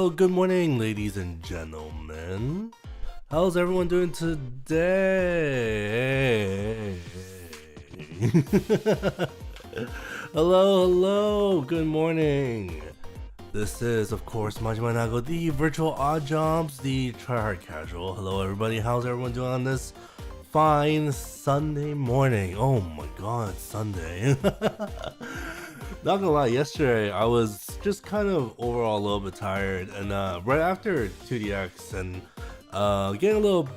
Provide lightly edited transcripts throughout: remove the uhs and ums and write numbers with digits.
Hello, good morning, ladies and gentlemen. How's everyone doing today? Hello, good morning. This is, of course, Majima Nago, the virtual odd jobs, the tryhard casual. Hello, everybody. How's everyone doing on this fine Sunday morning? Oh my god, it's Sunday. Not gonna lie, yesterday I was just kind of overall a little bit tired, and right after 2DX and getting a little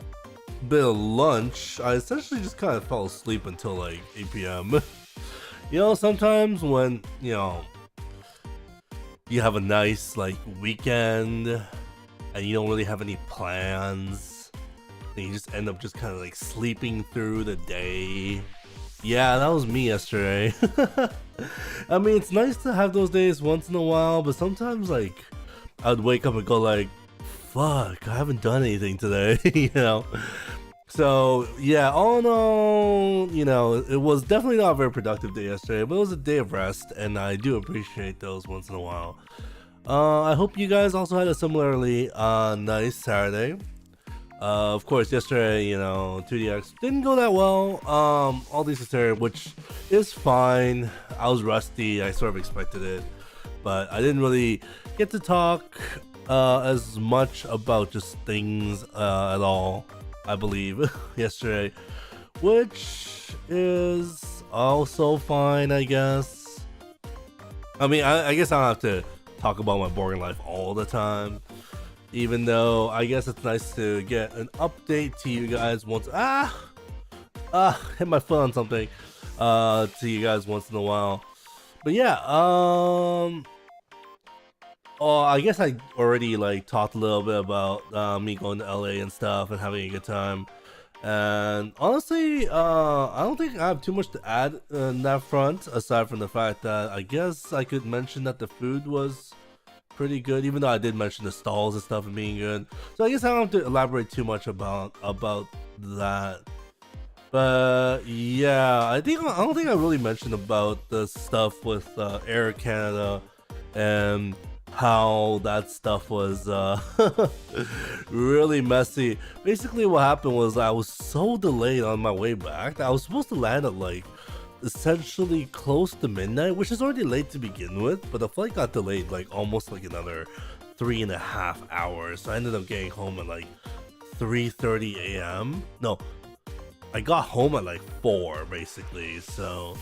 bit of lunch, I essentially just kind of fell asleep until like 8 p.m. You know, sometimes when, you know, you have a nice like weekend and you don't really have any plans, and you just end up just kind of like sleeping through the day. Yeah, that was me yesterday. I mean, it's nice to have those days once in a while, but sometimes like I'd wake up and go like, fuck, I haven't done anything today. You know, so yeah, all in all, you know, it was definitely not a very productive day yesterday, but it was a day of rest, and I do appreciate those once in a while. I hope you guys also had a similarly nice Saturday. Of course, yesterday, you know, 2DX didn't go that well. All these considered, which is fine. I was rusty. I sort of expected it, but I didn't really get to talk as much about just things at all, I believe, yesterday, which is also fine, I guess. I mean, I guess I don't have to talk about my boring life all the time. Even though I guess it's nice to get an update to you guys once. Hit my foot on something. To you guys once in a while. But yeah, I guess I already like talked a little bit about me going to LA and stuff and having a good time. And honestly, I don't think I have too much to add in that front, aside from the fact that I guess I could mention that the food was pretty good, even though I did mention the stalls and stuff and being good. So I guess I don't have to elaborate too much about that. But yeah, I don't think I really mentioned about the stuff with Air Canada and how that stuff was really messy. Basically what happened was I was so delayed on my way back that I was supposed to land at like essentially close to midnight, which is already late to begin with, but the flight got delayed like almost like another 3.5 hours. So I ended up getting home at like 3:30 a.m. No, I got home at like 4 basically. So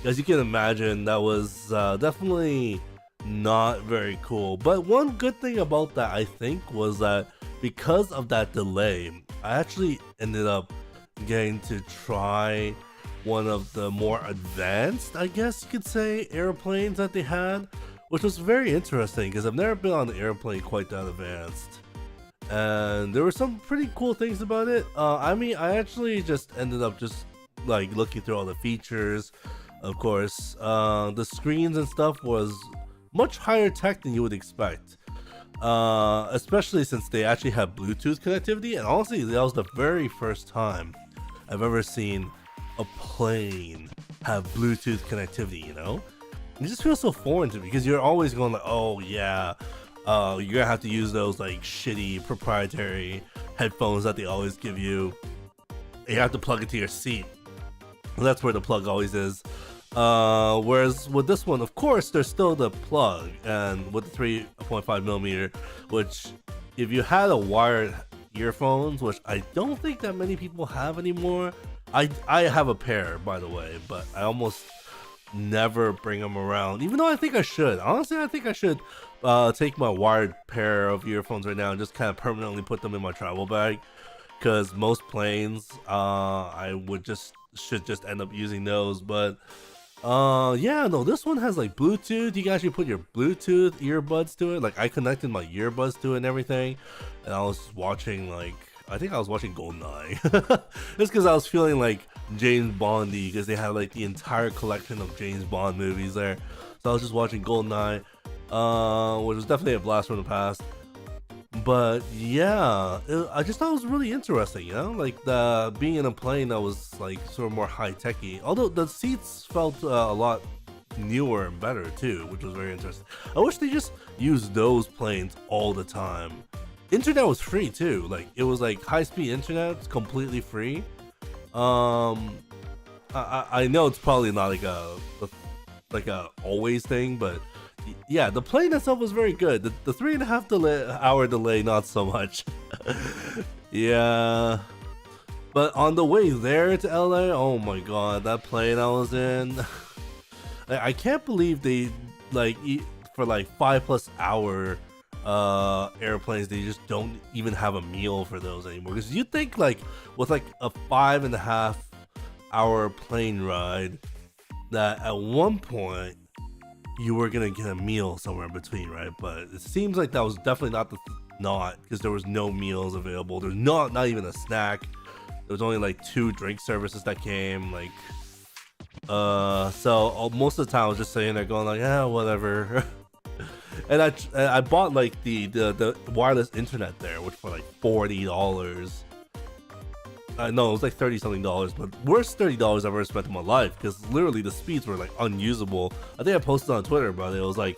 as you can imagine, that was definitely not very cool. But one good thing about that, I think, was that because of that delay, I actually ended up getting to try one of the more advanced, I guess you could say, airplanes that they had, which was very interesting because I've never been on an airplane quite that advanced, and there were some pretty cool things about it. I mean, I actually just ended up just like looking through all the features. Of course, the screens and stuff was much higher tech than you would expect, especially since they actually have Bluetooth connectivity, and honestly, that was the very first time I've ever seen a plane have Bluetooth connectivity. You know, it just feels so foreign to me because you're always going like, oh yeah, you're gonna have to use those like shitty proprietary headphones that they always give you. You have to plug it to your seat, and that's where the plug always is. Whereas with this one, of course, there's still the plug, and with the 3.5 millimeter, which if you had a wired earphones, which I don't think that many people have anymore. I have a pair, by the way, but I almost never bring them around, even though I think I should. Honestly, I think I should take my wired pair of earphones right now and just kind of permanently put them in my travel bag, because most planes I should just end up using those. But yeah, no, this one has like Bluetooth. You can actually put your Bluetooth earbuds to it. Like I connected my earbuds to it and everything, and I was watching like, I think I was watching GoldenEye. Just because I was feeling like James Bondy, because they had like the entire collection of James Bond movies there. So I was just watching GoldenEye, which was definitely a blast from the past. But yeah, I just thought it was really interesting, you know, like being in a plane that was like sort of more high techy. Although the seats felt a lot newer and better too, which was very interesting. I wish they just used those planes all the time. Internet was free too. Like it was like high-speed internet, completely free. I know it's probably not like a always thing, but yeah, the plane itself was very good. The 3.5 hour delay, not so much. Yeah. But on the way there to LA, oh my god, that plane I was in. I can't believe they like for like 5+ hour airplanes, they just don't even have a meal for those anymore. Because you think like with like a 5.5 hour plane ride, that at one point you were gonna get a meal somewhere in between, right? But it seems like that was definitely not because there was no meals available. There's not even a snack. There was only like 2 drink services that came, like so most of the time I was just sitting there going like, yeah, whatever. And I bought like the wireless internet there, which for like $40. No, it was like $30 something, but worst $30 I've ever spent in my life, because literally the speeds were like unusable. I think I posted on Twitter about it. It was like,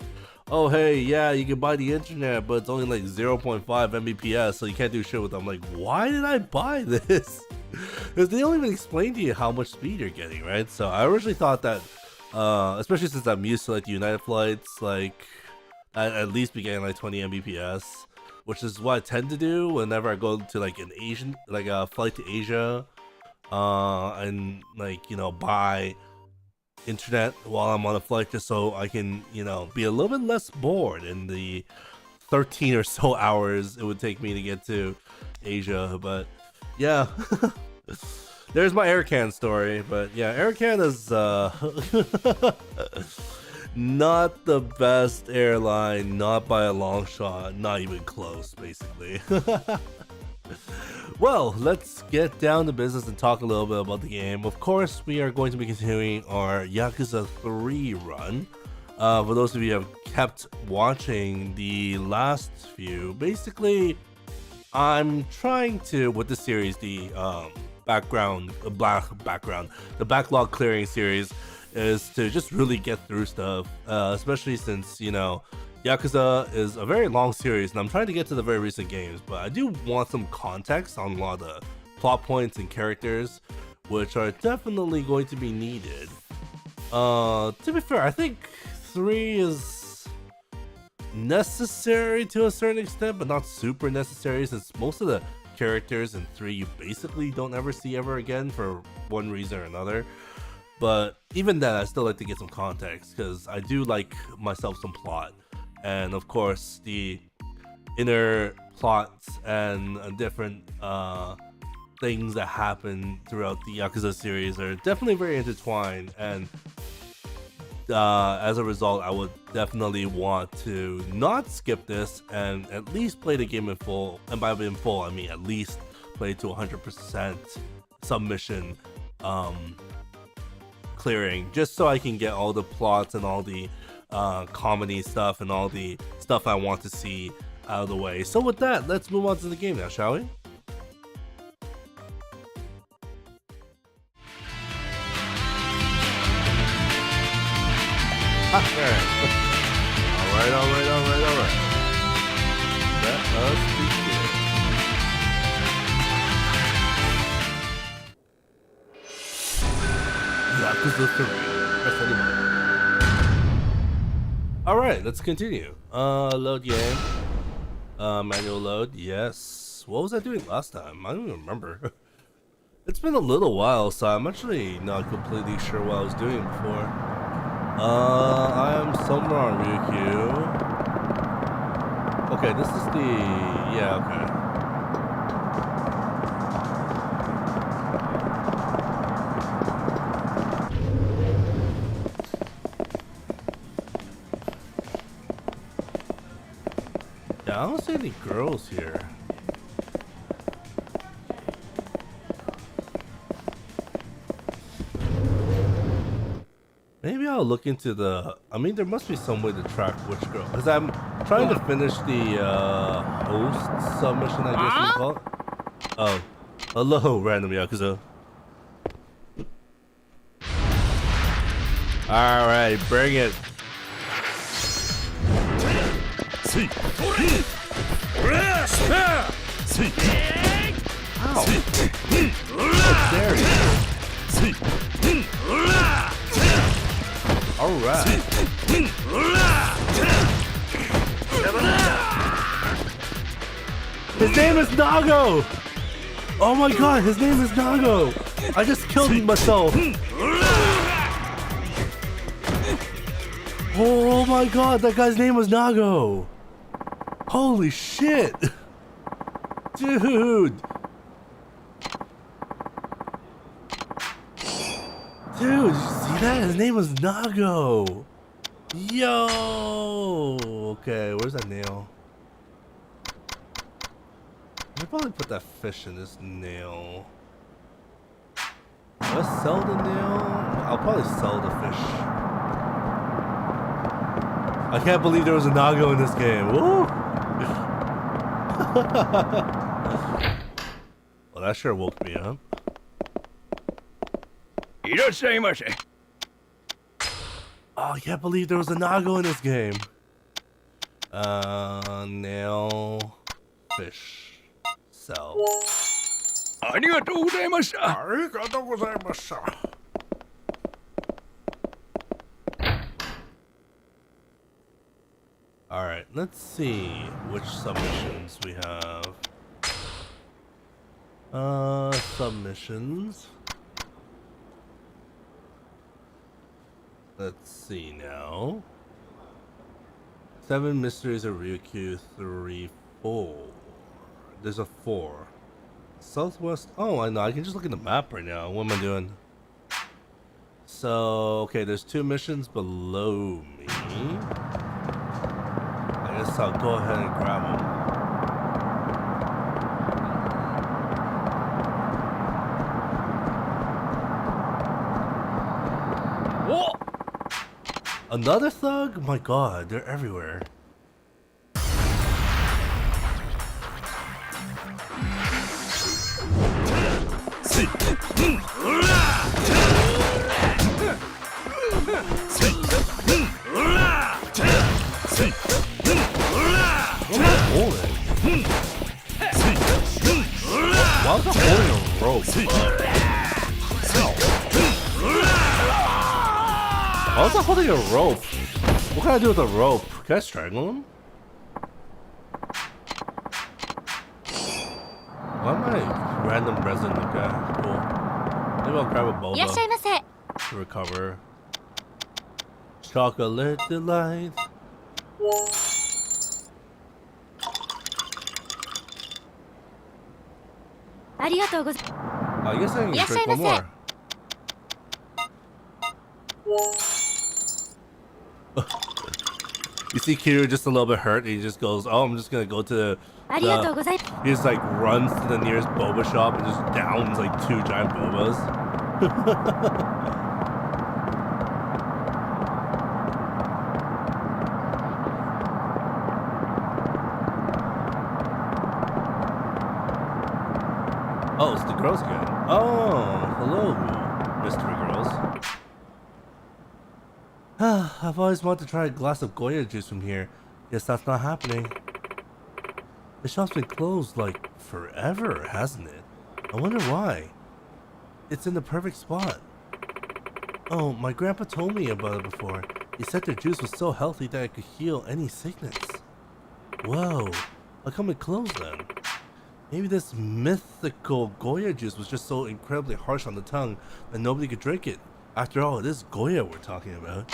oh hey, yeah, you can buy the internet, but it's only like 0.5 Mbps, so you can't do shit with it. I'm like, why did I buy this? Because they don't even explain to you how much speed you're getting, right? So I originally thought that, especially since I'm used to like the United flights, like at least be getting like 20 Mbps, which is what I tend to do whenever I go to like an Asian, like a flight to Asia, and like, you know, buy internet while I'm on a flight, just so I can, you know, be a little bit less bored in the 13 or so hours it would take me to get to Asia. But yeah, there's my AirCan story. But yeah, AirCan is not the best airline, not by a long shot, not even close, basically. Well, let's get down to business and talk a little bit about the game. Of course, we are going to be continuing our Yakuza 3 run. For those of you who have kept watching the last few, basically, I'm trying to, with the series, the the backlog clearing series, is to just really get through stuff, especially since, you know, Yakuza is a very long series, and I'm trying to get to the very recent games, but I do want some context on a lot of the plot points and characters, which are definitely going to be needed. To be fair, I think 3 is necessary to a certain extent, but not super necessary, since most of the characters in 3 you basically don't ever see ever again for one reason or another. But even then, I still like to get some context, because I do like myself some plot. And of course, the inner plots and different things that happen throughout the Yakuza series are definitely very intertwined. And as a result, I would definitely want to not skip this and at least play the game in full. And by in full, I mean at least play to 100% submission clearing, just so I can get all the plots and all the comedy stuff and all the stuff I want to see out of the way. So with that, let's move on to the game now, shall we? Alright. Let us begin. Yakuza 3. Press any button. Alright, let's continue. Load game. Manual load, yes. What was I doing last time? I don't even remember. It's been a little while, so I'm actually not completely sure what I was doing before. I am somewhere on Ryukyu. Okay, this is the... yeah, okay. I don't see any girls here. Maybe I'll look into the... I mean, there must be some way to track which girl. Because I'm trying to finish the host submission, I guess you call it. Oh. Hello, random Yakuza. Alright, bring it. Ow. How dare you? Alright. His name is Nago! Oh my god, his name is Nago! I just killed myself! Oh my god, that guy's name was Nago! Holy shit! Dude! Dude, did you see that? His name was Nago! Yo! Okay, where's that nail? I should probably put that fish in this nail. Let's sell the nail. I'll probably sell the fish. I can't believe there was a Nago in this game. Woo! Well, that sure woke me up. Oh, I can't believe there was a Nago in this game. Nail, fish. So. Alright, let's see which submissions we have. Submissions. Let's see now. 7 mysteries of Ryukyu 3, 4. There's a 4. Southwest. Oh, I know. I can just look at the map right now. What am I doing? So, okay, there's 2 missions below me. I guess I'll go ahead and grab them. Whoa! Another thug? My god, they're everywhere. Why was I holding a rope? Why was I holding a rope? What can I do with a rope? Can I strangle him? Why am I random resin? Okay, cool. Maybe I'll grab a boba to recover. Chocolate delight. I guess I can drink one more. You see Kiryu just a little bit hurt, and he just goes, oh, I'm just gonna go to he just like runs to the nearest boba shop and just downs like 2 giant bobas. Oh, it's the girls again. Oh, hello, mystery girls. I've always wanted to try a glass of Goya juice from here. Guess that's not happening. The shop's been closed like forever, hasn't it? I wonder why. It's in the perfect spot. Oh, my grandpa told me about it before. He said their juice was so healthy that it could heal any sickness. Whoa, how come it closed then? Maybe this mythical Goya juice was just so incredibly harsh on the tongue that nobody could drink it. After all, it is Goya we're talking about.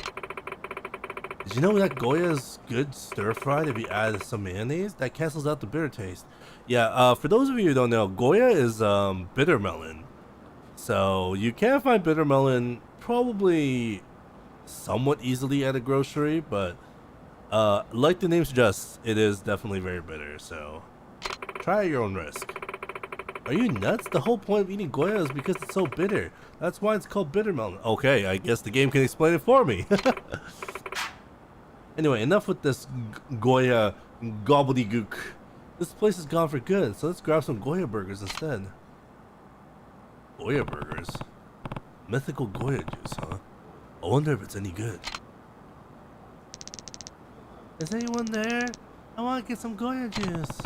Did you know that Goya is good stir-fried if you add some mayonnaise? That cancels out the bitter taste. Yeah, for those of you who don't know, Goya is bitter melon. So you can find bitter melon probably somewhat easily at a grocery, but like the name suggests, it is definitely very bitter, so try at your own risk. Are you nuts? The whole point of eating Goya is because it's so bitter. That's why it's called bitter melon. Okay, I guess the game can explain it for me. Anyway, enough with this Goya gobbledygook. This place is gone for good, so let's grab some Goya burgers instead. Goya burgers? Mythical Goya juice, huh? I wonder if it's any good. Is anyone there? I want to get some Goya juice.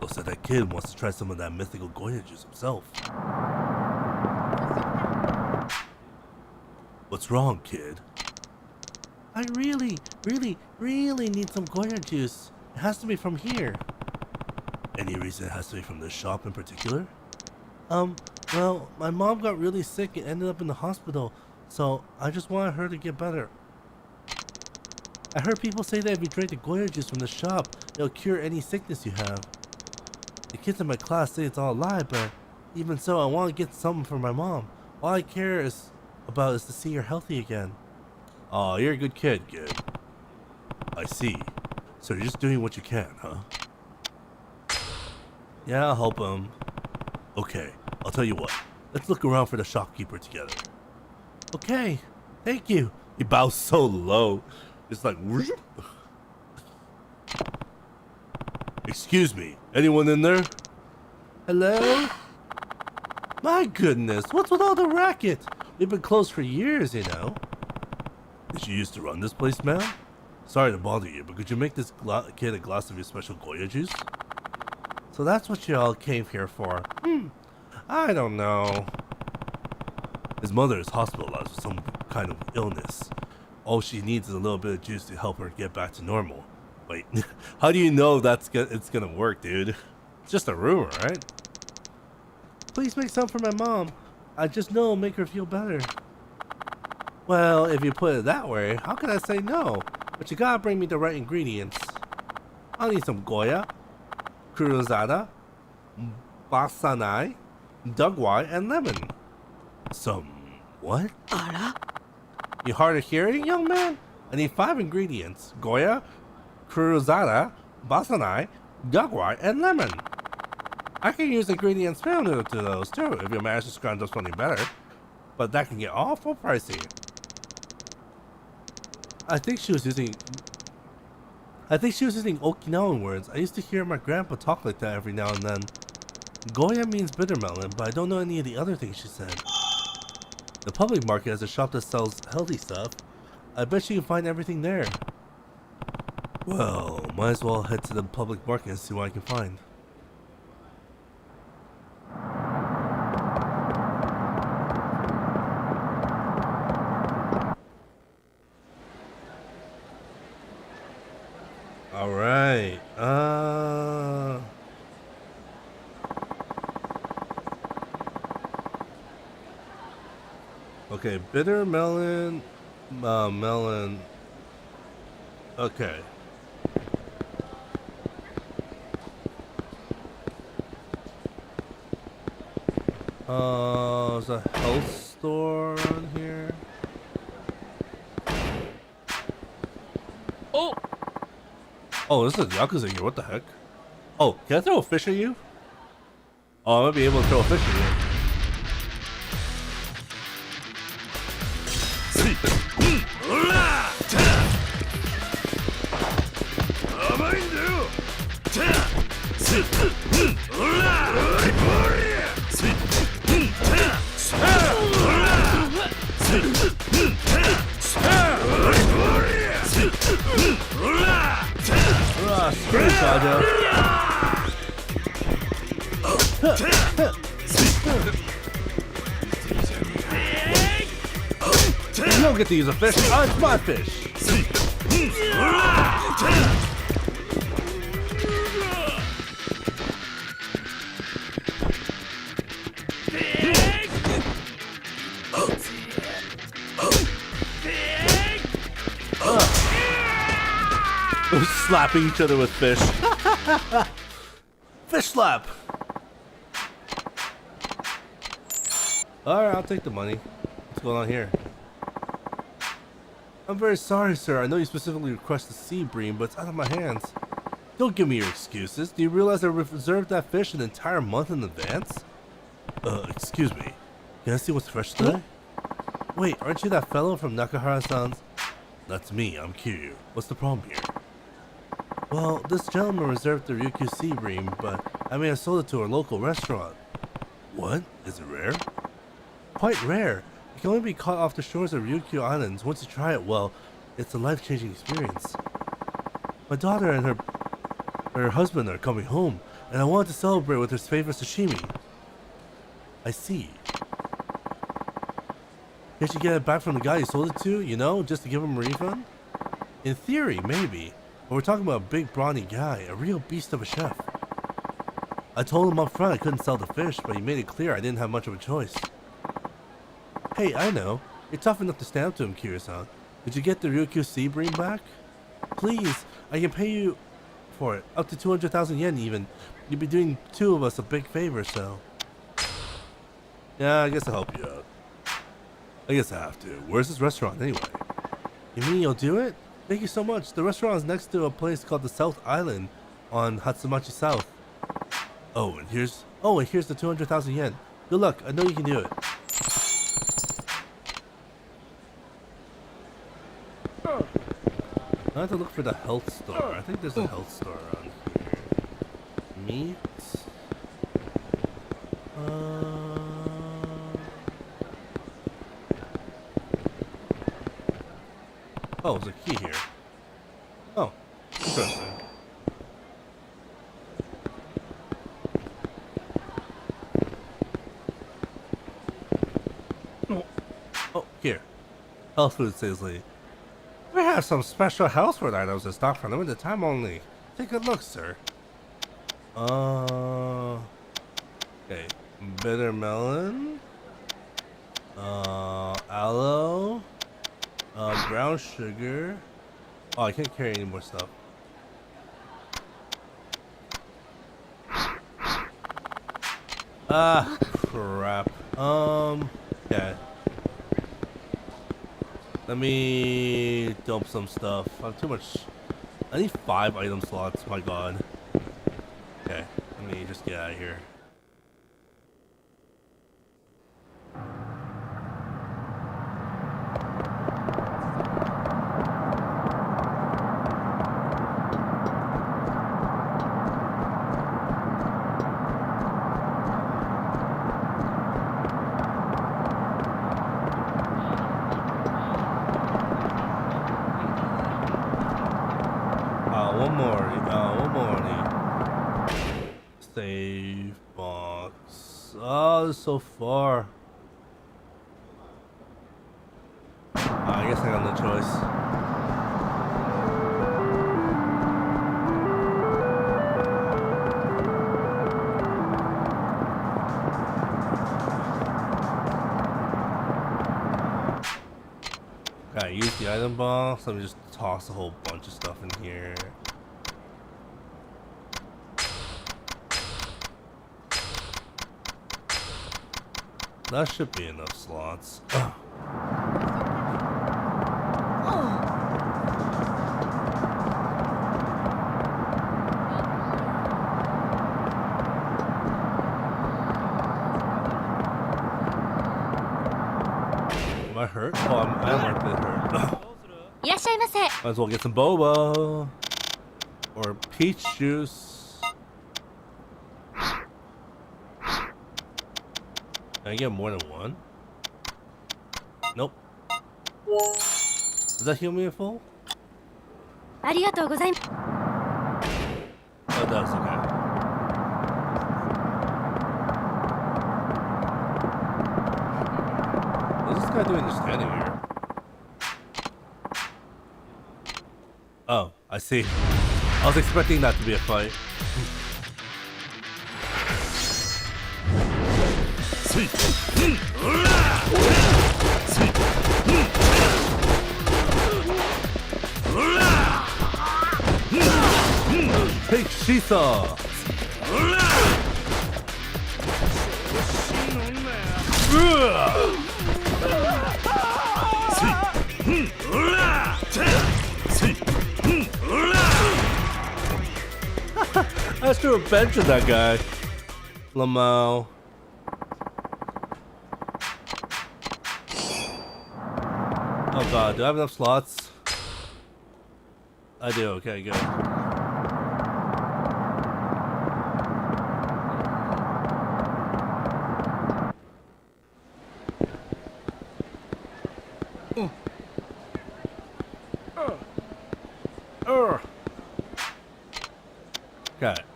Looks like that kid wants to try some of that mythical Goya juice himself. What's wrong, kid? I really need some Goya juice. It has to be from here. Any reason it has to be from this shop in particular? Well, my mom got really sick and ended up in the hospital, so I just wanted her to get better. I heard people say that if you drink the Goya juice from the shop, it'll cure any sickness you have. The kids in my class say it's all a lie, but even so, I want to get something for my mom. All I care about is to see her healthy again. Oh, you're a good kid, kid. I see. So you're just doing what you can, huh? Yeah, I'll help him. Okay, I'll tell you what. Let's look around for the shopkeeper together. Okay, thank you. He bows so low. It's like... Excuse me, anyone in there? Hello? My goodness, what's with all the racket? We've been closed for years, you know. Did you used to run this place, ma'am? Sorry to bother you, but could you make this kid a glass of your special Goya juice? So that's what you all came here for. I don't know. His mother is hospitalized with some kind of illness. All she needs is a little bit of juice to help her get back to normal. Wait, how do you know it's gonna work, dude? It's just a rumor, right? Please make some for my mom. I just know it'll make her feel better. Well, if you put it that way, how can I say no? But you gotta bring me the right ingredients. I'll need some Goya, cruzada, basanai, dugwai, and lemon. Some what? You hard of hearing, young man? I need 5 ingredients. Goya, cruzada, basanai, dugwai, and lemon. I can use ingredients found to those too if you manage to scrounge up something better. But that can get awful pricey. I think she was using Okinawan words. I used to hear my grandpa talk like that every now and then. Goya means bitter melon, but I don't know any of the other things she said. The public market has a shop that sells healthy stuff. I bet you can find everything there. Well, might as well head to the public market and see what I can find. Alright, okay, bitter melon, melon, okay. There's a health store on here. Oh, this is Yakuza here, what the heck? Oh, can I throw a fish at you? Oh, I'm gonna be able to throw a fish at you. You don't get to use a fish. Oh, it's my fish. We're slapping each other with fish. Fish slap. Alright, I'll take the money. What's going on here? I'm very sorry, sir. I know you specifically requested sea bream, but it's out of my hands. Don't give me your excuses. Do you realize I reserved that fish an entire month in advance? Excuse me. Can I see what's fresh today? Wait, aren't you that fellow from Nakahara-san's? That's me, I'm Kiryu. What's the problem here? Well, this gentleman reserved the Ryukyu sea bream, but I may have sold it to a local restaurant. What? Is it rare? Quite rare. You can only be caught off the shores of Ryukyu Islands. Once you try it, well, it's a life-changing experience. My daughter and her husband are coming home, and I wanted to celebrate with her favorite sashimi. I see. Can't you get it back from the guy you sold it to, you know, just to give him a refund? In theory, maybe. But we're talking about a big brawny guy, a real beast of a chef. I told him up front I couldn't sell the fish, but he made it clear I didn't have much of a choice. Hey, I know. You're tough enough to stand up to him, Kira-san. Did you get the Ryukyu Sea Bream back? Please, I can pay you for it. Up to 200,000 yen even. You'd be doing two of us a big favor, so... Yeah, I guess I'll help you out. I guess I have to. Where's this restaurant anyway? You mean you'll do it? Thank you so much. The restaurant is next to a place called the South Island on Hatsumachi South. Oh, and here's the 200,000 yen. Good luck. I know you can do it. I have to look for the health store. I think there's a health store around here. Meat. Oh, there's a key here. Oh, interesting. Oh, here. Health food salesman. We have some special health food items in stock for limited time only. Take a look, sir. Okay. Bitter melon. Aloe. Brown sugar. Oh, I can't carry any more stuff. Ah, crap. Yeah. Let me dump some stuff. I have too much. I need 5 item slots. My god. Okay, let me just get out of here. One more. Save box. Oh, this is so far. I guess I got no choice. Okay, use the item box. Let me just toss a whole bunch of stuff in here. That should be enough slots. Am I hurt? Oh, I am a bit hurt. Might as well get some boba or peach juice. Can I get more than one? Nope. Does that heal me in full? Oh, it does, okay. What's this guy doing just standing here? Oh, I see. I was expecting that to be a fight. Take Shisa! I threw a bench at that guy. Lamau. Oh god, do I have enough slots? I do, okay, good.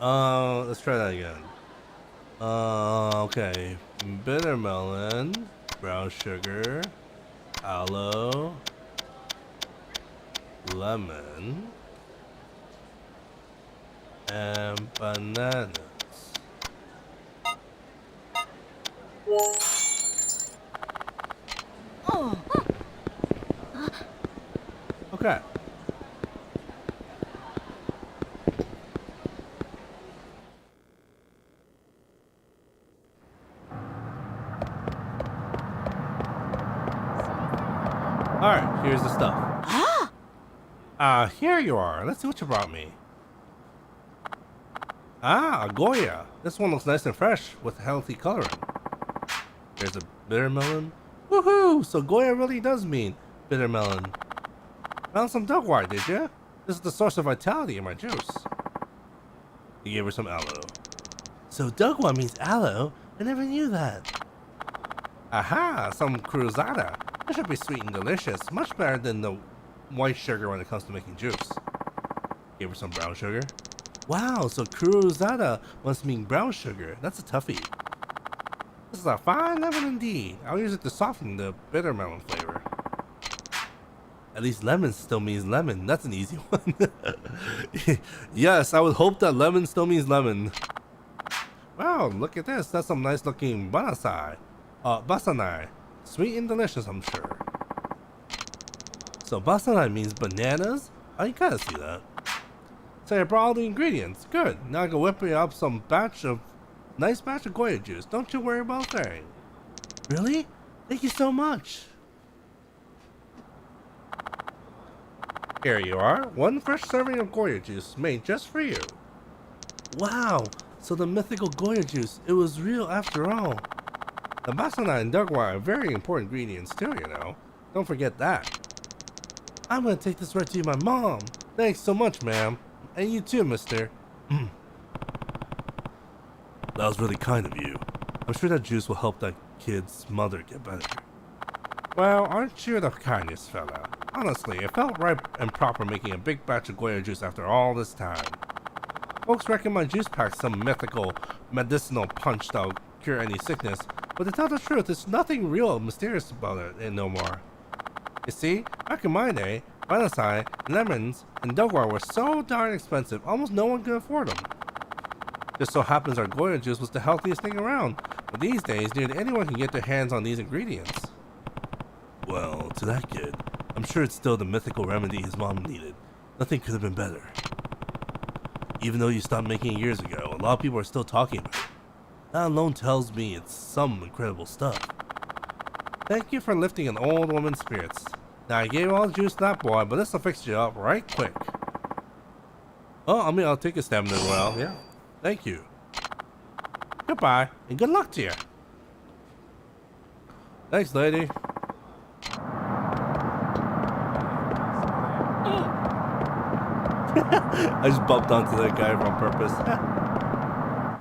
Let's try that again. Okay. Bitter melon, brown sugar, aloe, lemon, and bananas. Okay. Alright, here's the stuff. Here you are. Let's see what you brought me. A Goya. This one looks nice and fresh with healthy coloring. There's a bitter melon. Woohoo! So Goya really does mean bitter melon. Found some dogwort, did you? This is the source of vitality in my juice. You gave her some aloe. So dogwort means aloe? I never knew that. Aha! Some cruzada. It should be sweet and delicious. Much better than the white sugar when it comes to making juice. Gave her some brown sugar. Wow, so cruzada must mean brown sugar. That's a toughie. This is a fine lemon indeed. I'll use it to soften the bitter melon flavor. At least lemon still means lemon. That's an easy one. Yes, I would hope that lemon still means lemon. Wow, look at this. That's some nice looking banasai. Basanai. Sweet and delicious, I'm sure. So basanai means bananas? Oh, you gotta see that. So I brought all the ingredients. Good. Now I can whip up some nice batch of Goya juice. Don't you worry about a thing. Really? Thank you so much. Here you are. One fresh serving of Goya juice made just for you. Wow. So the mythical Goya juice, it was real after all. The basanai and dogwort are very important ingredients too, you know. Don't forget that. I'm gonna take this right to my mom. Thanks so much, ma'am. And you too, mister. That was really kind of you. I'm sure that juice will help that kid's mother get better. Well, aren't you the kindest fella? Honestly, it felt right and proper making a big batch of Goya juice after all this time. Folks reckon my juice pack's some mythical medicinal punch that'll cure any sickness, but to tell the truth, there's nothing real mysterious about it no more. You see, back in my day, banasai, lemons, and dogwort were so darn expensive, almost no one could afford them. Just so happens our Goya juice was the healthiest thing around, but these days, nearly anyone can get their hands on these ingredients. Well, to that kid, I'm sure it's still the mythical remedy his mom needed. Nothing could have been better. Even though you stopped making it years ago, a lot of people are still talking about it. That alone tells me it's some incredible stuff. Thank you for lifting an old woman's spirits. Now I gave all the juice to that boy, but this'll fix you up right quick. Oh, I mean, I'll take a stamina as well, yeah. Thank you. Goodbye, and good luck to you. Thanks, lady. I just bumped onto that guy on purpose.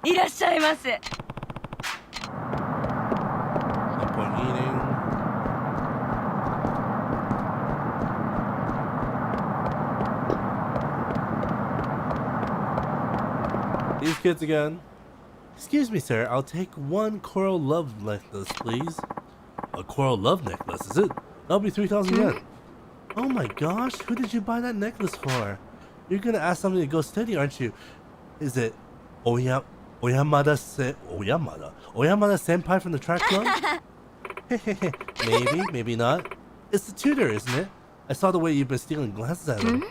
いらっしゃいませ。 No point eating. These kids again. Excuse me, sir. I'll take one coral love necklace, please. A coral love necklace, is it? That'll be 3,000 yen. Oh my gosh, who did you buy that necklace for? You're gonna ask somebody to go steady, aren't you? Is it Oyamada senpai from the track club? Maybe, maybe not. It's the tutor, isn't it? I saw the way you've been stealing glasses at him.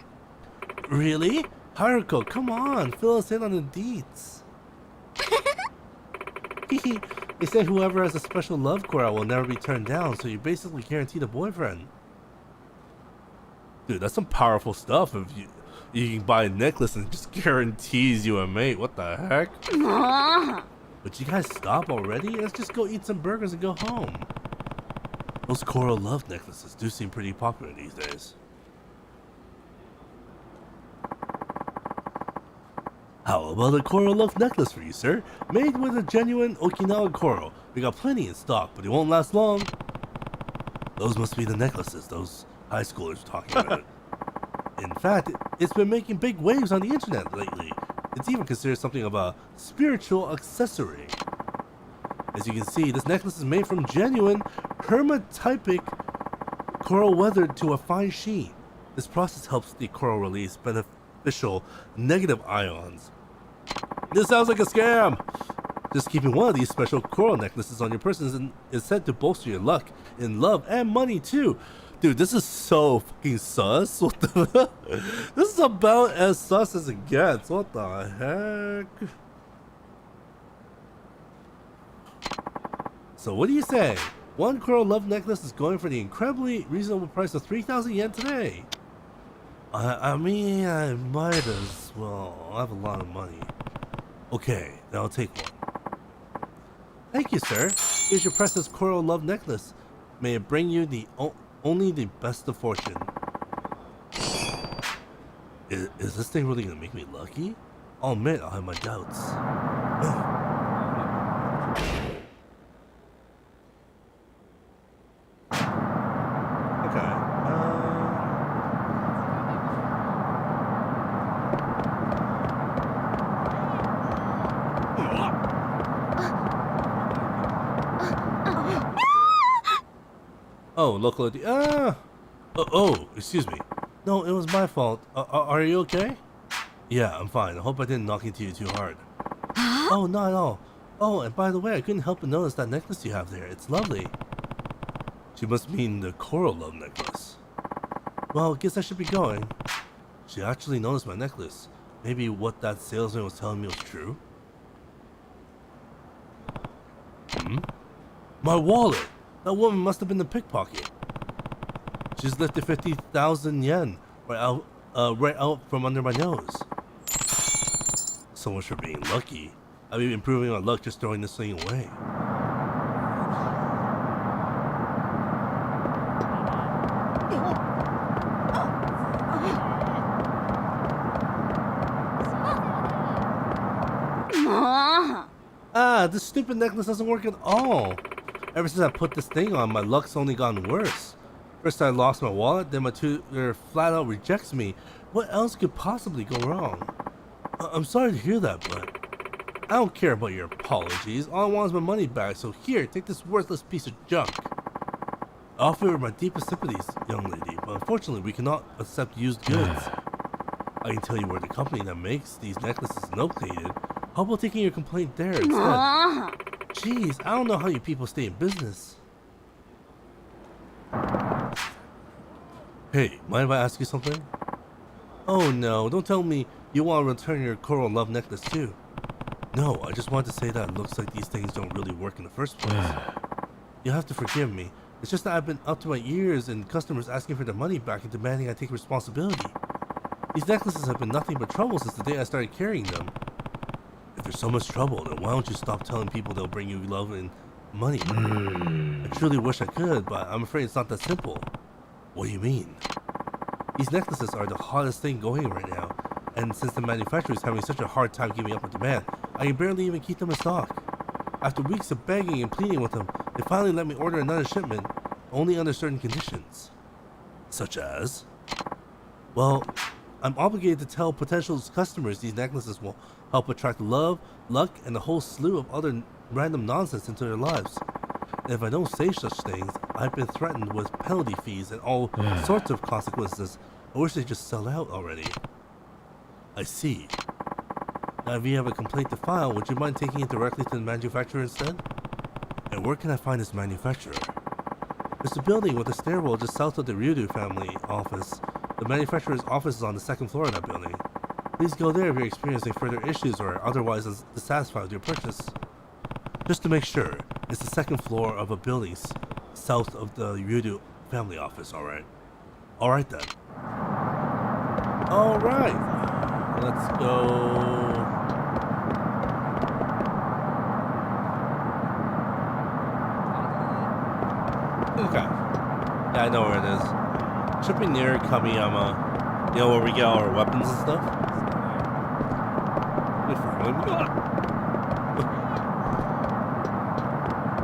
Really? Haruko, come on, fill us in on the deets. They say whoever has a special love coral will never be turned down, so you're basically guaranteed a boyfriend. Dude, that's some powerful stuff. If you can buy a necklace and it just guarantees you a mate. What the heck? But you guys stop already? Let's just go eat some burgers and go home. Those coral love necklaces do seem pretty popular these days. How about a coral love necklace for you, sir? Made with a genuine Okinawa coral. We got plenty in stock, but it won't last long. Those must be the necklaces those high schoolers are talking about. In fact, it's been making big waves on the internet lately. It's even considered something of a spiritual accessory. As you can see, this necklace is made from genuine hermatotypic coral weathered to a fine sheen. This process helps the coral release beneficial negative ions. This sounds like a scam! Just keeping one of these special coral necklaces on your person is said to bolster your luck in love and money too. Dude, this is so fucking sus. What the This is about as sus as it gets. What the heck? So what do you say? One coral love necklace is going for the incredibly reasonable price of 3,000 yen today. I mean, I might as well. I have a lot of money. Okay, then I'll take one. Thank you, sir. Here's your precious coral love necklace. May it bring you only the best of fortune. Is this thing really gonna make me lucky? I'll admit I'll have my doubts. Oh, local ID. Oh, excuse me. No, it was my fault. Are you okay? Yeah, I'm fine. I hope I didn't knock into you too hard. Oh, not at all. Oh, and by the way, I couldn't help but notice that necklace you have there. It's lovely. She must mean the coral love necklace. Well, guess I should be going. She actually noticed my necklace. Maybe what that salesman was telling me was true? My wallet! That woman must have been the pickpocket. She's lifted 50,000 yen right out from under my nose. So much for being lucky. I've been improving my luck just throwing this thing away. This stupid necklace doesn't work at all. Ever since I put this thing on, my luck's only gotten worse. First I lost my wallet, then my tutor flat out rejects me. What else could possibly go wrong? I'm sorry to hear that, but I don't care about your apologies. All I want is my money back, so here, take this worthless piece of junk. I offer my deepest sympathies, young lady, but unfortunately we cannot accept used goods. I can tell you where the company that makes these necklaces is located. How about taking your complaint there instead? Jeez, I don't know how you people stay in business. Hey, mind if I ask you something? Oh no, don't tell me you want to return your coral love necklace too. No, I just wanted to say that it looks like these things don't really work in the first place. You'll have to forgive me. It's just that I've been up to my ears in customers asking for their money back and demanding I take responsibility. These necklaces have been nothing but trouble since the day I started carrying them. If there's so much trouble, then why don't you stop telling people they'll bring you love and money? I truly wish I could, but I'm afraid it's not that simple. What do you mean? These necklaces are the hottest thing going right now, and since the manufacturer is having such a hard time keeping up with demand, I can barely even keep them in stock. After weeks of begging and pleading with them, they finally let me order another shipment, only under certain conditions. Such as? Well, I'm obligated to tell potential customers these necklaces will help attract love, luck, and a whole slew of other random nonsense into their lives. And if I don't say such things, I've been threatened with penalty fees and all sorts of consequences. I wish they'd just sell out already. I see. Now if you have a complaint to file, would you mind taking it directly to the manufacturer instead? And where can I find this manufacturer? There's a building with a stairwell just south of the Ryudu family office. The manufacturer's office is on the second floor of that building. Please go there if you're experiencing further issues or are otherwise dissatisfied with your purchase. Just to make sure, it's the second floor of a building south of the Ryudu family office, alright? Alright then. Alright. Let's go. Okay. Yeah, I know where it is. Should be near Kamiyama. You know, where we get all our weapons and stuff?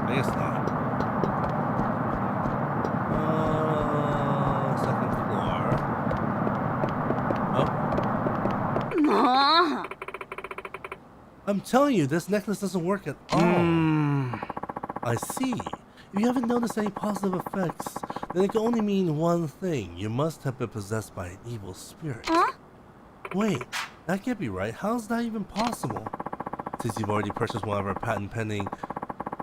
I guess not. Second floor. I'm telling you, this necklace doesn't work at all. I see. If you haven't noticed any positive effects, then it can only mean one thing. You must have been possessed by an evil spirit. Huh? Wait, that can't be right. How is that even possible? Since you've already purchased one of our patent-pending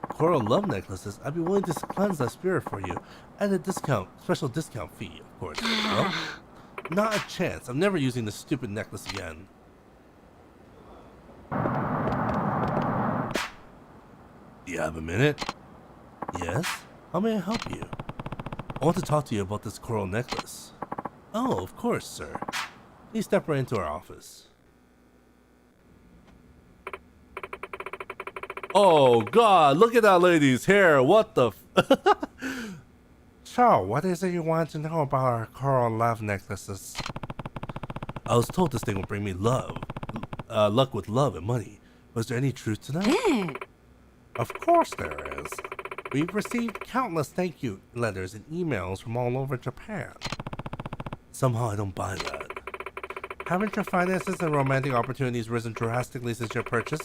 coral love necklaces, I'd be willing to cleanse that spirit for you at a special discount fee, of course. Well, not a chance. I'm never using this stupid necklace again. Do you have a minute? Yes? How may I help you? I want to talk to you about this coral necklace. Oh, of course, sir. Please step right into our office. Oh god, look at that lady's hair. What the So, what is it you want to know about our coral love necklaces? I was told this thing will bring me luck with love and money. Was there any truth to that? Of course there is. We've received countless thank you letters and emails from all over Japan. Somehow I don't buy that. Haven't your finances and romantic opportunities risen drastically since your purchase?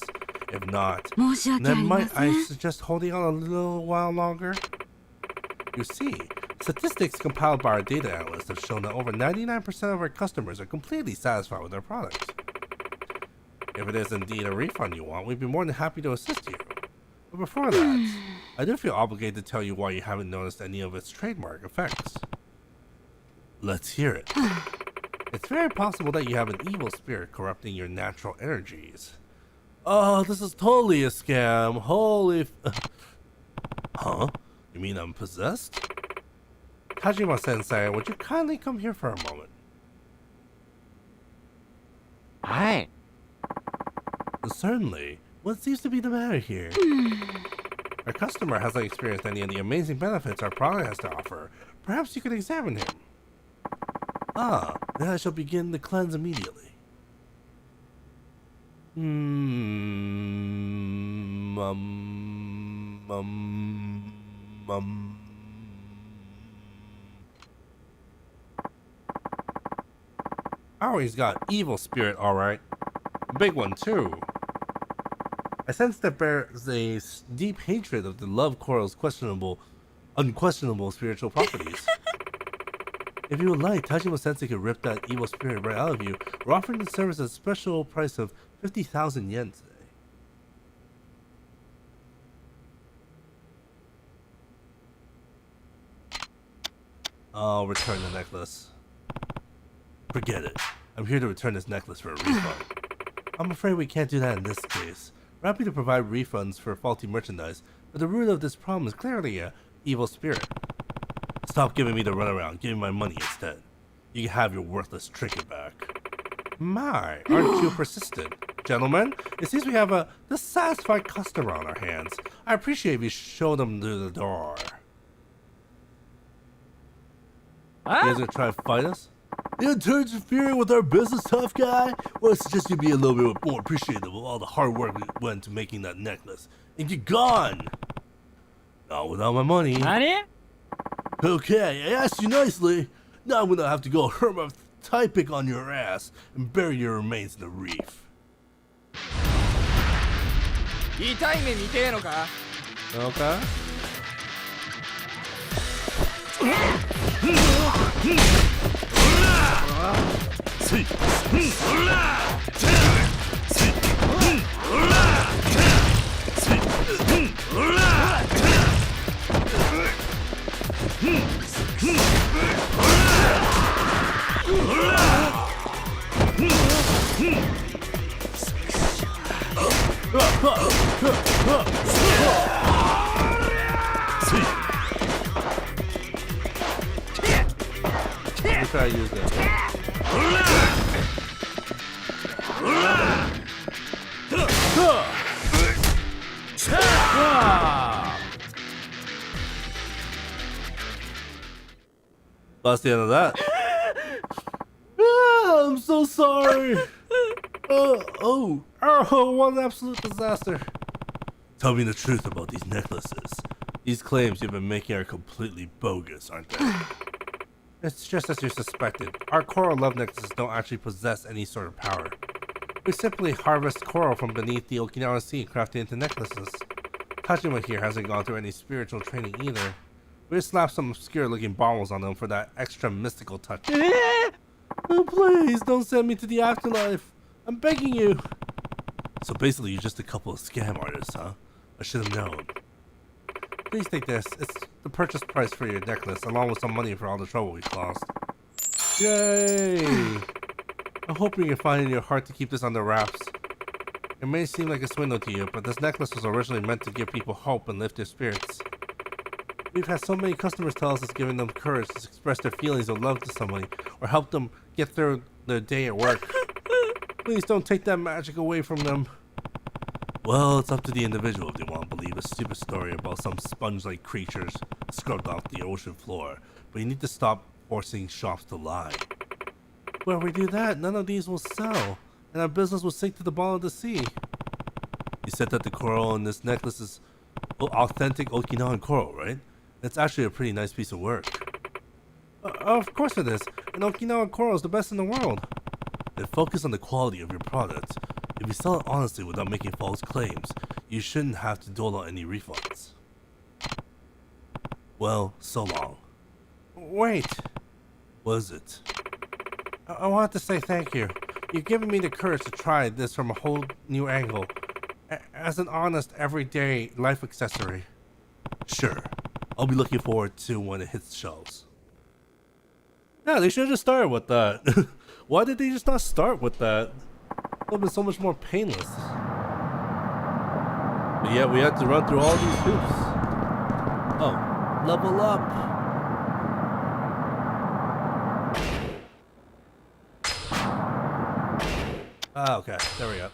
If not, then might I suggest holding on a little while longer? You see, statistics compiled by our data analysts have shown that over 99% of our customers are completely satisfied with their products. If it is indeed a refund you want, we'd be more than happy to assist you. But before that, I do feel obligated to tell you why you haven't noticed any of its trademark effects. Let's hear it. It's very possible that you have an evil spirit corrupting your natural energies. Oh, this is totally a scam. Holy Huh? You mean I'm possessed? Tajima-sensei, would you kindly come here for a moment? Hi. Certainly. What seems to be the matter here? Our customer hasn't experienced any of the amazing benefits our product has to offer. Perhaps you could examine him. Ah, then I shall begin the cleanse immediately. Oh, he's got evil spirit, alright. Big one, too. I sense that bears a deep hatred of the love coral's unquestionable spiritual properties. If you would like, Tajima-sensei could rip that evil spirit right out of you. We're offering the service at a special price of 50,000 yen today. I'll return the necklace. Forget it. I'm here to return this necklace for a refund. I'm afraid we can't do that in this case. We're happy to provide refunds for faulty merchandise, but the root of this problem is clearly a evil spirit. Stop giving me the runaround. Give me my money instead. You can have your worthless trinket back. My, aren't you persistent? Gentlemen, it seems we have a dissatisfied customer on our hands. I appreciate if you show them to the door. You guys gonna try to fight us? You interfering with our business, tough guy? Well, I suggest you be a little bit more appreciative of all the hard work we went into making that necklace. And get gone! Not without my money. Nani? Okay, I asked you nicely. Now I'm gonna have to go hurt my tie pick on your ass and bury your remains in the reef. 痛い目見てえのか? Okay. Let me try to use this. That's the end of that. I'm so sorry. Oh, what an absolute disaster. Tell me the truth about these necklaces. These claims you've been making are completely bogus, aren't they? It's just as you suspected. Our coral love necklaces don't actually possess any sort of power. We simply harvest coral from beneath the Okinawa Sea and craft it into necklaces. Tajima here hasn't gone through any spiritual training either. We just slapped some obscure-looking baubles on them for that extra mystical touch. Oh, please, don't send me to the afterlife. I'm begging you. So basically, you're just a couple of scam artists, huh? I should have known. Please take this. It's the purchase price for your necklace, along with some money for all the trouble we caused. Yay! I hope you can find in your heart to keep this under wraps. It may seem like a swindle to you, but this necklace was originally meant to give people hope and lift their spirits. We've had so many customers tell us it's giving them courage to express their feelings of love to somebody, or help them get through their day at work. Please don't take that magic away from them. Well, it's up to the individual if they want to believe a stupid story about some sponge-like creatures scrubbed off the ocean floor, but you need to stop forcing shops to lie. Well, if we do that, none of these will sell, and our business will sink to the bottom of the sea. You said that the coral in this necklace is authentic Okinawan coral, right? It's actually a pretty nice piece of work. Of course it is, and Okinawan coral is the best in the world. Then focus on the quality of your product. If you sell it honestly without making false claims, you shouldn't have to dole out any refunds. Well, so long. Wait! What is it? I want to say thank you. You've given me the courage to try this from a whole new angle. As an honest, everyday life accessory. Sure. I'll be looking forward to when it hits shelves. Yeah, they should have just started with that. Why did they just not start with that? It would have been so much more painless. But yeah, we had to run through all these hoops. Oh, level up. Ah, okay, there we go.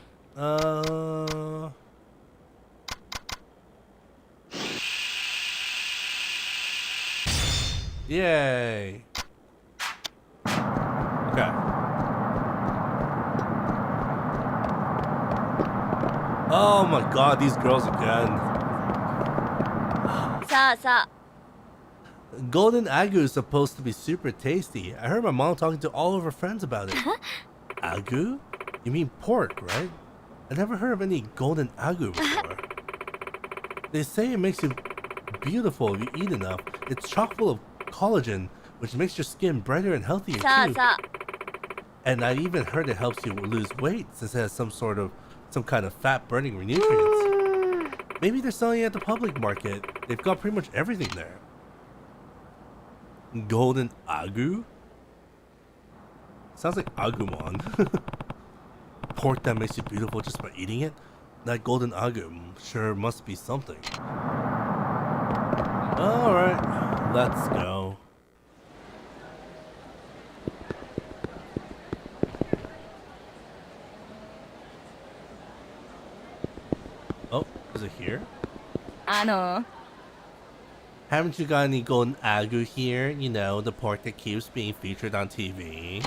Yay. Okay. Oh my god, these girls again. Golden agu is supposed to be super tasty. I heard my mom talking to all of her friends about it. Agu? You mean pork, right? I never heard of any golden agu before. They say it makes you beautiful if you eat enough. It's chock full of collagen, which makes your skin brighter and healthier too. And I even heard it helps you lose weight since it has some kind of fat burning nutrients. Maybe they're selling it at the public market. They've got pretty much everything there. Golden agu? Sounds like agumon. Pork that makes you beautiful just by eating it? That golden agu sure must be something. Alright, let's go. Oh, is it here? Haven't you got any golden agu here? You know, the pork that keeps being featured on TV.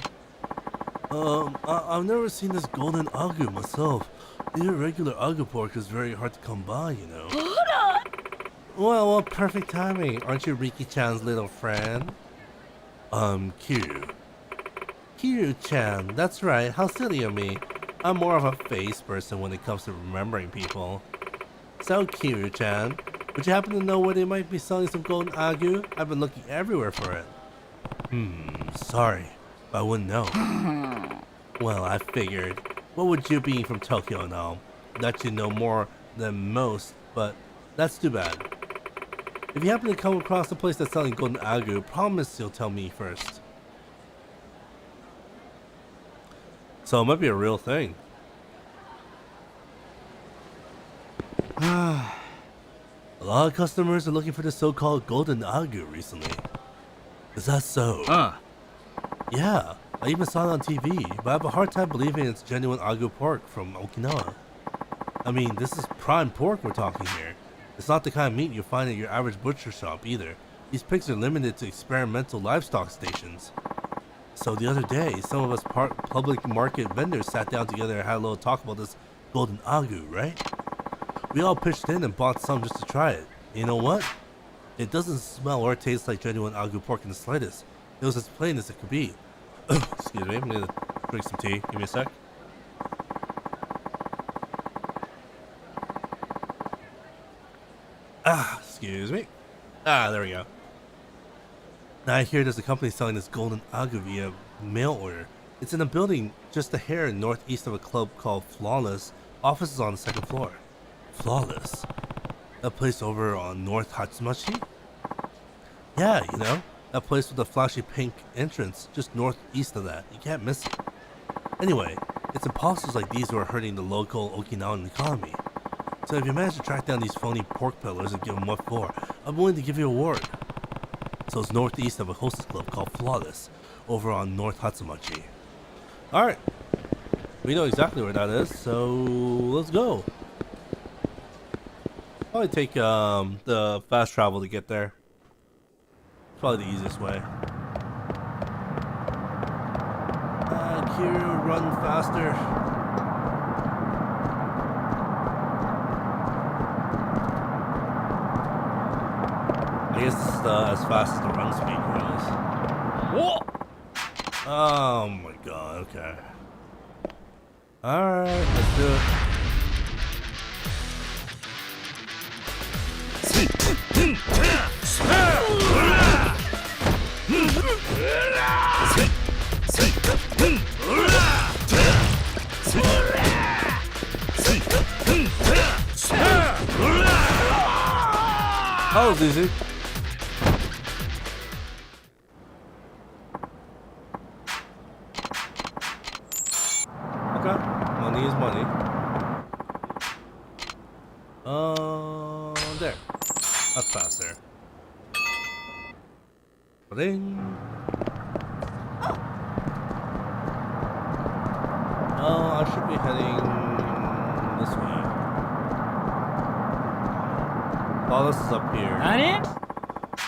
I've never seen this golden agu myself. The irregular agu pork is very hard to come by, you know. Well, perfect timing. Aren't you Riki-chan's little friend? Kiryu. Kiryu-chan, that's right. How silly of me. I'm more of a face person when it comes to remembering people. So, Kiryu-chan, would you happen to know where they might be selling some golden agu? I've been looking everywhere for it. Sorry, but I wouldn't know. Well, I figured. What would you be from Tokyo and all? That you know more than most, but that's too bad. If you happen to come across a place that's selling golden agu, promise you'll tell me first. So it might be a real thing. A lot of customers are looking for the so-called golden agu recently. Is that so? Yeah, I even saw it on TV, but I have a hard time believing it's genuine agu pork from Okinawa. I mean, this is prime pork we're talking here. It's not the kind of meat you'll find at your average butcher shop either. These pigs are limited to experimental livestock stations. So the other day, some of us public market vendors sat down together and had a little talk about this golden agu, right? We all pitched in and bought some just to try it. You know what? It doesn't smell or taste like genuine agu pork in the slightest. It was as plain as it could be. Excuse me, I'm gonna drink some tea. Give me a sec. Excuse me. There we go. Now I hear there's a company selling this golden agua via mail order. It's in a building just a hair northeast of a club called Flawless. Office is on the second floor. Flawless? That place over on North Hatsumachi? Yeah, you know, that place with the flashy pink entrance just northeast of that. You can't miss it. Anyway, it's imposters like these who are hurting the local Okinawan economy. So if you manage to track down these phony pork peddlers and give them what for, I'm willing to give you a reward. So it's northeast of a hostess club called Flawless, over on North Hatsumachi. Alright, we know exactly where that is, so let's go. Probably take the fast travel to get there. Probably the easiest way. Kiryu, run faster. I guess this is as fast as the run speed goes. Whoa! Oh my god, okay. Alright, let's do it. That was easy. Okay, money is money. There. That's faster. Ding. I should be heading this way. Oh, this is up here.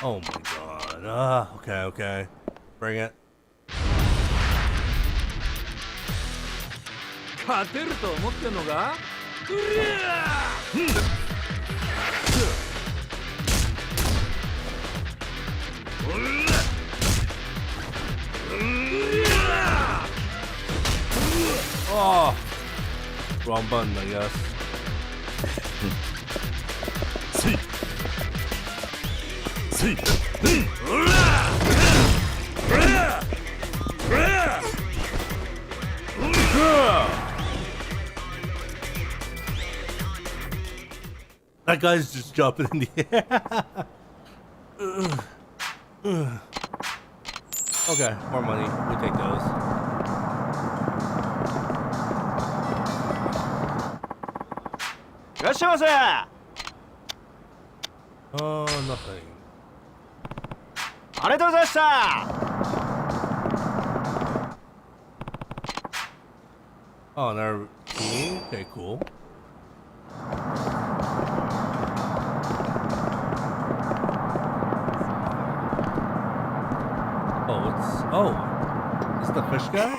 Oh my god. Okay. Bring it. 勝てると思ってんのか？Oh, wrong button, I guess. That guy's just jumping in the air. Okay, more money. We take those. Nothing. Oh, another team? Okay, cool. Oh, it's the fish guy?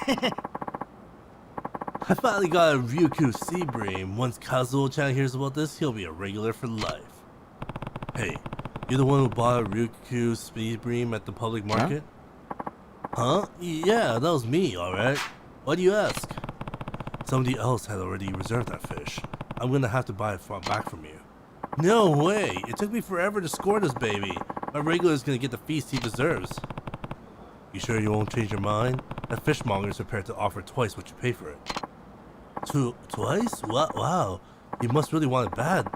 I finally got a Ryukyu Sea Bream. Once Kazuo-chan hears about this, he'll be a regular for life. Hey, you're the one who bought a Ryukyu Sea Bream at the public market? Huh? Yeah, that was me, alright. Why do you ask? Somebody else had already reserved that fish. I'm gonna have to buy it back from you. No way! It took me forever to score this baby. My regular's gonna get the feast he deserves. You sure you won't change your mind? That fishmonger is prepared to offer twice what you pay for it. Twice? Wow. He must really want it bad.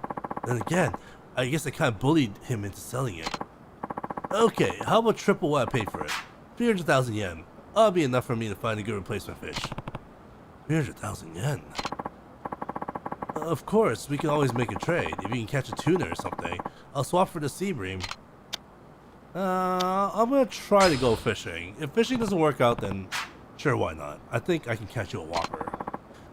Then again, I guess I kind of bullied him into selling it. Okay, how about triple what I paid for it? 300,000 yen. That'll be enough for me to find a good replacement fish. 300,000 yen? Of course, we can always make a trade. If you can catch a tuna or something, I'll swap for the sea bream. I'm gonna try to go fishing. If fishing doesn't work out, then sure, why not? I think I can catch you a whopper.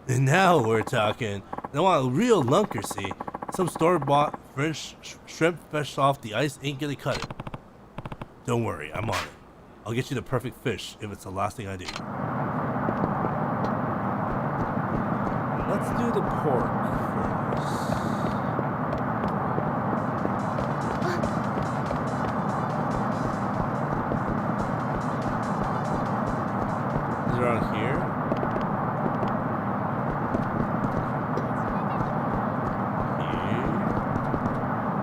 And now we're talking. I want a real lunker, see? Some store-bought French shrimp fresh off the ice ain't gonna cut it. Don't worry, I'm on it. I'll get you the perfect fish if it's the last thing I do. Let's do the pork first. Is it around here?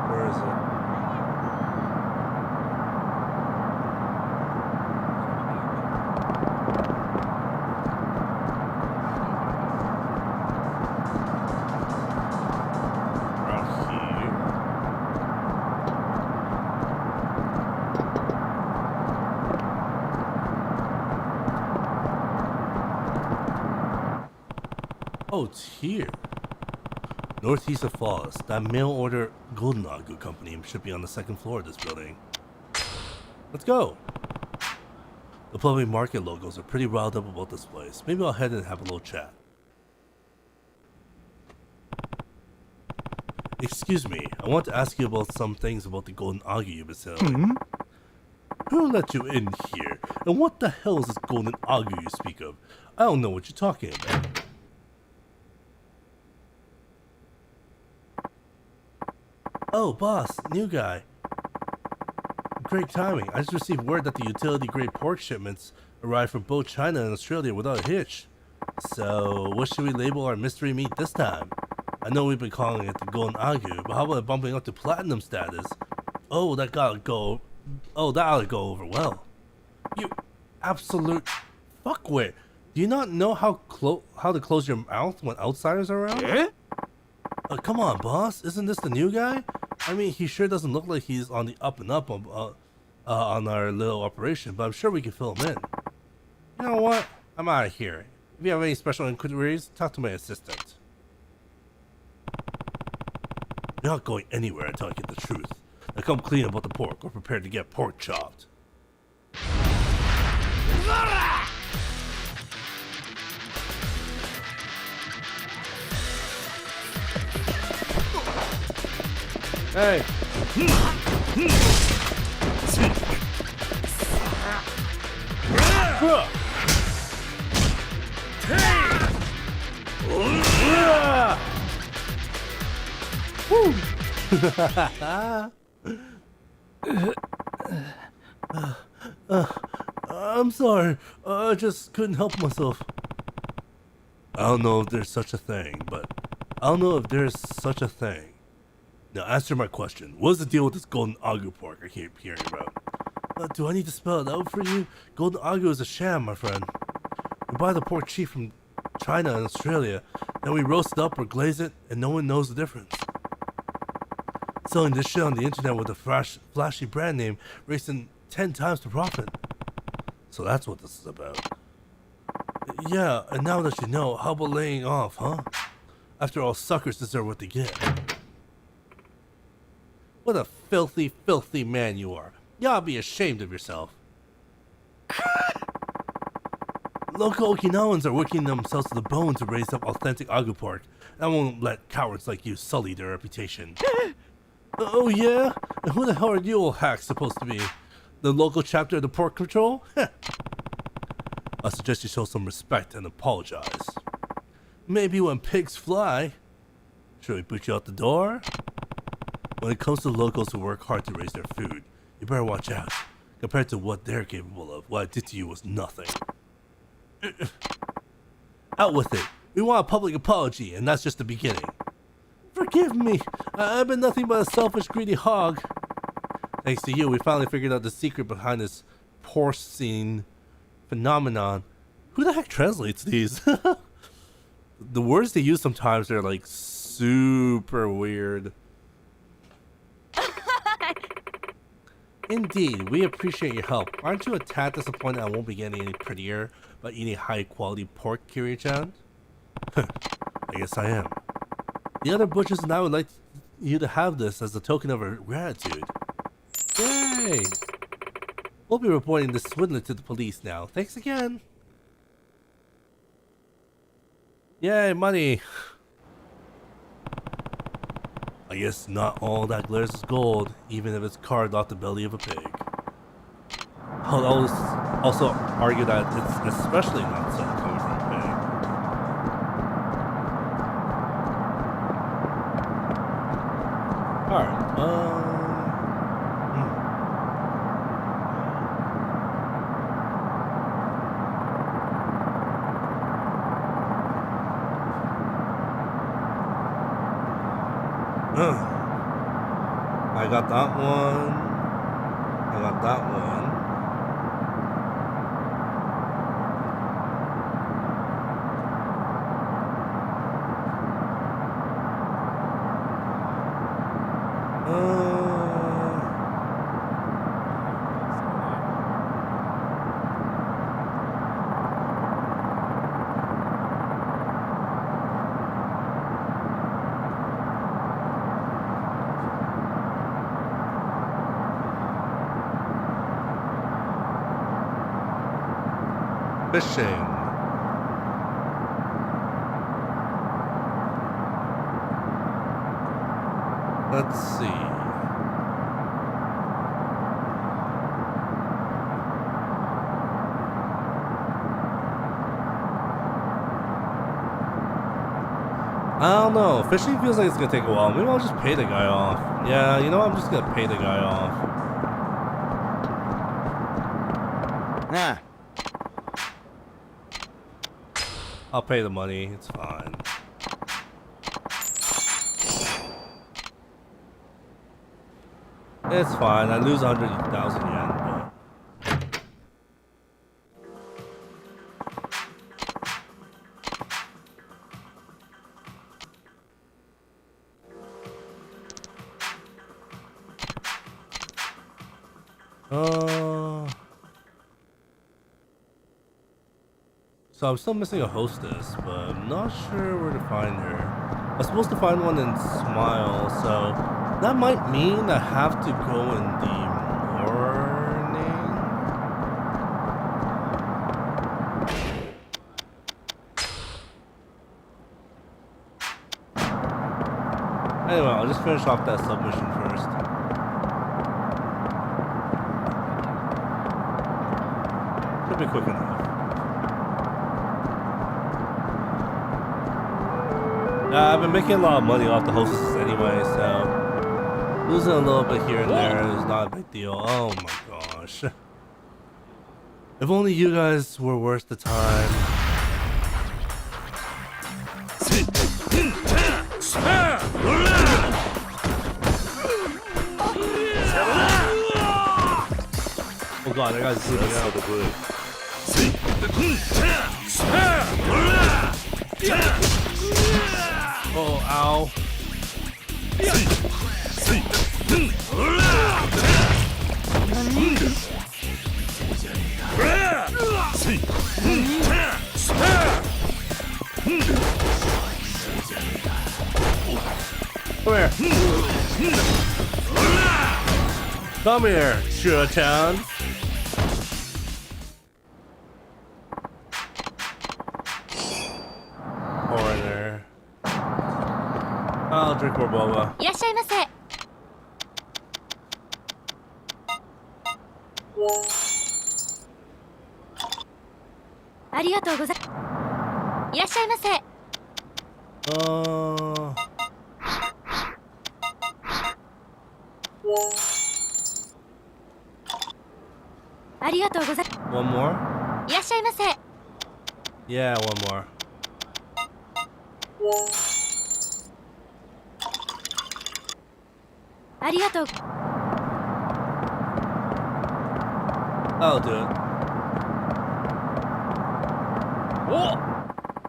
Where is it? Oh, it's here. Northeast of Falls. That mail order Golden Agu company should be on the second floor of this building. Let's go. The public market locals are pretty riled up about this place. Maybe I'll head in and have a little chat. Excuse me, I want to ask you about some things about the Golden Agu you've been selling. Who let you in here? And what the hell is this Golden Agu you speak of? I don't know what you're talking about. Oh, boss, new guy. Great timing. I just received word that the utility-grade pork shipments arrived from both China and Australia without a hitch. So, what should we label our mystery meat this time? I know we've been calling it the Golden Agu, but how about bumping up to platinum status? Oh, that ought to go over well. You absolute fuckwit. Do you not know how to close your mouth when outsiders are around? Eh? Come on, boss. Isn't this the new guy? I mean, he sure doesn't look like he's on the up and up on our little operation, but I'm sure we can fill him in. You know what? I'm out of here. If you have any special inquiries, talk to my assistant. You're not going anywhere until I get the truth. Now come clean about the pork or prepare to get pork chopped. Hey! I'm sorry. I just couldn't help myself. I don't know if there's such a thing, Now answer my question. What's the deal with this Golden Agu pork I keep hearing about? Do I need to spell it out for you? Golden Agu is a sham, my friend. We buy the pork cheap from China and Australia, then we roast it up or glaze it, and no one knows the difference. Selling this shit on the internet with a flashy brand name, racing 10 times the profit. So that's what this is about. Yeah, and now that you know, how about laying off, huh? After all, suckers deserve what they get. What a filthy, filthy man you are. You ought to be ashamed of yourself. Local Okinawans are working themselves to the bone to raise up authentic Agu pork. I won't let cowards like you sully their reputation. Oh yeah? And who the hell are you old hacks supposed to be? The local chapter of the Pork Control? I suggest you show some respect and apologize. Maybe when pigs fly. Should we boot you out the door? When it comes to locals who work hard to raise their food, you better watch out. Compared to what they're capable of, what I did to you was nothing. Out with it. We want a public apology, and that's just the beginning. Forgive me. I've been nothing but a selfish, greedy hog. Thanks to you, we finally figured out the secret behind this porcine phenomenon. Who the heck translates these? The words they use sometimes are like super weird. Indeed, we appreciate your help. Aren't you a tad disappointed I won't be getting any prettier by eating high quality pork, Kiryu-chan? I guess I am. The other butchers and I would like you to have this as a token of our gratitude. Yay! We'll be reporting this swindler to the police now. Thanks again. Yay, money! I guess not all that glitters is gold, even if it's carved off the belly of a pig. I'll also argue that it's especially not so coming from a pig. Alright, I got that one. I got that one. Fishing. Let's see. I don't know. Fishing feels like it's gonna take a while. Maybe I'll just pay the guy off. Yeah, you know what? I'm just gonna pay the guy off. Nah. I'll pay the money. It's fine. It's fine. I lose 100,000 yen, but... So I'm still missing a hostess, but I'm not sure where to find her. I'm supposed to find one in Smile, so that might mean I have to go in the morning. Anyway, I'll just finish off that submission first. Should be quick enough. I've been making a lot of money off the hostesses anyway, so losing a little bit here and there is not a big deal. Oh my gosh. If only you guys were worth the time. Oh god, I gotta see this out of the blue. Oh, ow. Come here. Come here, Shura-chan. Foreigner. I'll drink more boba. いらっしゃいませ。ありがとうございます。いらっしゃいませ。ありがとうございます。One more? いらっしゃいませ。 Yeah, one more. I'll do it.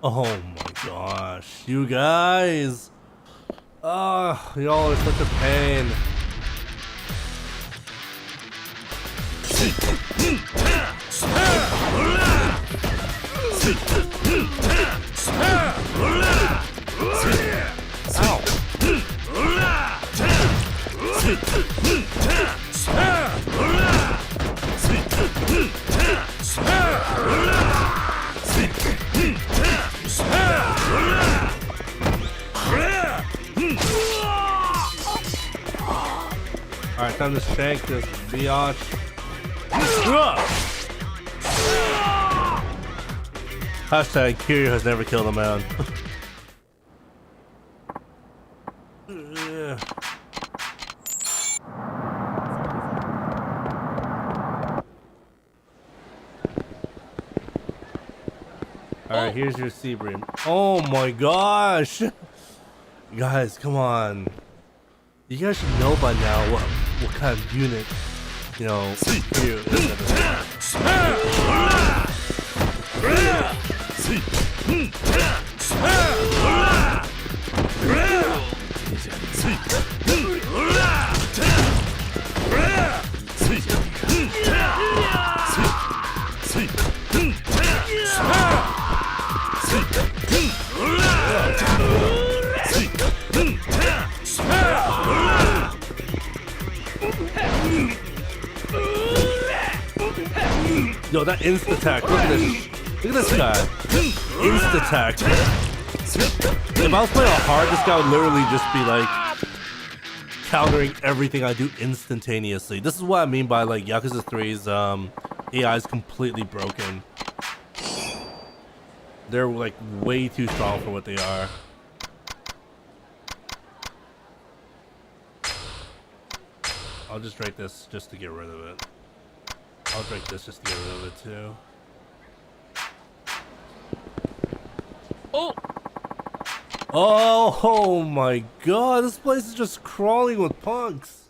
Oh my gosh, you guys. Y'all are such a pain. Alright, time to shank this biatch. Hashtag Kiryu has never killed a man. Alright, here's your sea bream. Oh my gosh! Guys, come on. You guys should know by now what kind of unit, you know, Kiryu is. Yo, that insta attack, look at this. Look at this guy. Insta-attack. If I was playing on hard, this guy would literally just be like countering everything I do instantaneously. This is what I mean by like Yakuza 3's AI is completely broken. They're like way too strong for what they are. I'll just drink this just to get rid of it. I'll drink this just to get rid of it too. Oh my god, this place is just crawling with punks.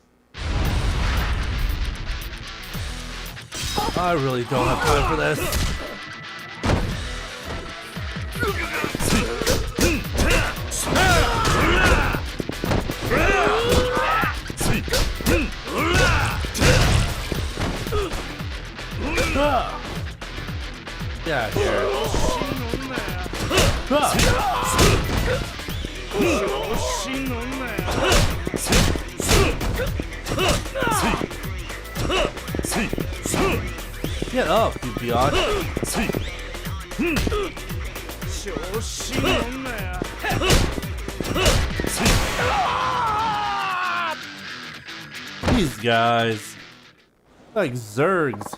I really don't have time for this. Yeah, here. Get up, you biatch. These guys. Like Zergs.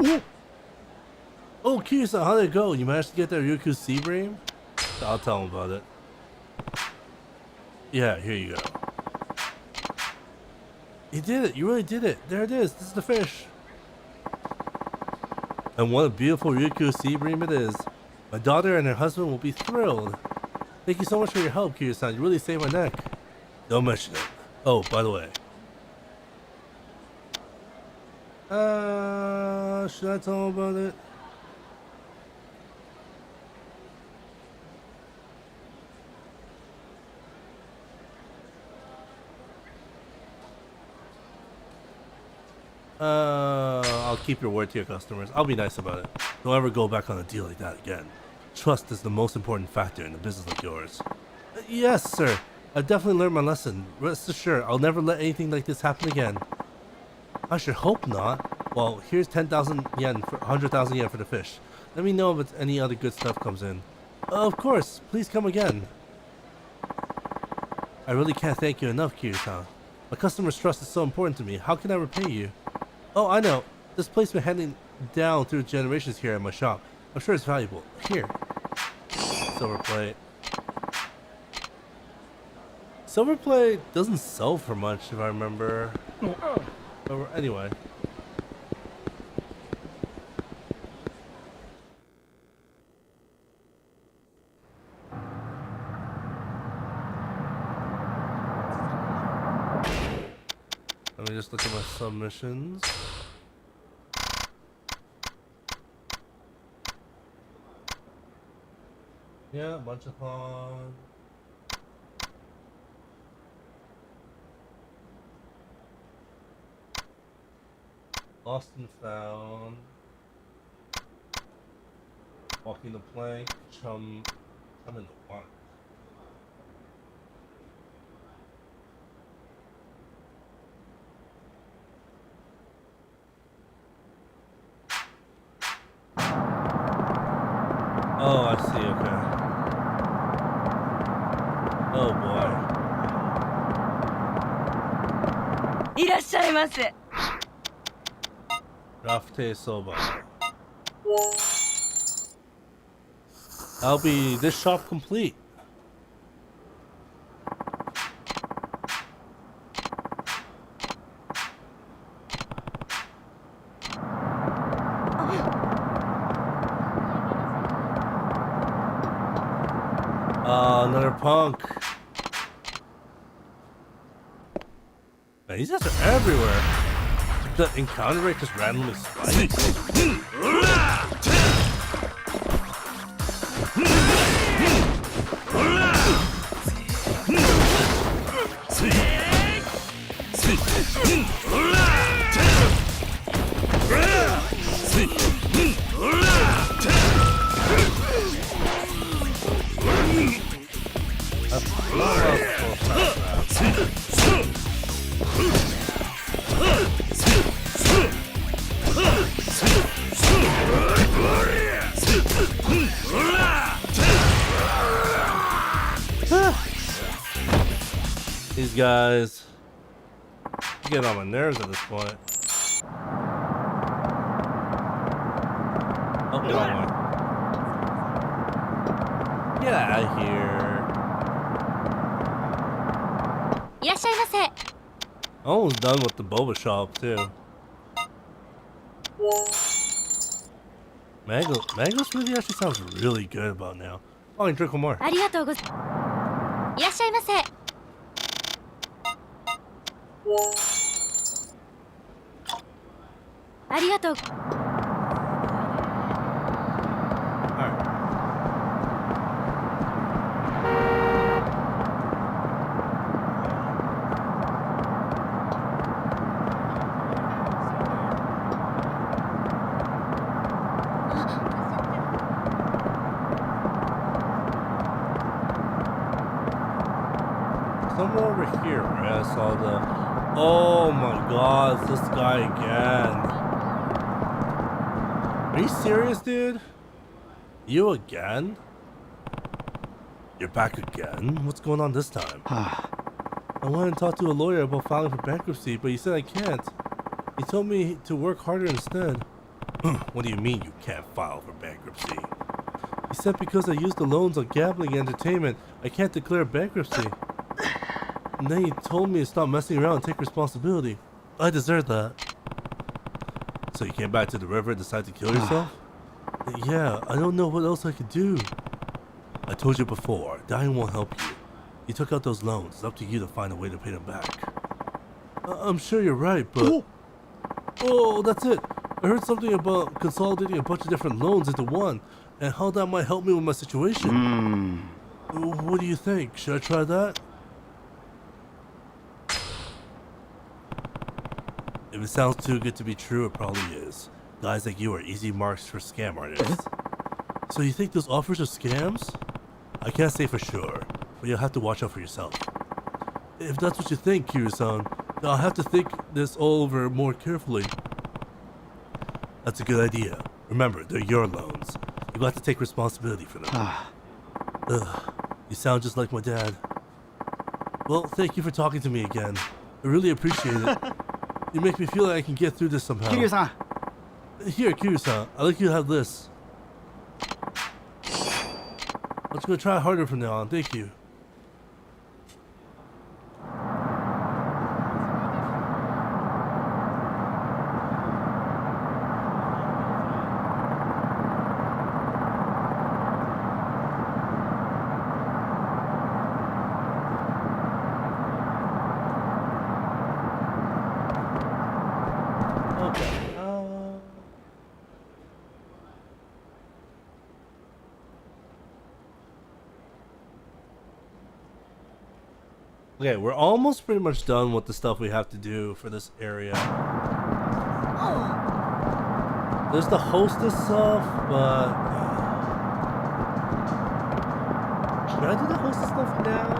Ooh. Oh, Kiryu-san, how did it go? You managed to get that Ryuku Sea-Bream? I'll tell him about it. Yeah, here you go. You did it. You really did it. There it is. This is the fish. And what a beautiful Ryuku Sea-Bream it is. My daughter and her husband will be thrilled. Thank you so much for your help, Kiryu-san. You really saved my neck. Don't mention it. Oh, by the way. Should I tell him about it? I'll keep your word to your customers. I'll be nice about it. Don't ever go back on a deal like that again. Trust is the most important factor in a business like yours. Yes, sir. I've definitely learned my lesson. Rest assured, I'll never let anything like this happen again. I should hope not. Well, here's 10,000 yen for 100,000 yen for the fish. Let me know if any other good stuff comes in. Of course. Please come again. I really can't thank you enough, Kiryu-san. My customer's trust is so important to me. How can I repay you? Oh, I know. This place been handing down through generations here at my shop. I'm sure it's valuable. Here. Silver plate. Silver plate doesn't sell for much, if I remember. Anyway. Let me just look at my submissions. Yeah, a bunch of fun. Lost and found. Walking the plank. Chum in the water. Oh, I see, okay. Oh boy. いらっしゃいませ。 Rafte soba. That'll be this shop complete. Another punk. Man, these guys are everywhere. The encounter rate just randomly spikes. These guys get on my nerves at this point. Oh, get on one. Get out of here. いらっしゃいませ。 Almost done with the boba shop too. Mango smoothie actually sounds really good about now. Oh, I can drink one more. ありがとうございいらっしゃいませ。ありがとう。 Alright. Somewhere over here, right? I saw the. Oh my god, it's this guy again. Are you serious, dude? You again? You're back again? What's going on this time? I wanted to talk to a lawyer about filing for bankruptcy, but he said I can't. He told me to work harder instead. What do you mean you can't file for bankruptcy? He said because I used the loans on gambling and entertainment, I can't declare bankruptcy. And then he told me to stop messing around and take responsibility. I deserve that. So you came back to the river and decided to kill yourself? Yeah, I don't know what else I could do. I told you before, dying won't help you. You took out those loans. It's up to you to find a way to pay them back. I'm sure you're right, but... Oh, that's it. I heard something about consolidating a bunch of different loans into one, and how that might help me with my situation. What do you think? Should I try that? If it sounds too good to be true, it probably is. Guys like you are easy marks for scam artists. So you think those offers are scams? I can't say for sure, but you'll have to watch out for yourself. If that's what you think, Kiryu-san, then I'll have to think this all over more carefully. That's a good idea. Remember, they're your loans. You have to take responsibility for them. Ugh, you sound just like my dad. Well, thank you for talking to me again. I really appreciate it. You make me feel like I can get through this somehow. Kiryu-san. Here, Kiryu-san, I'd like you to have this. I'm just gonna try harder from now on, thank you. Okay, we're almost pretty much done with the stuff we have to do for this area. There's the hostess stuff, but... Should I do the hostess stuff now?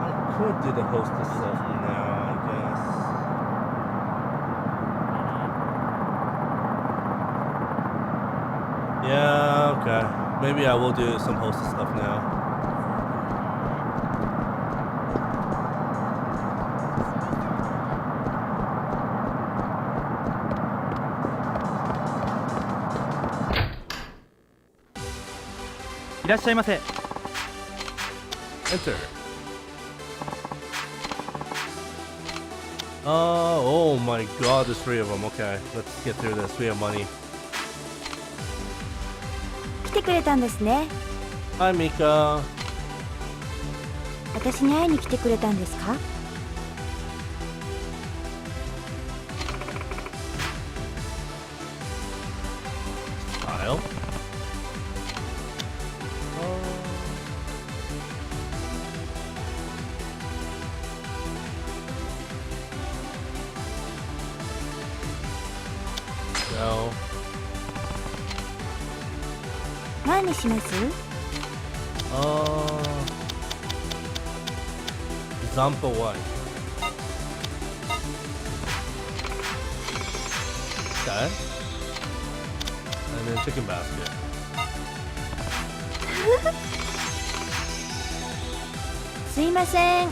I could do the hostess stuff now, I guess. Yeah, okay. Maybe I will do some hostess stuff now. Enter. Oh my god, there's 3 of them. Okay, let's get through this. We have money. 来てくれたんですね。 Hi, Mika. 私に会いに来てくれたんですか？ Kyle. No. 何にします？ Zampa what? Okay. And then chicken basket. すいません。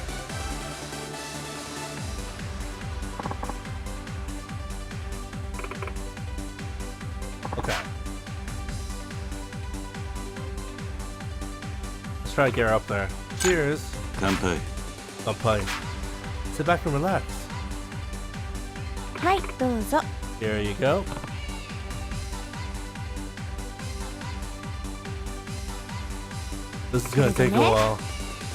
Okay. Let's try to get her up there. Cheers. 乾杯。 Kampai. Sit back and relax. はい、どうぞ。 Here you go. This is gonna take a while.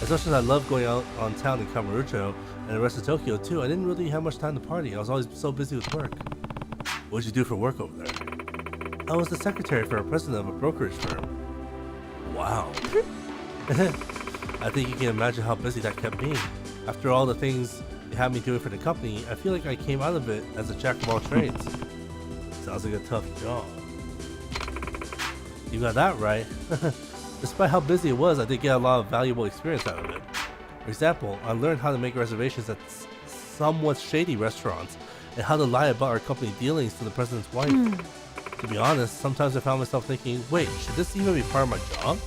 As much as I love going out on town in Kamurocho and the rest of Tokyo too, I didn't really have much time to party. I was always so busy with work. What did you do for work over there? I was the secretary for a president of a brokerage firm. Wow. I think you can imagine how busy that kept me. After all the things they had me doing for the company, I feel like I came out of it as a jack of all trades. Sounds like a tough job. You got that right. Despite how busy it was, I did get a lot of valuable experience out of it. For example, I learned how to make reservations at somewhat shady restaurants and how to lie about our company dealings to the president's wife. To be honest, sometimes I found myself thinking, wait, should this even be part of my job?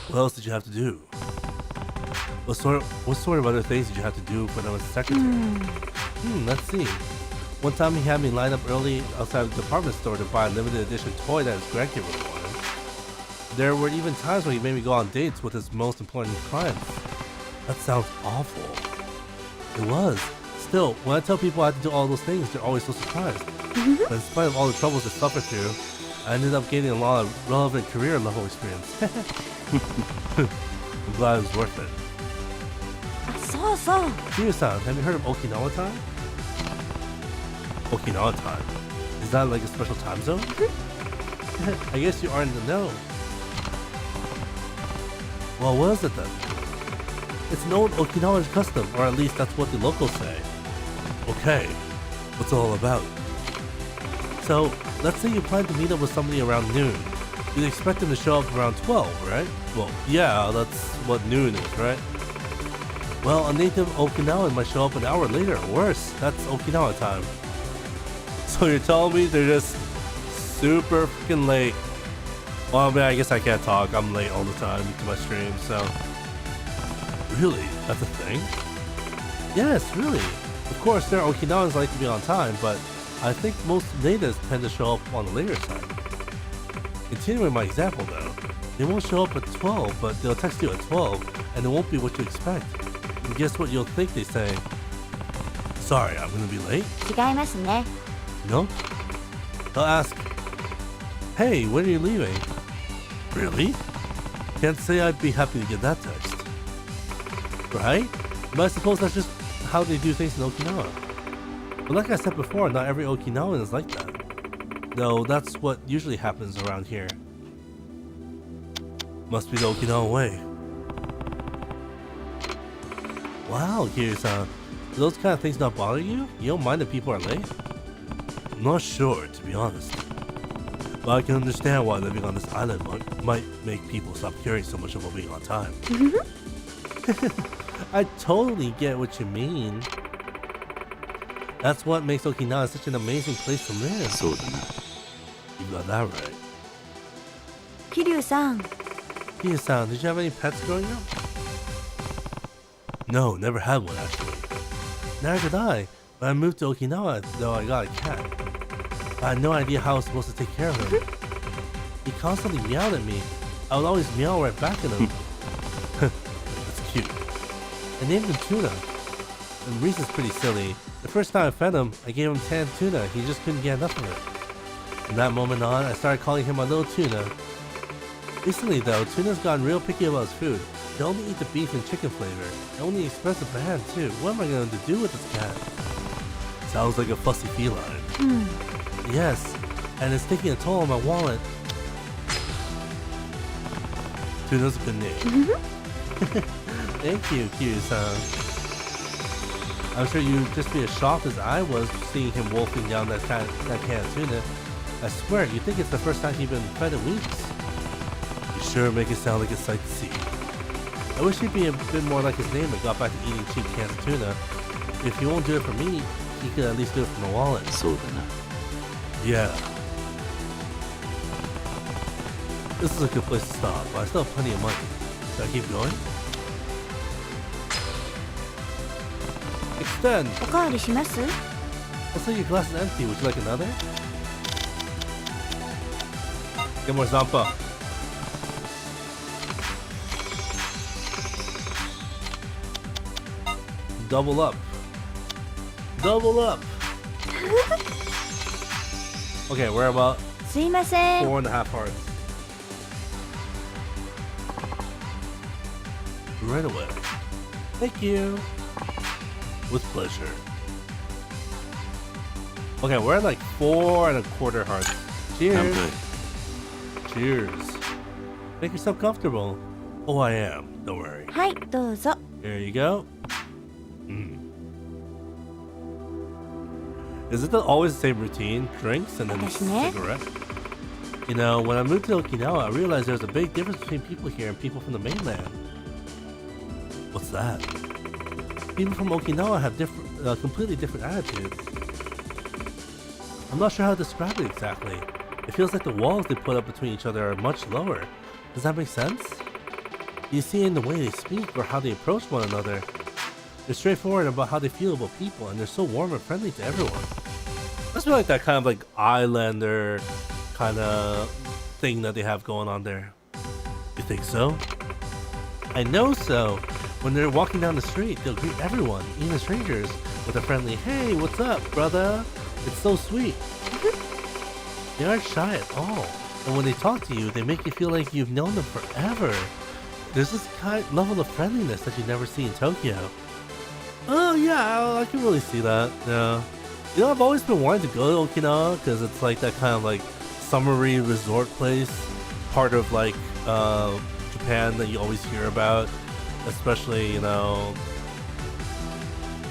What else did you have to do? What sort of other things did you have to do when I was secretary? Let's see. One time he had me line up early outside the department store to buy a limited edition toy that his grandkid really wanted. There were even times when he made me go on dates with his most important clients. That sounds awful. It was. Still, when I tell people I had to do all those things, they're always so surprised. But in spite of all the troubles I suffered through, I ended up gaining a lot of relevant career level experience. I'm glad it was worth it. あ、そうそう。 Kiryu-san, have you heard of Okinawa time? Okinawa time? Is that like a special time zone? I guess you aren't in the know. Well, what is it then? It's an old Okinawan custom, or at least that's what the locals say. Okay, what's it all about? So, let's say you plan to meet up with somebody around noon. You'd expect them to show up around 12, right? Well, yeah, that's what noon is, right? Well, a native Okinawan might show up an hour later or worse. That's Okinawa time. So you're telling me they're just super freaking late? Well, I mean, I guess I can't talk. I'm late all the time to my stream, so... Really? That's a thing? Yes, really. Of course, there are Okinawans like to be on time, but I think most natives tend to show up on the later side. Continuing my example though, they won't show up at 12, but they'll text you at 12, and it won't be what you expect. And guess what you'll think they say? Sorry, I'm gonna be late? 違いますね。 No? They'll ask, hey, when are you leaving? Really? Can't say I'd be happy to get that text. Right? But I suppose that's just how they do things in Okinawa. But like I said before, not every Okinawan is like that. Though that's what usually happens around here. Must be the Okinawan way. Wow, Kiryu-san. Do those kind of things not bother you? You don't mind that people are late? I'm not sure, to be honest. But I can understand why living on this island might make people stop caring so much about being on time. I totally get what you mean. That's what makes Okinawa such an amazing place to live. そうだな。 You got that right. 桐生さん、 Kiryu-san, did you have any pets growing up? No, never had one actually. Neither did I. When I moved to Okinawa, though, I got a cat. I had no idea how I was supposed to take care of him. He constantly meowed at me. I would always meow right back at him. That's cute. I named him Tuna. And the reason's pretty silly. The first time I fed him, I gave him canned tuna. He just couldn't get enough of it. From that moment on, I started calling him my little tuna. Recently though, Tuna's gotten real picky about his food. They only eat the beef and chicken flavor. They only express the brand too. What am I going to do with this cat? Sounds like a fussy feline. Yes, and it's taking a toll on my wallet. Tuna's a good name. Thank you, Kiryu-san. I'm sure you'd just be as shocked as I was seeing him wolfing down that can of tuna. I swear, you'd think it's the first time he'd been fed in weeks. You sure make it sound like a sight to see. I wish he'd be a bit more like his name and got back to eating cheap cans of tuna. If he won't do it for me, he could at least do it for my wallet. そうだな。 Yeah. This is a good place to stop, but I still have plenty of money. Should I keep going? Extend! おかわりします？ Looks like your glass is empty. Would you like another? Get more Zampa. Double up. Double up! Okay, we're about すいません。 4.5 hearts. Right away. Thank you. With pleasure. Okay, we're at like 4.25 hearts. Cheers. I'm good. Cheers. Make yourself comfortable. Oh, I am. Don't worry. はい、どうぞ。 Here you go. Is it always the same routine? Drinks and then cigarette? You know, when I moved to Okinawa, I realized there's a big difference between people here and people from the mainland. What's that? People from Okinawa have completely different attitudes. I'm not sure how to describe it exactly. It feels like the walls they put up between each other are much lower. Does that make sense? You see in the way they speak or how they approach one another. They're straightforward about how they feel about people, and they're so warm and friendly to everyone. Must be like that kind of like islander kind of thing that they have going on there. You think so? I know so. When they're walking down the street, they'll greet everyone, even strangers, with a friendly, "Hey, what's up, brother?" It's so sweet. They aren't shy at all, and when they talk to you, they make you feel like you've known them forever. There's this level of friendliness that you never see in Tokyo. Oh yeah, I can really see that. Yeah, you know, I've always been wanting to go to Okinawa because it's like that kind of like summery resort place, part of like Japan that you always hear about. Especially, you know,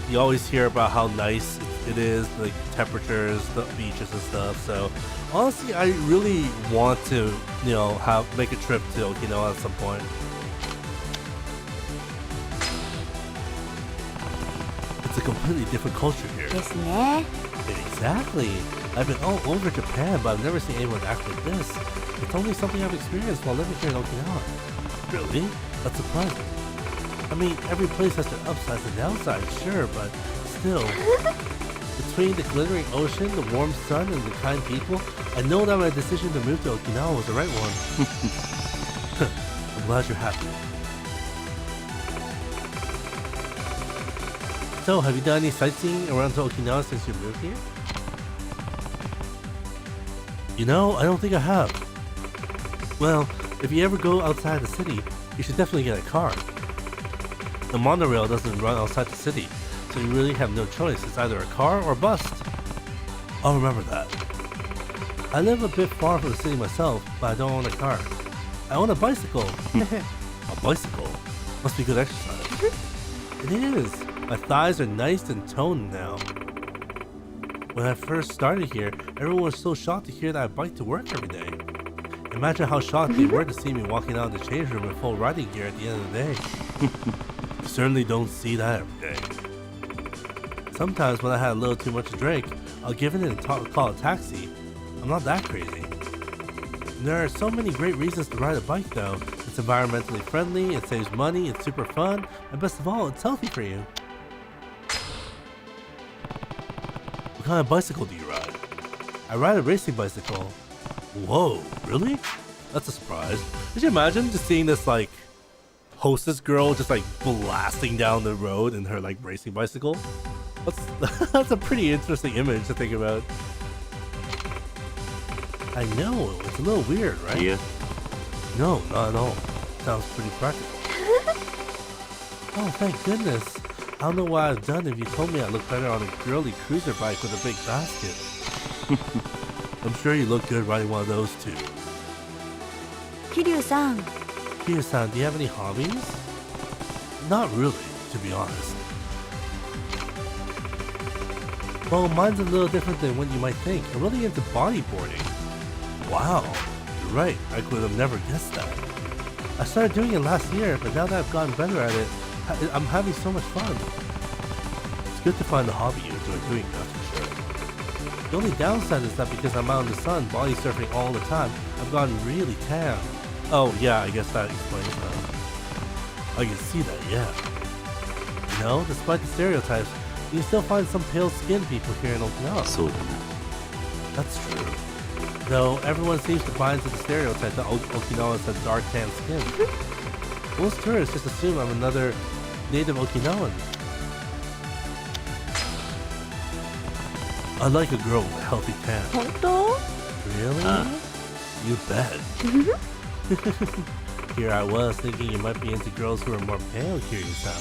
you always hear about how nice it is, like temperatures, the beaches and stuff. So honestly, I really want to, you know, make a trip to Okinawa at some point. It's a completely different culture here. ですね。 Exactly. I've been all over Japan, but I've never seen anyone act like this. It's only something I've experienced while living here in Okinawa. Really? That's surprising. I mean, every place has their upsides and downsides, sure, but still. Between the glittering ocean, the warm sun, and the kind people, I know that my decision to move to Okinawa was the right one. I'm glad you're happy. So, have you done any sightseeing around to Okinawa since you moved here? You know, I don't think I have. Well, if you ever go outside the city, you should definitely get a car. The monorail doesn't run outside the city, so you really have no choice. It's either a car or a bus. I'll remember that. I live a bit far from the city myself, but I don't own a car. I own a bicycle. A bicycle? Must be good exercise. It is. My thighs are nice and toned now. When I first started here, everyone was so shocked to hear that I bike to work every day. Imagine how shocked they were to see me walking out of the change room in full riding gear at the end of the day. You certainly don't see that every day. Sometimes when I had a little too much to drink, I'll give in and call a taxi. I'm not that crazy. There are so many great reasons to ride a bike though. It's environmentally friendly, it saves money, it's super fun, and best of all, it's healthy for you. What kind of bicycle do you ride? I ride a racing bicycle. Whoa, really? That's a surprise. Could you imagine just seeing this like hostess girl just like blasting down the road in her like racing bicycle? That's a pretty interesting image to think about. I know, it's a little weird, right? Yeah. No, not at all. Sounds pretty practical. Oh, thank goodness. I don't know what I've done if you told me I look better on a girly cruiser bike with a big basket. I'm sure you look good riding one of those too. 桐生さん、 Kiryu-san, do you have any hobbies? Not really, to be honest. Well, mine's a little different than what you might think. I'm really into bodyboarding. Wow, you're right. I could have never guessed that. I started doing it last year, but now that I've gotten better at it, I'm having so much fun. It's good to find a hobby you enjoy doing, that's for sure. The only downside is that because I'm out in the sun body surfing all the time, I've gotten really tan. Oh, yeah, I guess that explains that. I can see that, yeah. You know, despite the stereotypes, you can still find some pale-skinned people here in Okinawa. そうだな。 That's true. Though everyone seems to buy into the stereotype that Okinawans have dark tan skin. Most tourists just assume I'm another native Okinawan. I like a girl with a healthy tan. 本当？ Really? You bet. Here I was thinking you might be into girls who are more pale, Kiryu-san.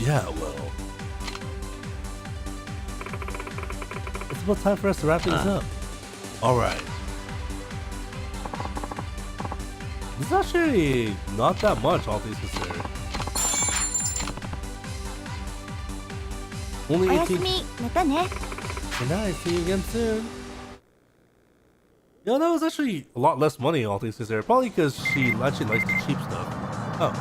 Yeah, well. It's about time for us to wrap things up. Alright. This is actually not that much, all things considered. Only おや 18. すみ。またね。 Good night, see you again soon. Yo, that was actually a lot less money, all things considered. Probably because she actually likes the cheap stuff. Oh.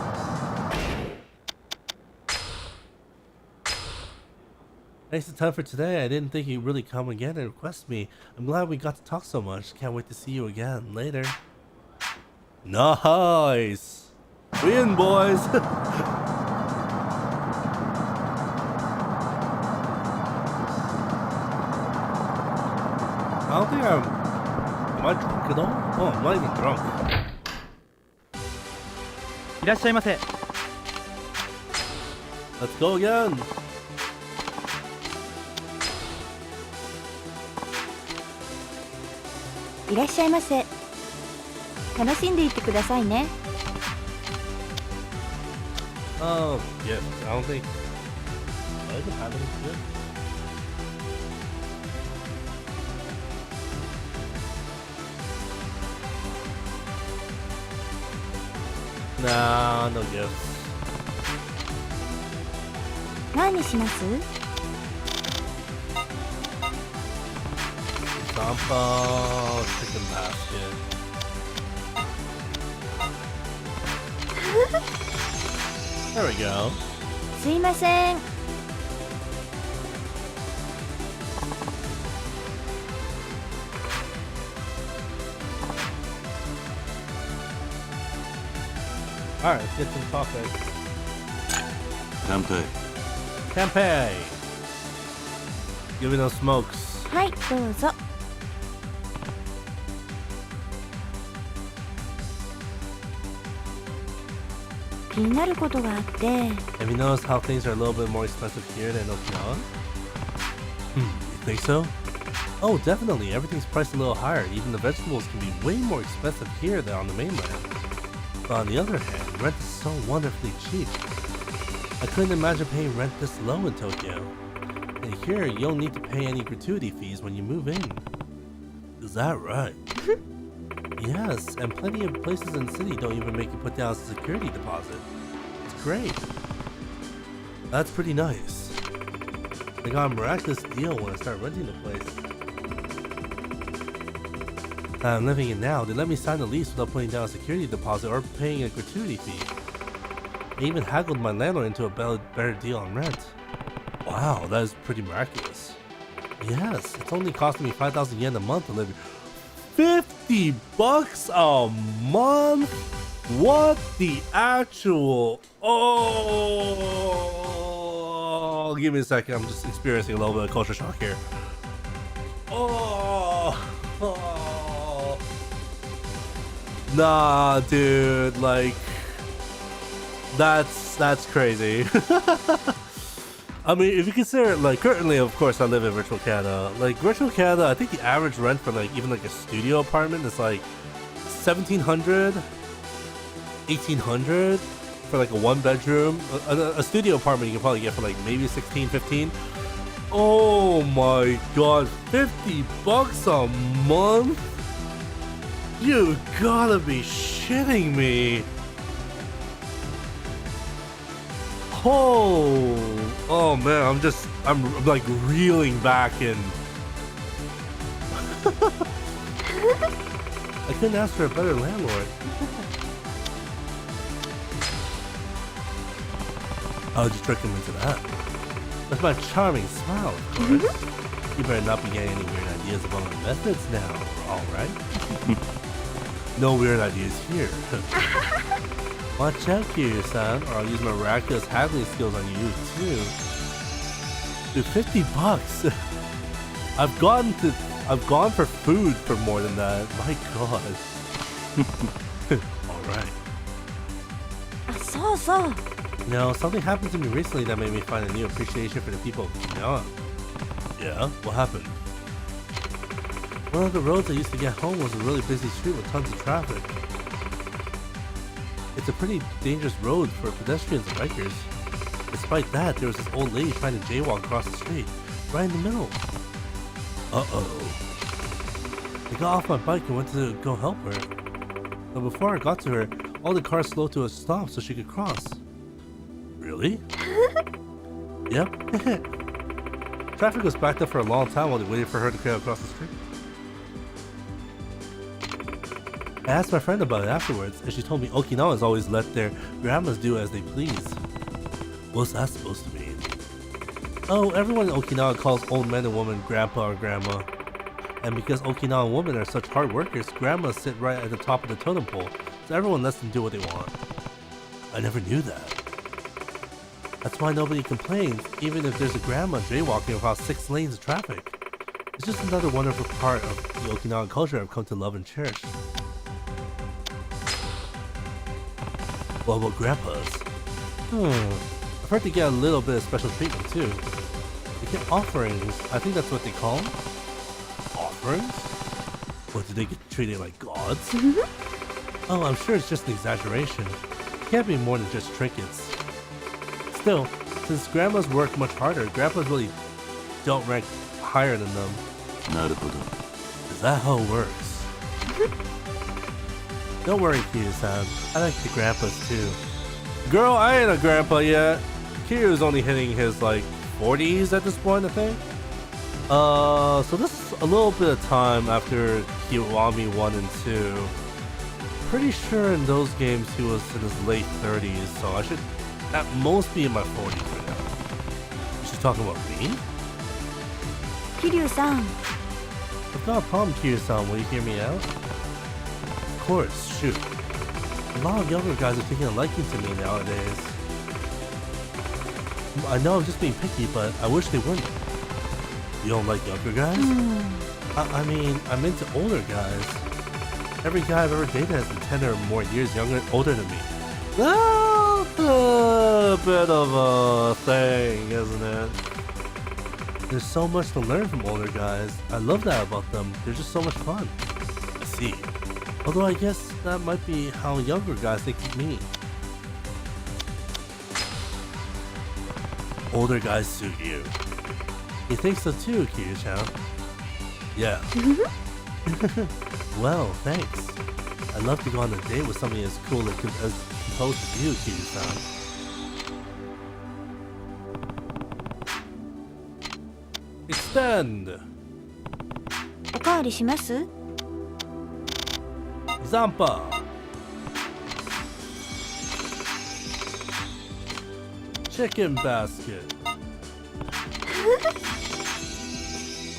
Thanks a ton for today. I didn't think you'd really come again and request me. I'm glad we got to talk so much. Can't wait to see you again later. Nice. We in, boys. I don't think am I drunk at all? Oh, I'm not even drunk. いらっしゃいませ。 Let's go again.いらっしゃいませ。楽しんでいってくださいね。 Oh, yeah. I don't think. I don't have any good. Nah, no gifts. 何にします？ Sampo chicken basket. There we go. すいません。 Alright, let's get some coffee. 乾杯。 Kanpai! Give me those smokes. はい、どうぞ。気になることがあって。 Have you noticed how things are a little bit more expensive here than Okinawa? You think so? Oh, definitely. Everything's priced a little higher. Even the vegetables can be way more expensive here than on the mainland. But on the other hand, rent is so wonderfully cheap. I couldn't imagine paying rent this low in Tokyo. And here, you don't need to pay any gratuity fees when you move in. Is that right? Yes, and plenty of places in the city don't even make you put down a security deposit. It's great. That's pretty nice. I got a miraculous deal when I started renting the place. I'm living in now. They let me sign the lease without putting down a security deposit or paying a gratuity fee. I even haggled my landlord into a better deal on rent. Wow, that is pretty miraculous. Yes, it's only costing me 5,000 yen a month to live here. 50 bucks a month? What the actual? Oh, give me a second. I'm just experiencing a little bit of culture shock here. Oh. Nah, dude, like that's crazy. I mean, if you consider, like, currently, of course, I live in virtual Canada. Like, virtual Canada, I think the average rent for, like, even, like, a studio apartment is, like, 1,700, 1,800 for, like, a one-bedroom. A studio apartment you can probably get for, like, maybe 16, 15. Oh, my God. 50 bucks a month? You gotta be shitting me. Oh man, I'm like reeling back in. I couldn't ask for a better landlord. I'll just trick him into that. With my charming smile, of course. You better not be getting any weird ideas about my methods now, alright? No weird ideas here. Watch out, Kiryu-san, or I'll use my miraculous handling skills on you too. Dude, $50. I've gone for food for more than that. My god. Alright. そうそう。 You know, something happened to me recently that made me find a new appreciation for the people of Okinawa. Yeah? What happened? One of the roads I used to get home was a really busy street with tons of traffic. It's a pretty dangerous road for pedestrians and bikers. Despite that, there was this old lady trying to jaywalk across the street, right in the middle. Uh-oh. I got off my bike and went to go help her. But before I got to her, all the cars slowed to a stop so she could cross. Really? Yep. Traffic was backed up for a long time while they waited for her to get across the street. I asked my friend about it afterwards, and she told me Okinawans always let their grandmas do as they please. What's that supposed to mean? Oh, everyone in Okinawa calls old men and women grandpa or grandma. And because Okinawan women are such hard workers, grandmas sit right at the top of the totem pole, so everyone lets them do what they want. I never knew that. That's why nobody complains, even if there's a grandma jaywalking across 6 lanes of traffic. It's just another wonderful part of the Okinawan culture I've come to love and cherish. What about grandpas? I've heard they get a little bit of special treatment too. They get offerings, I think that's what they call them. Offerings? What, do they get treated like gods? Oh, I'm sure it's just an exaggeration. It can't be more than just trinkets. Still, since grandmas work much harder, grandpas really don't rank higher than them. Is that how it works? Don't worry, Kiryu-san. I like the grandpas too. Girl, I ain't a grandpa yet. Kiryu's only hitting his like 40s at this point, I think. So this is a little bit of time after Kiwami 1 and 2. Pretty sure in those games he was in his late 30s, so I should at most be in my 40s right now. She's talking about me? Kiryu-san. I've got a problem, Kiryu-san. Will you hear me out? Of course, shoot. A lot of younger guys are taking a liking to me nowadays. I know I'm just being picky, but I wish they wouldn't. You don't like younger guys? I mean, I'm into older guys. Every guy I've ever dated has been 10 or more years older than me. That's a bit of a thing, isn't it? There's so much to learn from older guys. I love that about them. They're just so much fun. I see. Although I guess that might be how younger guys think of me. Older guys suit you. You think so too, Kiryu-chan? Yeah. Well, thanks. I'd love to go on a date with somebody as cool and as composed as you, Kiryu-san. Extend! おかわりします? Zampa! Chicken basket.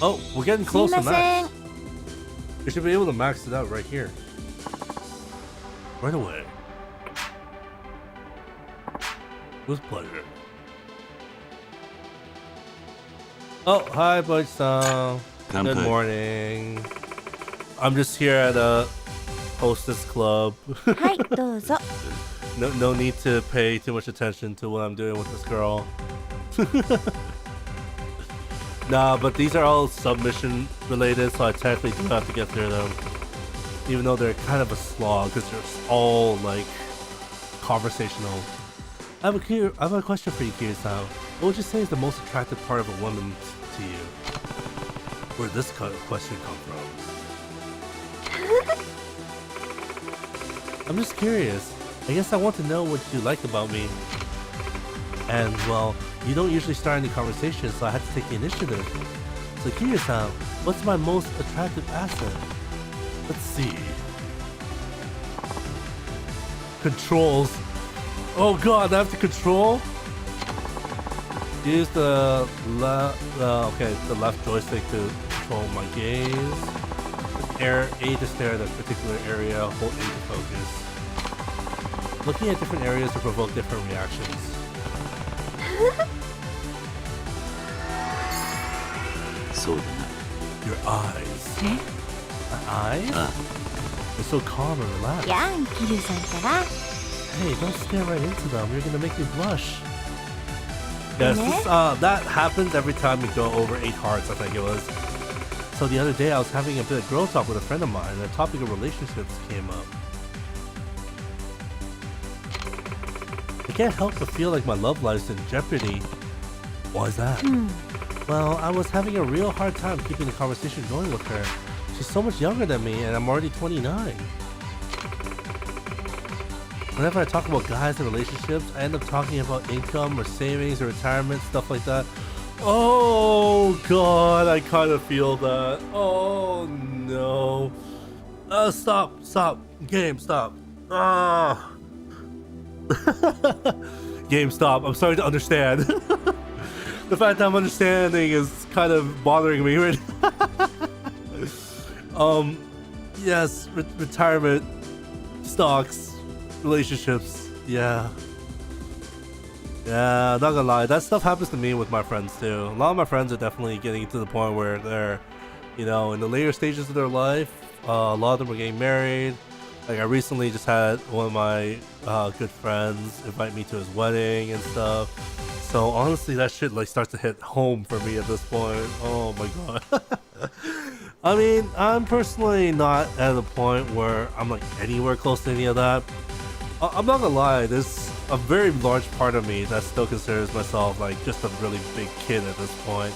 Oh, we're getting close to max. We should be able to max it out right here. Right away. With pleasure. Oh, hi, Boy-san. Good morning. I'm just here at a hostess club. はい、どうぞ。 No need to pay too much attention to what I'm doing with this girl. Nah, but these are all submission related, so I technically do have to get through them. Even though they're kind of a slog, because they're all like conversational. I have a question for you, Kiryu-san. What would you say is the most attractive part of a woman to you? Where did this question come from? I'm just curious. I guess I want to know what you like about me. And, well, you don't usually start any conversation, so I had to take the initiative. So Kiryu-san, what's my most attractive asset? Let's see. Controls. Oh god, I have to control? Use the left joystick to control my gaze. A to stare at a particular area, hold A to focus. Looking at different areas to provoke different reactions. So Your eyes. My eyes? They're so calm and relaxed. やんキルさんから Hey, don't stare right into them. You're gonna make me blush. Yes, Really? that happens every time we go over 8 hearts, I think it was. So the other day I was having a bit of girl talk with a friend of mine and the topic of relationships came up. I can't help but feel like my love life's in jeopardy. Why is that? Well, I was having a real hard time keeping the conversation going with her. She's so much younger than me and I'm already 29. Whenever I talk about guys and relationships, I end up talking about income or savings or retirement, stuff like that. Oh god, I kind of feel that. Oh no. Stop. Game, stop. Ah. Game, stop. I'm starting to understand. The fact that I'm understanding is kind of bothering me right now. Yes, retirement, stocks, relationships, yeah, not gonna lie, that stuff happens to me with my friends too. A lot of my friends are definitely getting to the point where they're, you know, in the later stages of their life. A lot of them are getting married. Like I recently just had one of my good friends invite me to his wedding and stuff. So honestly, that shit like starts to hit home for me at this point. Oh my god. I mean, I'm personally not at a point where I'm like anywhere close to any of that. I'm not gonna lie, there's a very large part of me that still considers myself like just a really big kid at this point.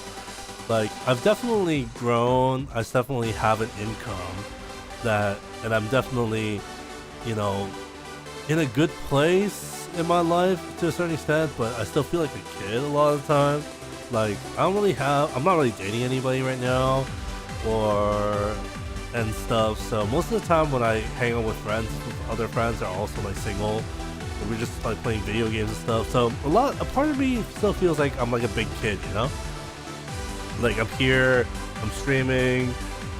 Like, I've definitely grown, I definitely have an income and I'm definitely, you know, in a good place in my life to a certain extent, but I still feel like a kid a lot of the time. Like, I'm not really dating anybody right now, and stuff, so most of the time when I hang out with friends, other friends are also like single, and we're just like playing video games and stuff, so a part of me still feels like I'm like a big kid, you know? Like, I'm here, I'm streaming,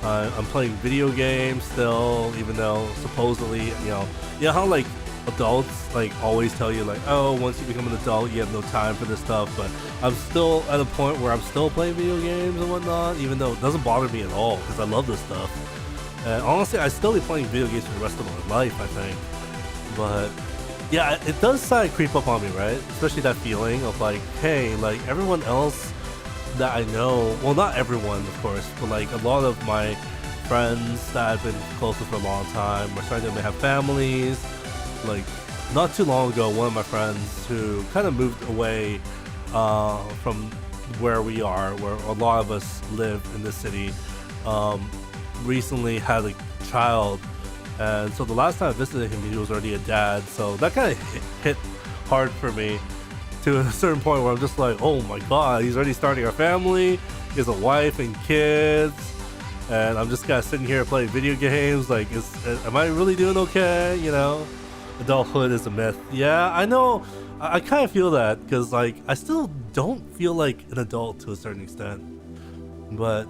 I'm playing video games still, even though supposedly, you know how like adults like always tell you like, oh, once you become an adult you have no time for this stuff, but I'm still at a point where I'm still playing video games and whatnot, even though it doesn't bother me at all because I love this stuff. And honestly, I still be playing video games for the rest of my life, I think. But yeah, it does kind of creep up on me, right? Especially that feeling of like, hey, like everyone else that I know, well, not everyone of course, but like a lot of my friends that I've been close with for a long time are starting to have families. Like, not too long ago, one of my friends who kind of moved away from where we are, where a lot of us live in the city, recently had a child, and so the last time I visited him, he was already a dad, so that kind of hit hard for me to a certain point where I'm just like, oh my god, he's already starting a family, he has a wife and kids, and I'm just kind of sitting here playing video games, like, am I really doing okay, you know? Adulthood is a myth. Yeah, I know. I kind of feel that because like I still don't feel like an adult to a certain extent, but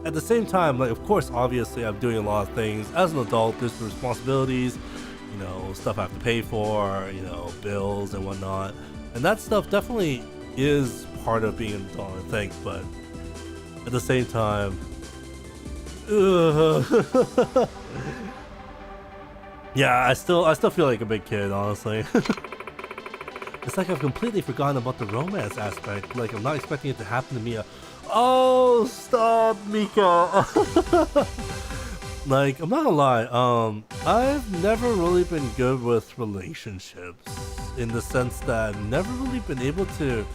at the same time, like, of course, obviously I'm doing a lot of things as an adult. There's the responsibilities, you know, stuff I have to pay for, you know, bills and whatnot, and that stuff definitely is part of being an adult, I think. But at the same time, yeah, I still feel like a big kid, honestly. It's like I've completely forgotten about the romance aspect. Like, I'm not expecting it to happen to me. Oh, stop, Mika. Like, I'm not gonna lie, I've never really been good with relationships, in the sense that I've never really been able to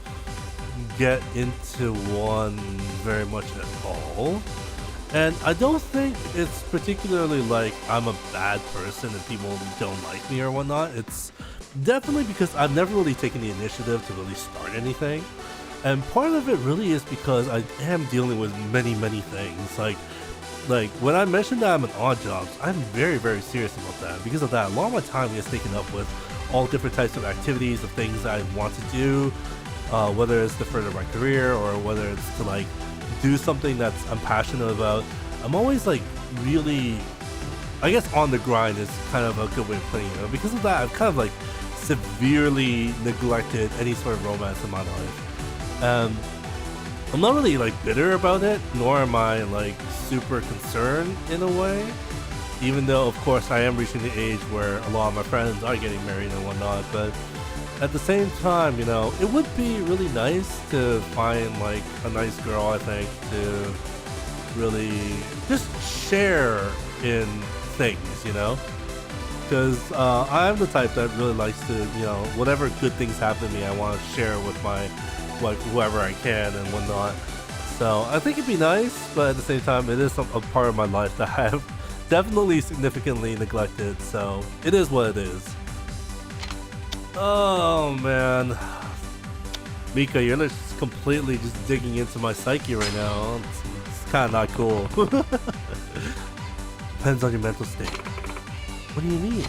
get into one very much at all. And I don't think it's particularly like I'm a bad person and people don't like me or whatnot. It's definitely because I've never really taken the initiative to really start anything. And part of it really is because I am dealing with many things. Like when I mentioned that I'm an odd jobs, I'm very serious about that. Because of that, a lot of my time gets taken up with all different types of activities, of things I want to do, whether it's to further my career or whether it's to like do something that's I'm passionate about. I'm always like really, I guess on the grind is kind of a good way of putting it. Because of that, I've kind of like severely neglected any sort of romance in my life. I'm not really like bitter about it, nor am I like super concerned in a way. Even though, of course, I am reaching the age where a lot of my friends are getting married and whatnot, but at the same time, you know, it would be really nice to find like a nice girl, I think, to really just share in things, you know? Because I'm the type that really likes to, you know, whatever good things happen to me, I want to share with my, like, whoever I can and whatnot. So I think it'd be nice, but at the same time, it is a part of my life that I have definitely significantly neglected, so it is what it is. Oh man, Mika, you're just completely just digging into my psyche right now. It's kind of not cool. Depends on your mental state. What do you mean?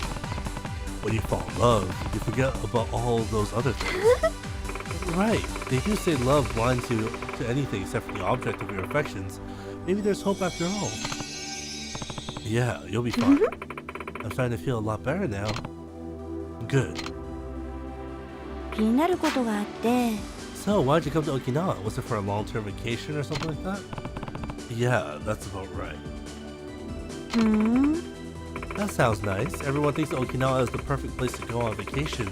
When you fall in love, you forget about all those other things. Right, they do say love blinds you to anything except for the object of your affections. Maybe there's hope after all. Yeah, you'll be fine. I'm starting to feel a lot better now. Good. 気になることがあって。 So, why'd you come to Okinawa? Was it for a long-term vacation or something like that? Yeah, that's about right. That sounds nice. Everyone thinks Okinawa is the perfect place to go on vacation.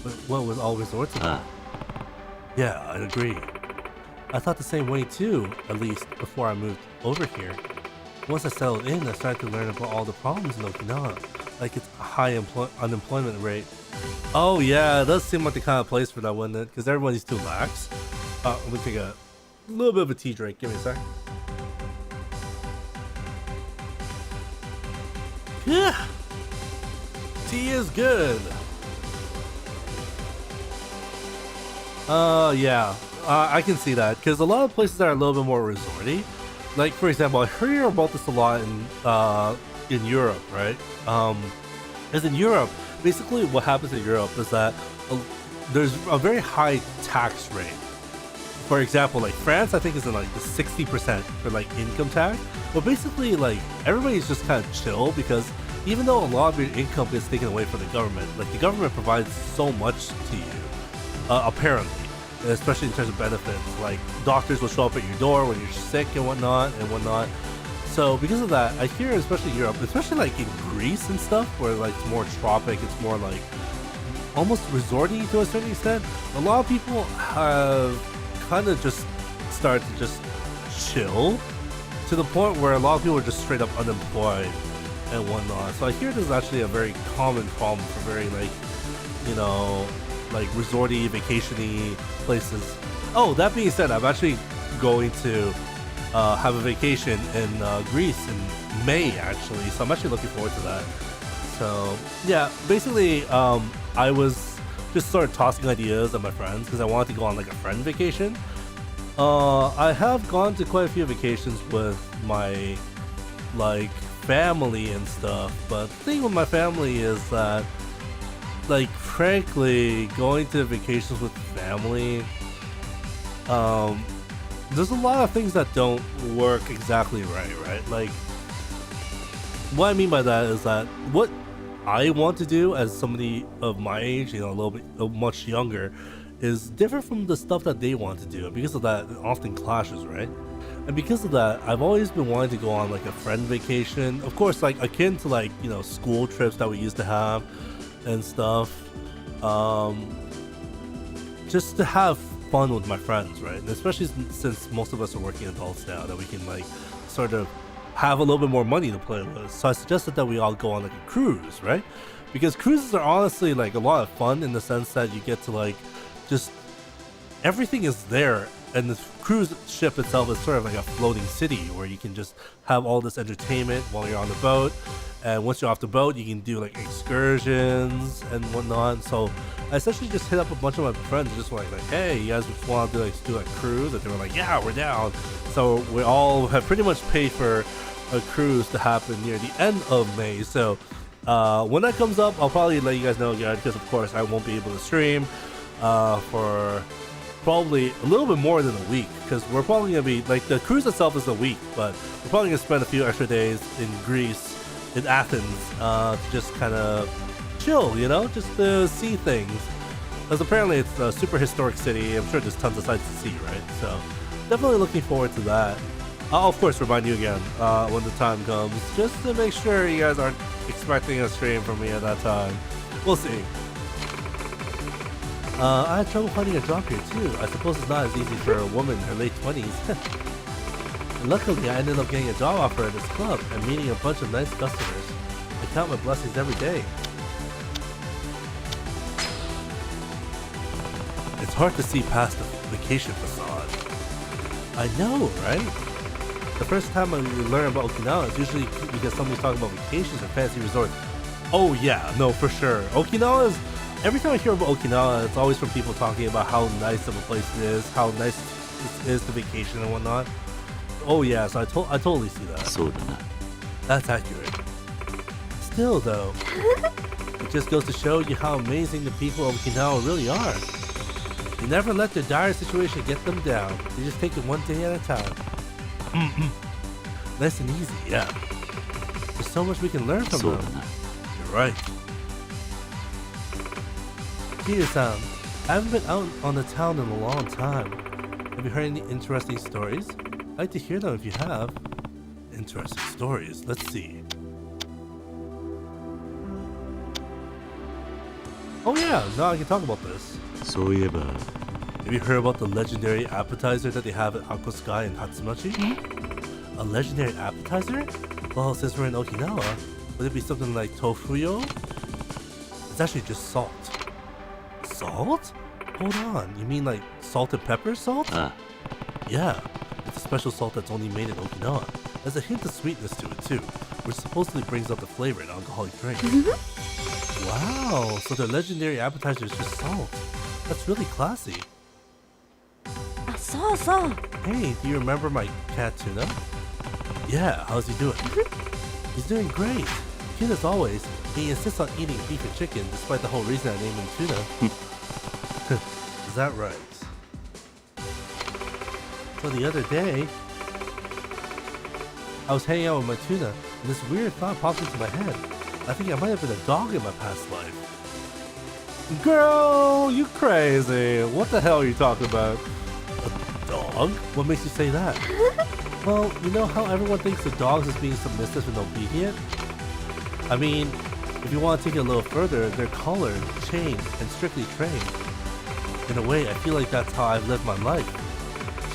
But what was all resorts about? Yeah, I'd agree. I thought the same way too, at least before I moved over here. Once I settled in, I started to learn about all the problems in Okinawa, like its high unemployment rate. Oh yeah, it does seem like the kind of place for that, wouldn't it? Because everybody's too lax. Let me take a little bit of a tea drink. Give me a sec. Yeah, tea is good. Yeah, I can see that, because a lot of places are a little bit more resorty. Like, for example, I hear about this a lot in Europe, right? As in Europe, basically what happens in Europe is that there's a very high tax rate. For example, like France, I think is in like the 60% for like income tax. But basically, like everybody's just kind of chill, because even though a lot of your income is taken away from the government, like the government provides so much to you, apparently. Especially in terms of benefits, like doctors will show up at your door when you're sick and whatnot. So because of that, I hear, especially Europe, especially like in Greece and stuff, where like it's more tropic, it's more like almost resorty to a certain extent. A lot of people have kind of just started to just chill to the point where a lot of people are just straight up unemployed and whatnot. So I hear this is actually a very common problem for very like, you know, like resorty, vacation-y places. Oh, that being said, I'm actually going to have a vacation in Greece in May, actually. So I'm actually looking forward to that. So yeah, basically, I was just sort of tossing ideas at my friends because I wanted to go on like a friend vacation. I have gone to quite a few vacations with my like family and stuff, but the thing with my family is that, like, frankly, going to vacations with family, there's a lot of things that don't work exactly right? Like, what I mean by that is that what I want to do as somebody of my age, you know, a little bit much younger, is different from the stuff that they want to do. Because of that, it often clashes, right? And because of that, I've always been wanting to go on like a friend vacation, of course, like akin to like, you know, school trips that we used to have and stuff, just to have fun with my friends, right? And especially since most of us are working adults now, that we can like sort of have a little bit more money to play with. So I suggested that we all go on like a cruise, right? Because cruises are honestly like a lot of fun in the sense that you get to like just everything is there, and the cruise ship itself is sort of like a floating city where you can just have all this entertainment while you're on the boat. And once you're off the boat, you can do like excursions and whatnot. So I essentially just hit up a bunch of my friends and just like, hey, you guys want to do like cruise? And they were like, yeah, we're down. So we all have pretty much paid for a cruise to happen near the end of May. So when that comes up, I'll probably let you guys know again, because of course I won't be able to stream for probably a little bit more than a week, because we're probably gonna be like, the cruise itself is a week, but we're probably gonna spend a few extra days in Greece, in Athens, to just kind of chill, you know, just to see things. Because apparently it's a super historic city. I'm sure there's tons of sights to see, right? So definitely looking forward to that. I'll of course remind you again when the time comes, just to make sure you guys aren't expecting a stream from me at that time. We'll see. I had trouble finding a job here too. I suppose it's not as easy for a woman in her late 20s. Luckily, I ended up getting a job offer at this club and meeting a bunch of nice customers. I count my blessings every day. It's hard to see past the vacation facade. I know, right? The first time I learn about Okinawa is usually because somebody's talking about vacations or fancy resorts. Oh yeah, no, for sure. Okinawa is... Every time I hear about Okinawa, it's always from people talking about how nice of a place it is, how nice it is to vacation and whatnot. Oh yeah, so I totally see that. That's accurate. Still though, it just goes to show you how amazing the people of Okinawa really are. They never let their dire situation get them down. They just take it one day at a time. Nice and easy, yeah. There's so much we can learn from them. You're right. Kiyo-san, I haven't been out on the town in a long time. Have you heard any interesting stories? I'd like to hear them if you have. Interesting stories, let's see. Oh yeah, now I can talk about this. Have you heard about the legendary appetizer that they have at Hakuskai and Hatsumachi? A legendary appetizer? Well, since we're in Okinawa, would it be something like tofuyo? It's actually just salt. Salt? Hold on, you mean like salt and pepper salt? Yeah, it's a special salt that's only made in Okinawa. There's a hint of sweetness to it too, which supposedly brings out the flavor in alcoholic drinks. Wow, so their legendary appetizer is just salt. That's really classy. Hey, do you remember my cat Tuna? Yeah, how's he doing? He's doing great. Cute as always, he insists on eating beef and chicken despite the whole reason I named him Tuna. Is that right? So the other day, I was hanging out with my Tuna, and this weird thought popped into my head. I think I might have been a dog in my past life. Girl, you crazy. What the hell are you talking about? A dog? What makes you say that? Well, you know how everyone thinks of dogs as being submissive and obedient? I mean, if you want to take it a little further, they're collared, chained, and strictly trained. In a way, I feel like that's how I've lived my life.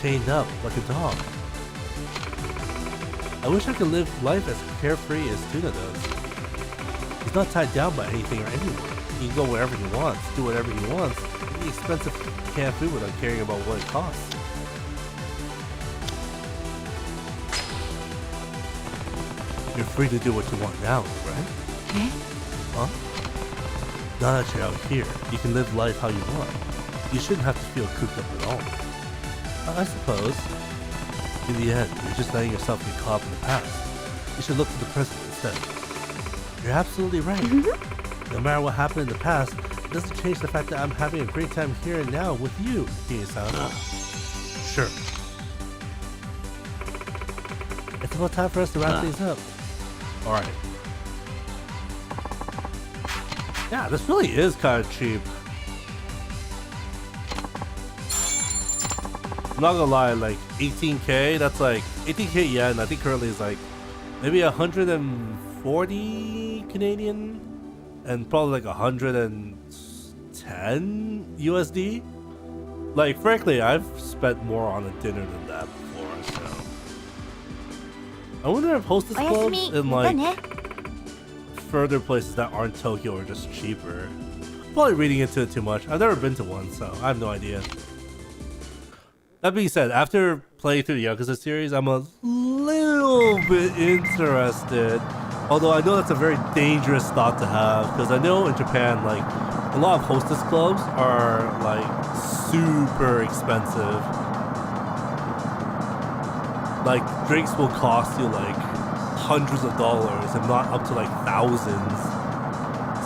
Chained up like a dog. I wish I could live life as carefree as Tuna does. He's not tied down by anything or anyone. He can go wherever he wants, do whatever he wants, eat expensive canned food without caring about what it costs. You're free to do what you want now, right? Huh? Now that you're out here, you can live life how you want. You shouldn't have to feel cooped up at all. I suppose, in the end, you're just letting yourself get caught up in the past. You should look to the present instead. You're absolutely right. No matter what happened in the past, it doesn't change the fact that I'm having a great time here and now with you, Kiyo-san. Sure. It's about time for us to wrap things up. Alright. Yeah, this really is kind of cheap. I'm not gonna lie, like 18k, that's like 18k yen, I think currently is like maybe 140 Canadian and probably like 110 USD. Like frankly, I've spent more on a dinner than that before, so I wonder if hostess clubs in like further places that aren't Tokyo are just cheaper. Probably reading into it too much. I've never been to one, so I have no idea. That being said, after playing through the Yakuza series, I'm a little bit interested. Although I know that's a very dangerous thought to have, because I know in Japan, like, a lot of hostess clubs are, like, super expensive. Like, drinks will cost you, like, hundreds of dollars, if not up to, like, thousands.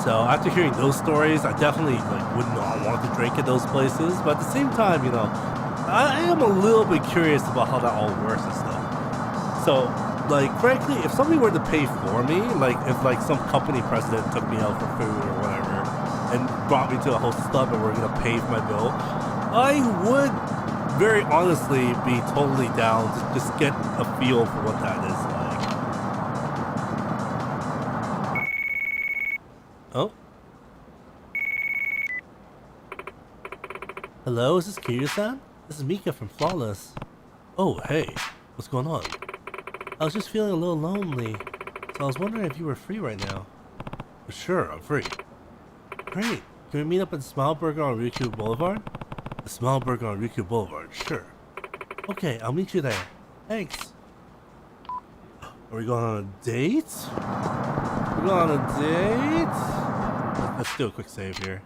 So So after hearing those stories, I definitely like would not want to drink at those places. But at the same time, you know, I am a little bit curious about how that all works and stuff. So, like, frankly, if somebody were to pay for me, like if like some company president took me out for food or whatever and brought me to a host stop and we're gonna pay for my bill, I would very honestly be totally down to just get a feel for what that is like. Oh? Hello, is this Kiryu-san? This is Mika from Flawless. Oh, hey. What's going on? I was just feeling a little lonely, so I was wondering if you were free right now. Sure, I'm free. Great. Can we meet up at Smile Burger on Ryukyu Boulevard? The Smile Burger on Ryukyu Boulevard, sure. Okay, I'll meet you there. Thanks. Are we going on a date? We're going on a date? Let's do a quick save here.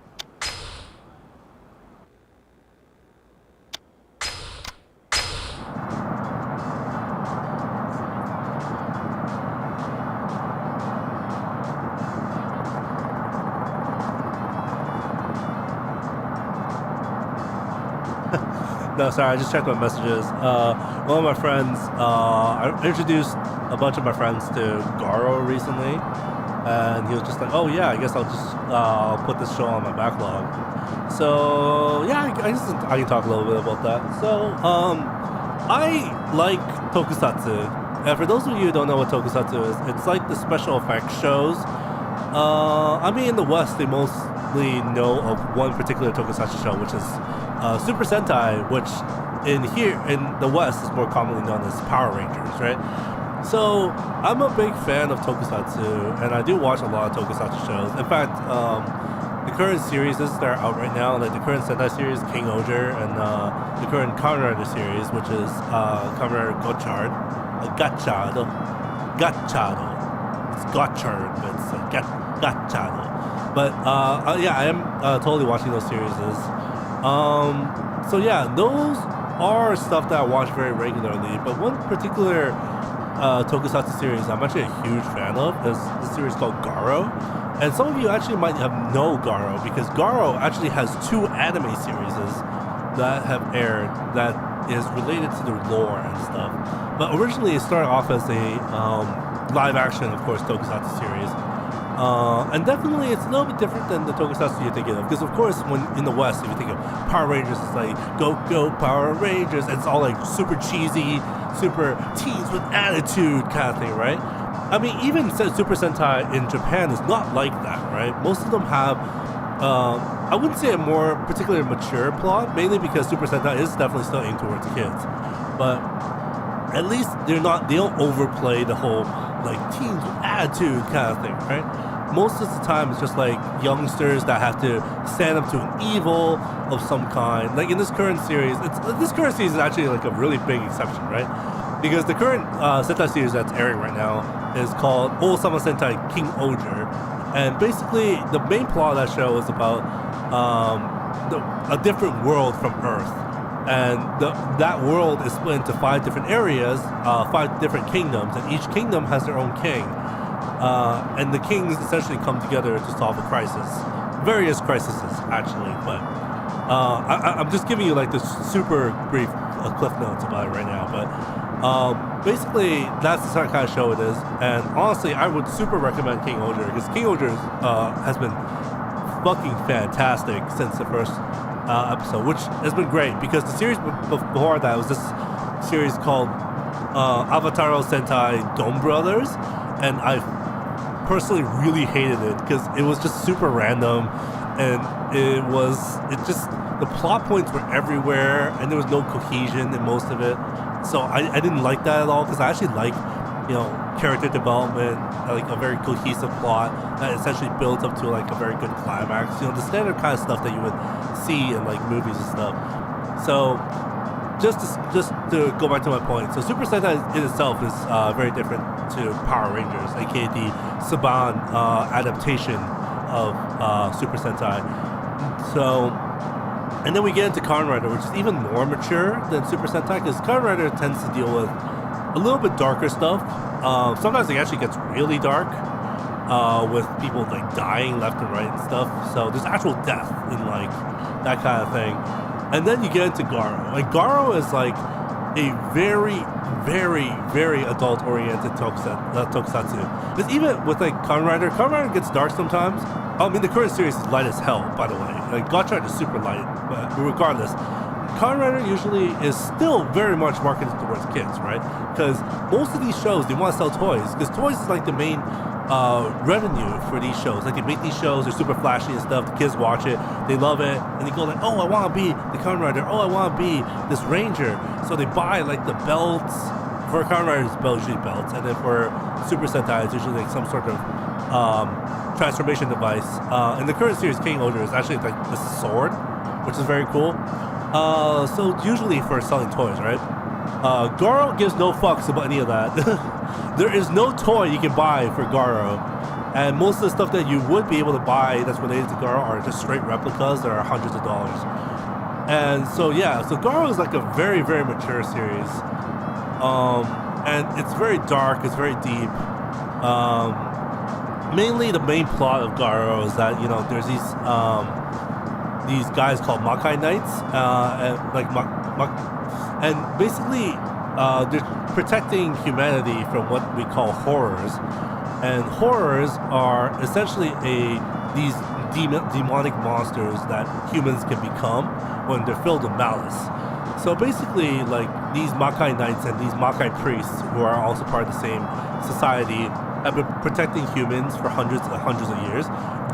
No, sorry, I just checked my messages. One of my friends, I introduced a bunch of my friends to Garo recently, and he was just like, oh yeah, I guess I'll just put this show on my backlog. So yeah, I guess I can talk a little bit about that. So I like tokusatsu, and for those of you who don't know what tokusatsu is, it's like the special effects shows. I mean, in the West, they mostly know of one particular tokusatsu show, which is Super Sentai, which in the West is more commonly known as Power Rangers, right? So I'm a big fan of tokusatsu, and I do watch a lot of tokusatsu shows. In fact, the current series that are out right now, like the current Sentai series, King Oger, and the current Kamen Rider series, which is Kamen Rider Gotchard, Gachado. It's Gotchard, but it's Gachado. But yeah, I am totally watching those series. So yeah, those are stuff that I watch very regularly, but one particular tokusatsu series I'm actually a huge fan of is the series called Garo. And some of you actually might have know Garo, because Garo actually has 2 anime series that have aired that is related to the lore and stuff. But originally it started off as a live action, of course, tokusatsu series. And definitely it's a little bit different than the tokusatsu you're thinking of, because of course when in the West, if you think of Power Rangers, it's like go Power Rangers, and it's all like super cheesy, super teens with attitude kind of thing, right? I mean, even Super Sentai in Japan is not like that, right? Most of them have I wouldn't say a more particularly mature plot, mainly because Super Sentai is definitely still aimed towards kids, but at least they don't overplay the whole like teens with attitude kind of thing, right? Most of the time it's just like youngsters that have to stand up to an evil of some kind. Like in this current series, this current series is actually like a really big exception, right? Because the current Sentai series that's airing right now is called Osama Sentai King Oger, and basically the main plot of that show is about a different world from Earth, and that world is split into 5 different areas, 5 different kingdoms, and each kingdom has their own king. And the kings essentially come together to solve a crisis. Various crises, actually, but I'm just giving you like this super brief cliff notes about it right now. But basically, that's the kind of show it is. And honestly, I would super recommend King Oger, because King Oger has been fucking fantastic since the first episode, which has been great, because the series before that was this series called Avataro Sentai Dome Brothers, and I personally really hated it because it was just super random, and the plot points were everywhere, and there was no cohesion in most of it. So I didn't like that at all, because I actually like, you know, character development, like a very cohesive plot that essentially builds up to like a very good climax, you know, the standard kind of stuff that you would see in like movies and stuff. So just to go back to my point, so Super Sentai in itself is very different to Power Rangers, aka the Saban adaptation of Super Sentai. So, and then we get into Kamen Rider, which is even more mature than Super Sentai, because Kamen Rider tends to deal with a little bit darker stuff. Sometimes it actually gets really dark. with people like dying left and right and stuff. So there's actual death in like that kind of thing. And then you get into Garo. Like Garo is like a very, very, very adult-oriented tokusatsu. Because even with like Kamen Rider gets dark sometimes. I mean, the current series is light as hell, by the way. Like Gotcha is super light, but regardless, Kamen Rider usually is still very much marketed towards kids, right? Because most of these shows, they want to sell toys, because toys is like the main revenue for these shows. Like they make these shows, they're super flashy and stuff, the kids watch it, they love it, and they go like, oh, I want to be the Kamen Rider, oh, I want to be this ranger. So they buy like the belts. For Kamen Rider's belt, usually belts, and then for Super Sentai, it's usually like some sort of transformation device. In the current series, King Odor is actually like the sword, which is very cool. So usually for selling toys, right? Garo gives no fucks about any of that. There is no toy you can buy for Garo, and most of the stuff that you would be able to buy that's related to Garo are just straight replicas that are hundreds of dollars. And so yeah, so Garo is like a very, very mature series. And it's very dark, it's very deep. Mainly the main plot of Garo is that, you know, there's these guys called Makai Knights, and basically they're protecting humanity from what we call horrors. And horrors are essentially these demonic monsters that humans can become when they're filled with malice. So basically, like, these Makai Knights and these Makai priests, who are also part of the same society, have been protecting humans for hundreds and hundreds of years,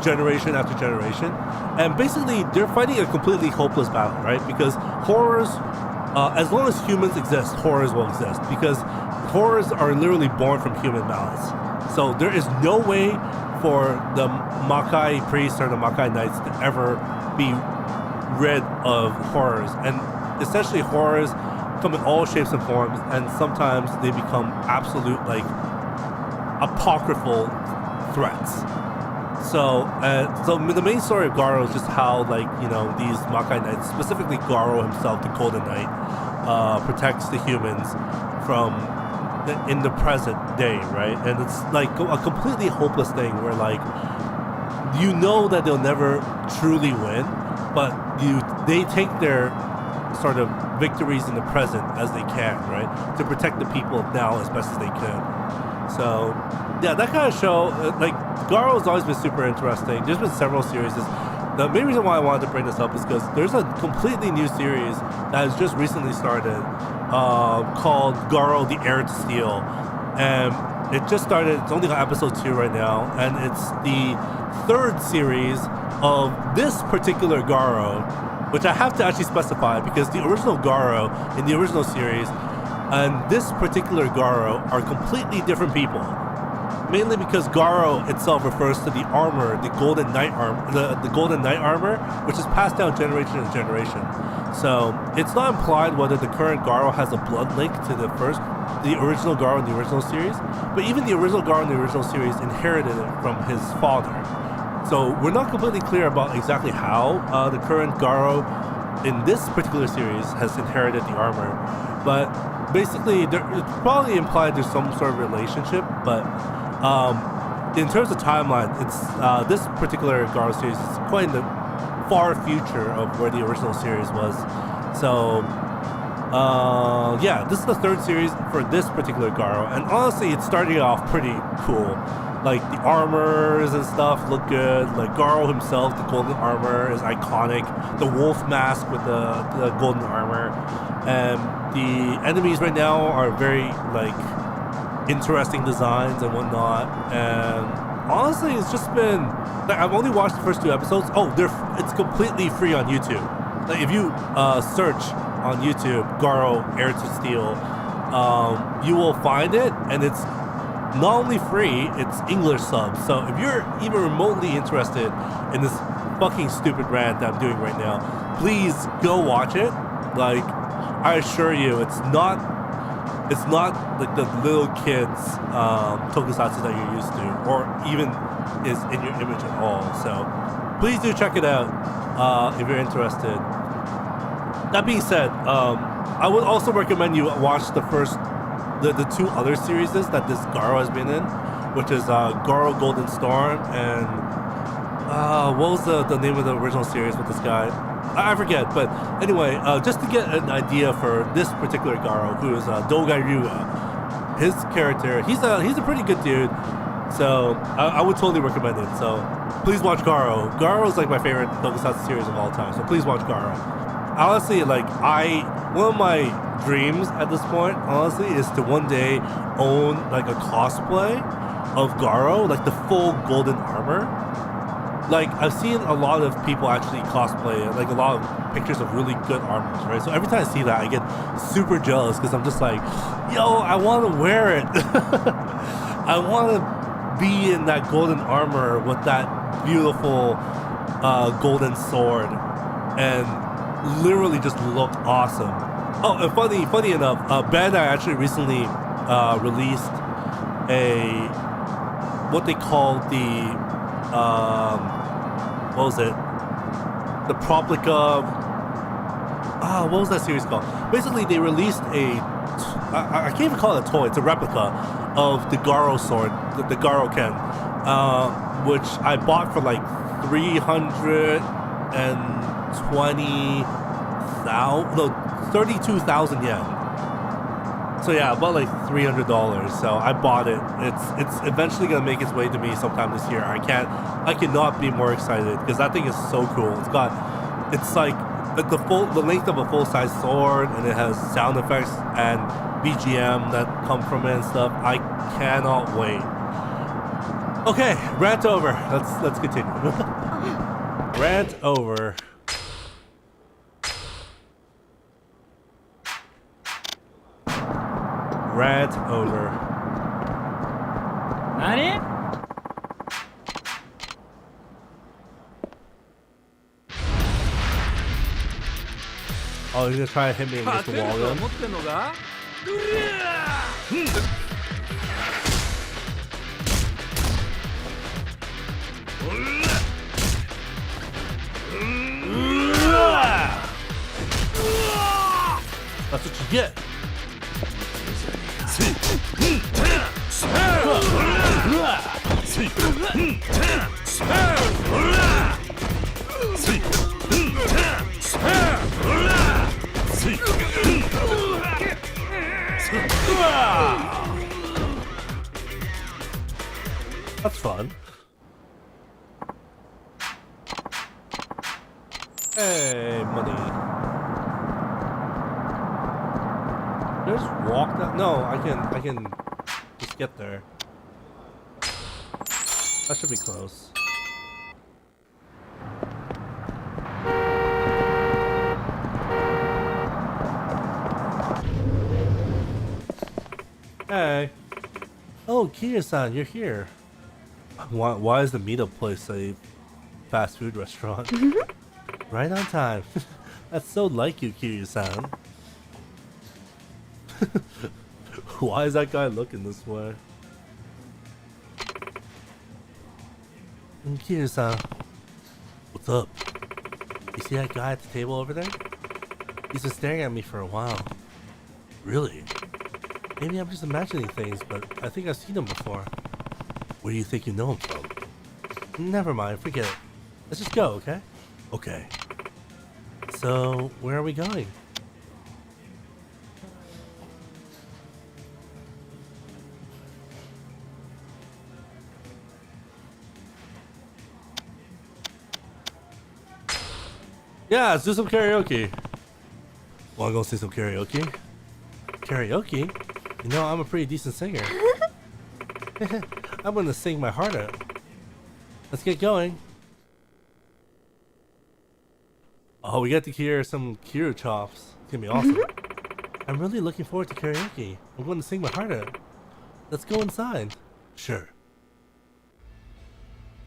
generation after generation. And basically, they're fighting a completely hopeless battle, right? Because horrors, as long as humans exist, horrors will exist. Because horrors are literally born from human malice. So there is no way for the Makai priests or the Makai Knights to ever be rid of horrors. And essentially horrors come in all shapes and forms, and sometimes they become absolute, like, apocryphal threats. So the main story of Garo is just how, like, you know, these Makai Knights, specifically Garo himself, the Golden Knight, protects the humans from in the present day, right? And it's like a completely hopeless thing where, like, you know that they'll never truly win, but they take their sort of victories in the present as they can, right? To protect the people of now as best as they can. So yeah, that kind of show, like, Garo has always been super interesting. There's been several series. The main reason why I wanted to bring this up is because there's a completely new series that has just recently started called Garo the Heir to Steel. And it just started, it's only on episode 2 right now, and it's the third series of this particular Garo, which I have to actually specify because the original Garo in the original series and this particular Garo are completely different people. Mainly because Garo itself refers to the armor, the Golden Knight armor, the Golden Knight armor, which is passed down generation to generation. So it's not implied whether the current Garo has a blood link to the original Garo in the original series, but even the original Garo in the original series inherited it from his father. So we're not completely clear about exactly how the current Garo in this particular series has inherited the armor, but basically it's probably implied there's some sort of relationship, but in terms of timeline, it's this particular Garo series is quite in the far future of where the original series was. So yeah, this is the third series for this particular Garo, and honestly it's starting off pretty cool. Like, the armors and stuff look good. Like, Garo himself, the golden armor is iconic. The wolf mask with the golden armor. And the enemies right now are very, like, interesting designs and whatnot. And honestly, it's just been, like, I've only watched the first 2 episodes. Oh, it's completely free on YouTube. Like, if you search on YouTube Garo Heir to Steel, you will find it, and it's not only free, it's English subs. So if you're even remotely interested in this fucking stupid rant that I'm doing right now, please go watch it. Like, I assure you, it's not like the little kids tokusatsu that you're used to, or even is in your image at all. So please do check it out if you're interested. That being said, I would also recommend you watch the 2 other series that this Garo has been in, which is Garo Golden Storm, and what was the name of the original series with this guy? I forget, but anyway, just to get an idea for this particular Garo, who is Dogai Ryuga, his character, he's a pretty good dude, so I would totally recommend it. So please watch Garo. Garo is like my favorite tokusatsu series of all time, so please watch Garo. Honestly, like one of my dreams at this point, honestly, is to one day own like a cosplay of Garo, like the full golden armor. Like, I've seen a lot of people actually cosplay it, like a lot of pictures of really good armors, right? So every time I see that, I get super jealous because I'm just like, yo, I want to wear it. I want to be in that golden armor with that beautiful golden sword and literally just look awesome. Oh, and funny enough, Bandai actually recently released what they call the what was it? The Proplica. What was that series called? Basically, they released I can't even call it a toy. It's a replica of the Garo sword, the Garo Ken, which I bought for like 32,000 yen. So yeah, about like $300. So I bought it. It's eventually gonna make its way to me sometime this year. I cannot be more excited because that thing is so cool. It's like the length of a full-size sword, and it has sound effects and BGM that come from it and stuff. I cannot wait. Okay, rant over. Let's continue. Rant over. Rant over. Nani? Oh, he's gonna try to hit me against the wall then? That's what you get. That's fun. Hey, money. Just walk that? No, I can just get there. That should be close. Hey. Oh, Kiya-san, you're here. Why is the meetup place a fast food restaurant? Right on time. That's so like you, Kiya-san. Why is that guy looking this way? Kiya-san. What's up? You see that guy at the table over there? He's been staring at me for a while. Really? Maybe I'm just imagining things, but I think I've seen him before. Where do you think you know him from? Never mind, forget it. Let's just go, okay? Okay. So, where are we going? Yeah, let's do some karaoke. Wanna go see some karaoke? Karaoke? You know, I'm a pretty decent singer. I'm gonna sing my heart out. Let's get going. Oh, we get to hear some Kiru chops. It's gonna be awesome. I'm really looking forward to karaoke. I'm going to sing my heart out. Let's go inside. Sure.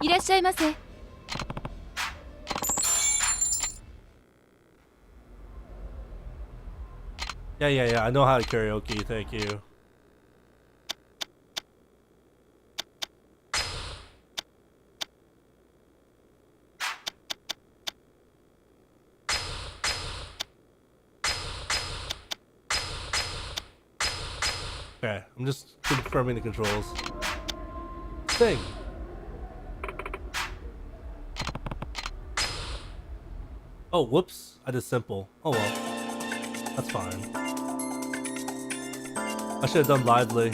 いらっしゃいませ。Yeah, I know how to karaoke, thank you. Okay, I'm just confirming the controls. Sing. Oh, whoops. I did simple. Oh well. That's fine. I should have done lively.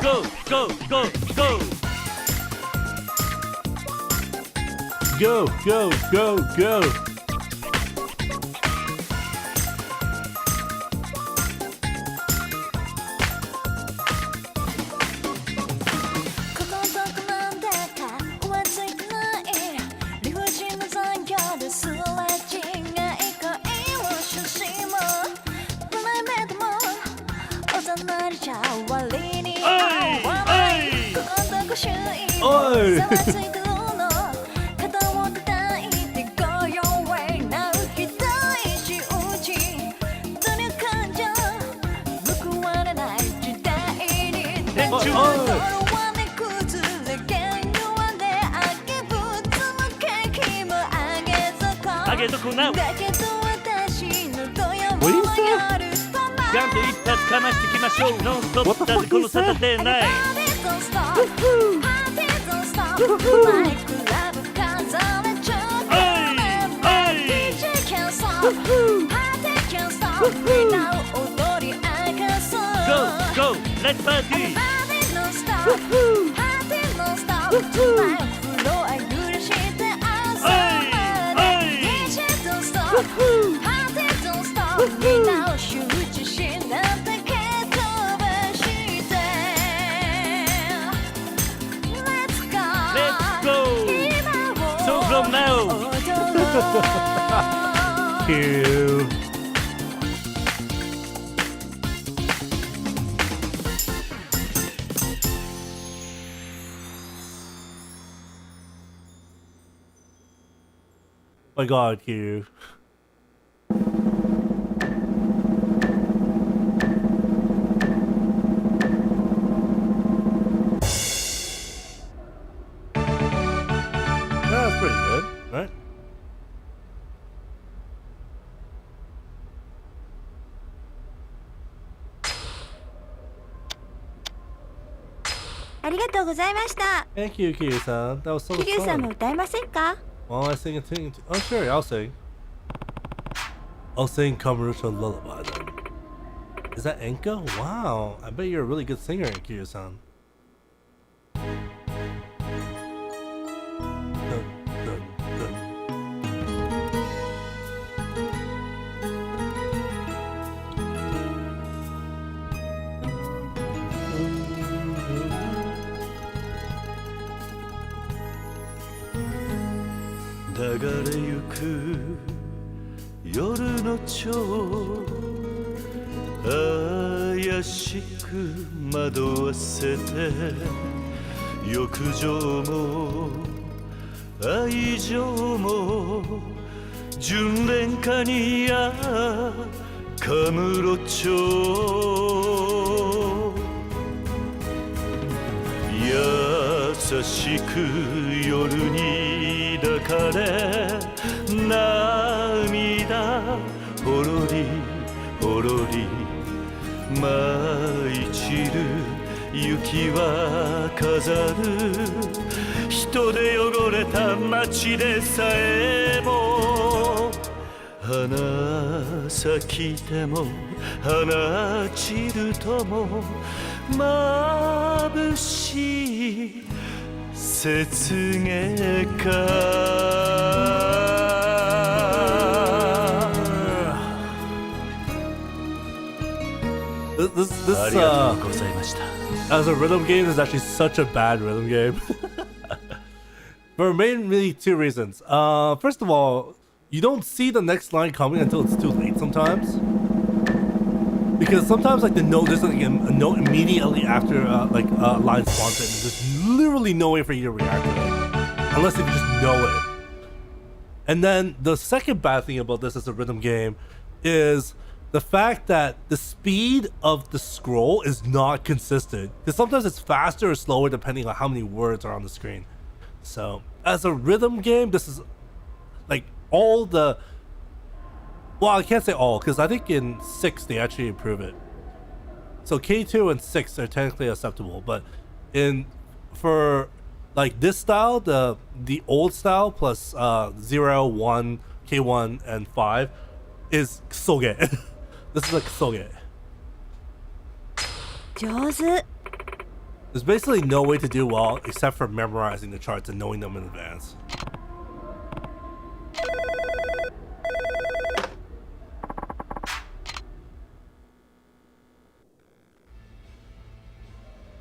Go, go, go, go! Go, go, go, go! Oi! Now. What do you say? ちゃんと一発かましてきましょう。ノンストップだぜこのサタデーナイト。Go, go, let's party! Cute. My God, cute. That's pretty good, right? Thank you, Kiryu-san. That was so fun. Well, I sing a thing. Oh, sure, I'll sing. I'll sing Kamurocho Lullaby then. Is that Enka? Wow, I bet you're a really good singer, Kiryu-san. Dun, dun, dun.流れゆく夜の蝶怪しく惑わせて欲情も愛情も純恋歌にやカムロ町優しく夜に抱かれ涙ほろりほろり舞い散る雪は飾る人で汚れた街でさえも花咲いても花散るとも眩しい雪月花This as a rhythm game is actually such a bad rhythm game. For mainly two reasons. First of all, you don't see the next line coming until it's too late sometimes. Because sometimes like the note, there's like a note immediately after like a line spawns in. There's literally no way for you to react to it. Unless if you just know it. And then the second bad thing about this as a rhythm game is the fact that the speed of the scroll is not consistent. Because sometimes it's faster or slower depending on how many words are on the screen. So as a rhythm game, this is like all the... Well, I can't say all, because I think in 6 they actually improve it. So K2 and 6 are technically acceptable, but for like this style, the old style plus 0, 1, K1, and 5 is soge. This is like soge. 上手。 There's basically no way to do well except for memorizing the charts and knowing them in advance.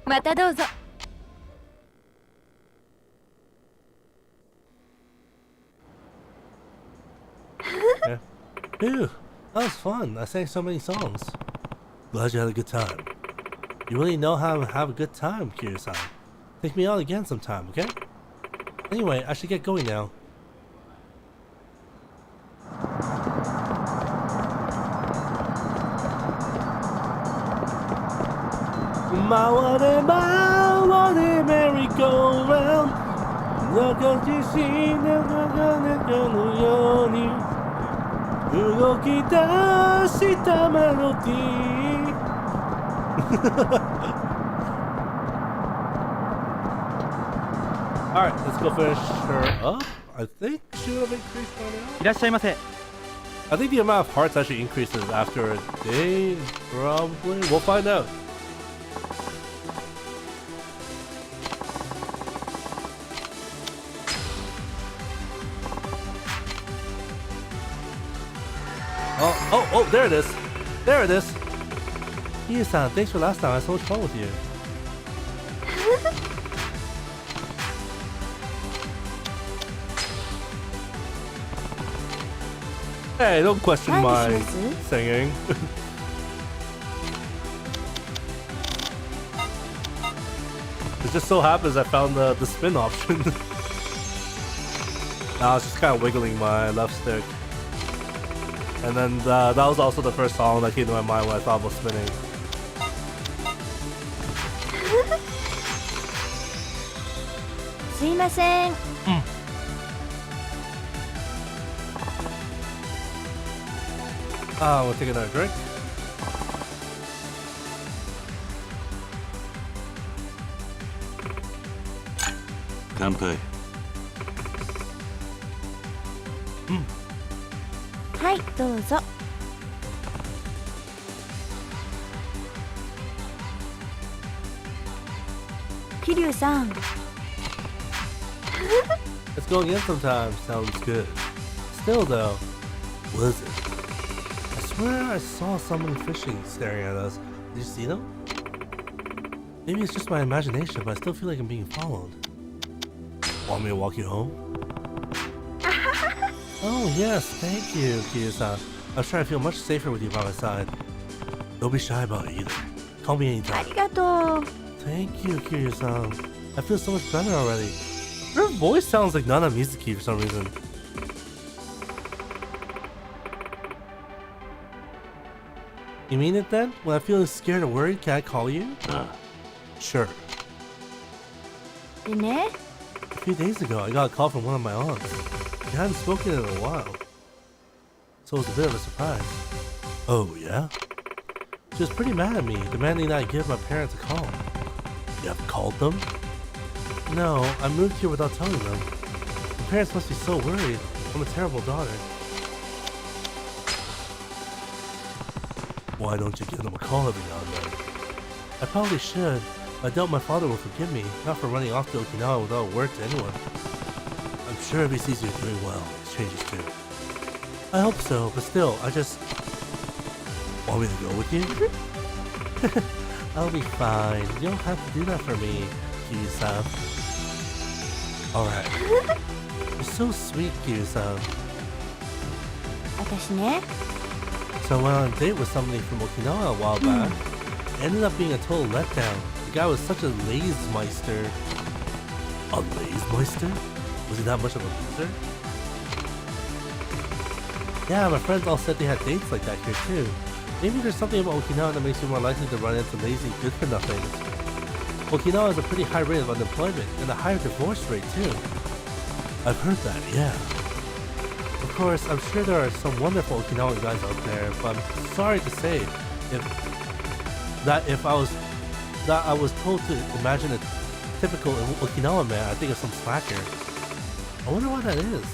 またどうぞ。 Yeah. Ew, that was fun. I sang so many songs. Glad you had a good time. You really know how to have a good time, Kiryu-san. Take me out again sometime, okay? Anyway, I should get going now. Maware maware merry-go-round. 中自身の中のように動き出したメロディー。Alright, let's go finish her up. I think she would have increased by now. いらっしゃいませ。 I think the amount of hearts actually increases after a day, probably. We'll find out. Oh, there it is. There it is. Kiryu-san, thanks for last time. I had so much fun with you. Hey, don't question my singing. It just so happens I found the spin option. I was just kind of wiggling my left stick. And then that was also the first song that came to my mind when I thought about spinning. We'll take another drink. Kanpai. はい、どうぞ。桐生さん。 Let's go again sometime. Sounds good. Still though, what is it? I swear I saw someone fishing staring at us. Did you see them? Maybe it's just my imagination, but I still feel like I'm being followed. Want me to walk you home? Oh yes, thank you, Kiryu-san. I'm sure I feel much safer with you by my side. Don't be shy about it either. Call me あ anytime. りがとう。 Thank you, Kiryu-san. I feel so much better already. Her voice sounds like Nana Mizuki for some reason. You mean it then? When I'm feeling scared or worried, can I call you? Sure. でね、 A few days ago, I got a call from one of my aunts. We hadn't spoken in a while, so it was a bit of a surprise. Oh, yeah? She was pretty mad at me, demanding that I give my parents a call. You have called them? No, I moved here without telling them. My parents must be so worried. I'm a terrible daughter. Why don't you give them a call every now and then? I probably should. I doubt my father will forgive me, not for running off to Okinawa without word to anyone. I'm sure if he sees you're doing well, he changes too. I hope so, but still, I just... Want me to go with you? I'll be fine. You don't have to do that for me, Kiryu-san. Alright. You're so sweet, Kiryu-san. 私ね、 So I went on a date with somebody from Okinawa a while back. It ended up being a total letdown. The guy was such a laze-meister. A laze-meister? Was he that much of a loser? Yeah, my friends all said they had dates like that here too. Maybe there's something about Okinawa that makes you more likely to run into lazy good-for-nothings. Okinawa has a pretty high rate of unemployment and a higher divorce rate too. I've heard that, yeah. Of course, I'm sure there are some wonderful Okinawan guys out there, but I'm sorry to say if I was told to imagine a typical Okinawan man, I think of some slacker. I wonder why that is.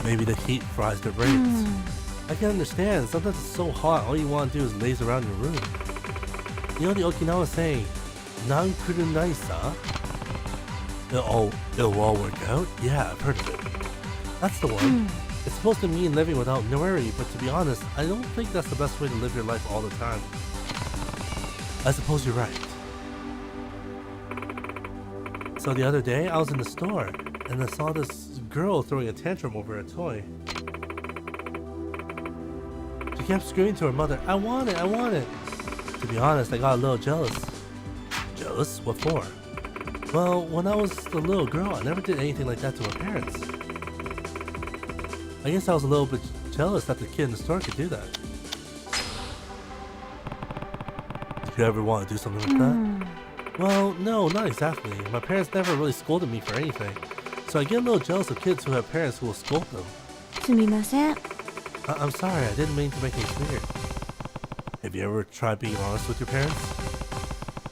Maybe the heat fries their brains. I can understand, sometimes it's so hot, all you want to do is laze around your room. You know the Okinawan saying, "Nan kurunai sa?" It'll all work out? Yeah, I've heard of it. That's the one. It's supposed to mean living without worry, but to be honest, I don't think that's the best way to live your life all the time. I suppose you're right. So the other day, I was in the store, and I saw this girl throwing a tantrum over a toy. She kept screaming to her mother, "I want it, I want it!" To be honest, I got a little jealous. Jealous? What for? Well, when I was a little girl, I never did anything like that to her parents. I guess I was a little bit jealous that the kid in the store could do that. Did you ever want to do something like that? Well, no, not exactly. My parents never really scolded me for anything. So I get a little jealous of kids who have parents who will scold them. すみません。 I'm sorry, I didn't mean to make things weird. Have you ever tried being honest with your parents?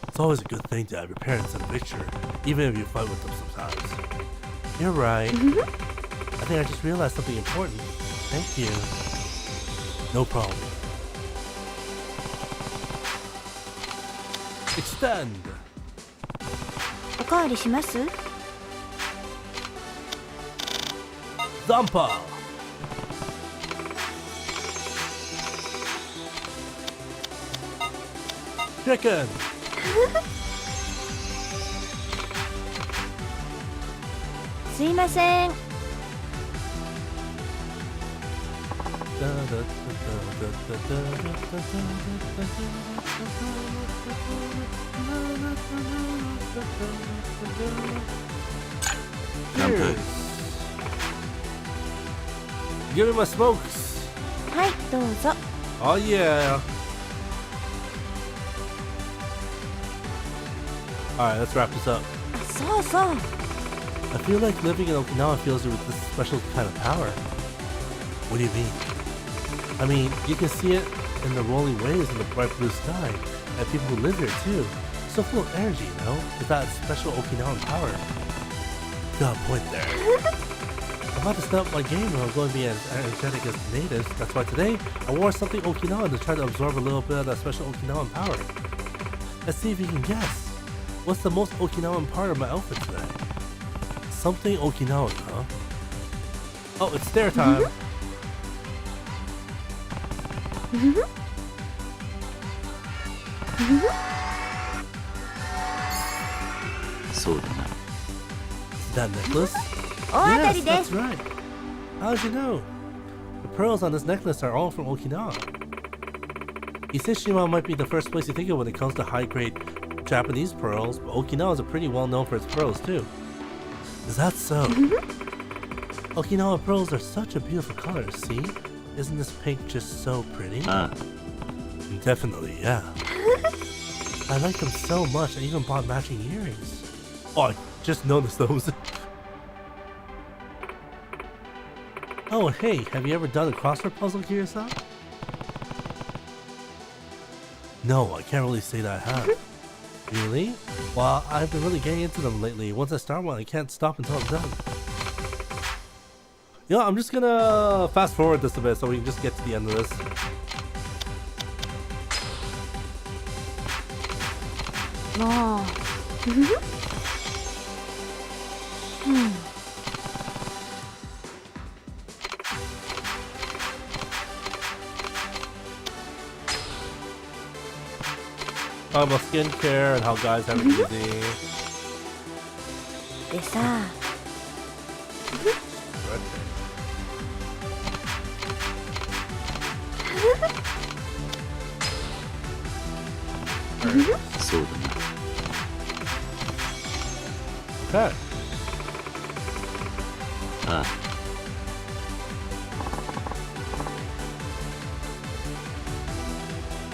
It's always a good thing to have your parents in the picture, even if you fight with them sometimes. You're right. I think I just realized something important. Thank you. No problem. Extend! おかわりします？ Zampa! Chicken! すいません。 Cheers. Give me my smokes. はい、どうぞ。 Oh yeah. Alright, let's wrap this up. あ、そうそう。 I feel like living in Okinawa fills you with this special kind of power. What do you mean? I mean, you can see it in the rolling waves and the bright blue sky, and people who live here too. So full of energy, you know? With that special Okinawan power. Got a point there. I'm about to step up my game when I'm going to be as energetic as the natives. That's why today, I wore something Okinawan to try to absorb a little bit of that special Okinawan power. Let's see if you can guess. What's the most Okinawan part of my outfit today? Something Okinawan, huh? Oh, it's stare time. That necklace? 大当た Yes, りで that's す。 right. How'd you know? The pearls on this necklace are all from Okinawa. Iseshima might be the first place you think of when it comes to high-grade Japanese pearls, but Okinawa is pretty well known for its pearls too. Is that so? Okinawa pearls are such a beautiful color, see? Isn't this pink just so pretty? Definitely, yeah. I like them so much, I even bought matching earrings. Oh, I just noticed those. Oh, hey, have you ever done a crossword puzzle to yourself? No, I can't really say that I have. Really? Well, I've been really getting into them lately. Once I start one, I can't stop until I'm done. You know, I'm just gonna fast forward this a bit so we can just get to the end of this. Oh. Talking about skincare and how guys have it easy. でさ、 Okay.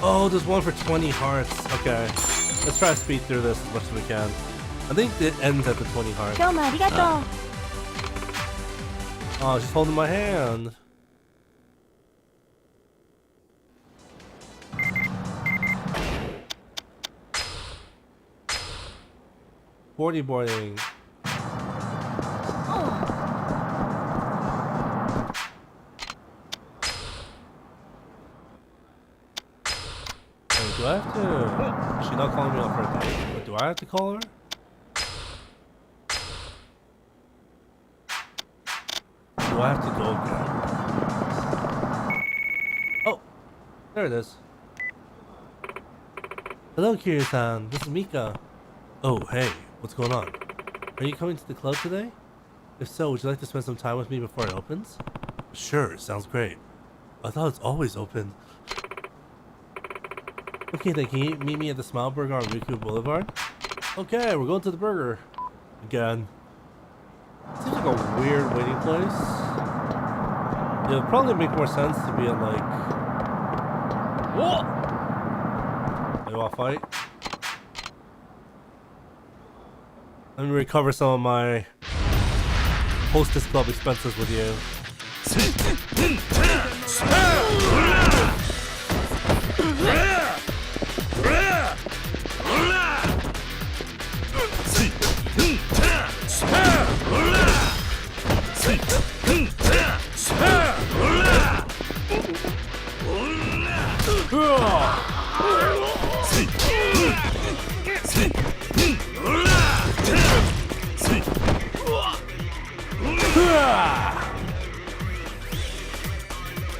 Oh, there's one for 20 hearts. Okay. Let's try to speed through this as much as we can. I think it ends at the 20 hearts. 今日もありがとう。Oh, she's holding my hand. Boarding. Wait, do I have to? She's not calling me off her date, but do I have to call her? Do I have to go again? Oh, there it is. Hello, Kiryu-san. This is Mika. Oh, hey. What's going on? Are you coming to the club today? If so, would you like to spend some time with me before it opens? Sure, sounds great. I thought it's always open. Okay, then can you meet me at the Smile Burger on Riku Boulevard? Okay, we're going to the burger. Again. Seems like a weird waiting place. Yeah, it'd probably make more sense to be at like... Whoa! You wanna fight? Let me recover some of my Hostess Club expenses with you.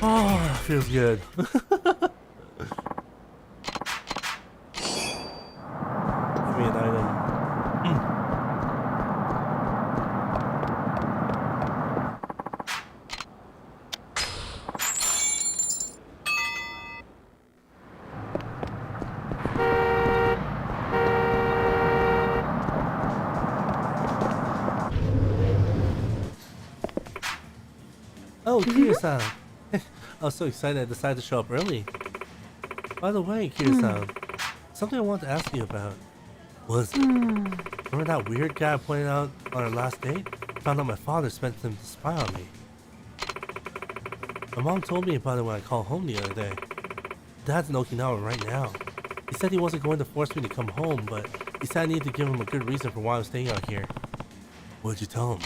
Oh, that feels good. Give me an item. Oh, Kiryu-san. I was so excited I decided to show up early. By the way, Kiryu-san, something I wanted to ask you about. Was remember that weird guy I pointed out on our last date? Found out my father spent him to spy on me. My mom told me about it when I called home the other day. Dad's in Okinawa right now. He said he wasn't going to force me to come home, but he said I needed to give him a good reason for why I'm staying out here. What'd you tell him?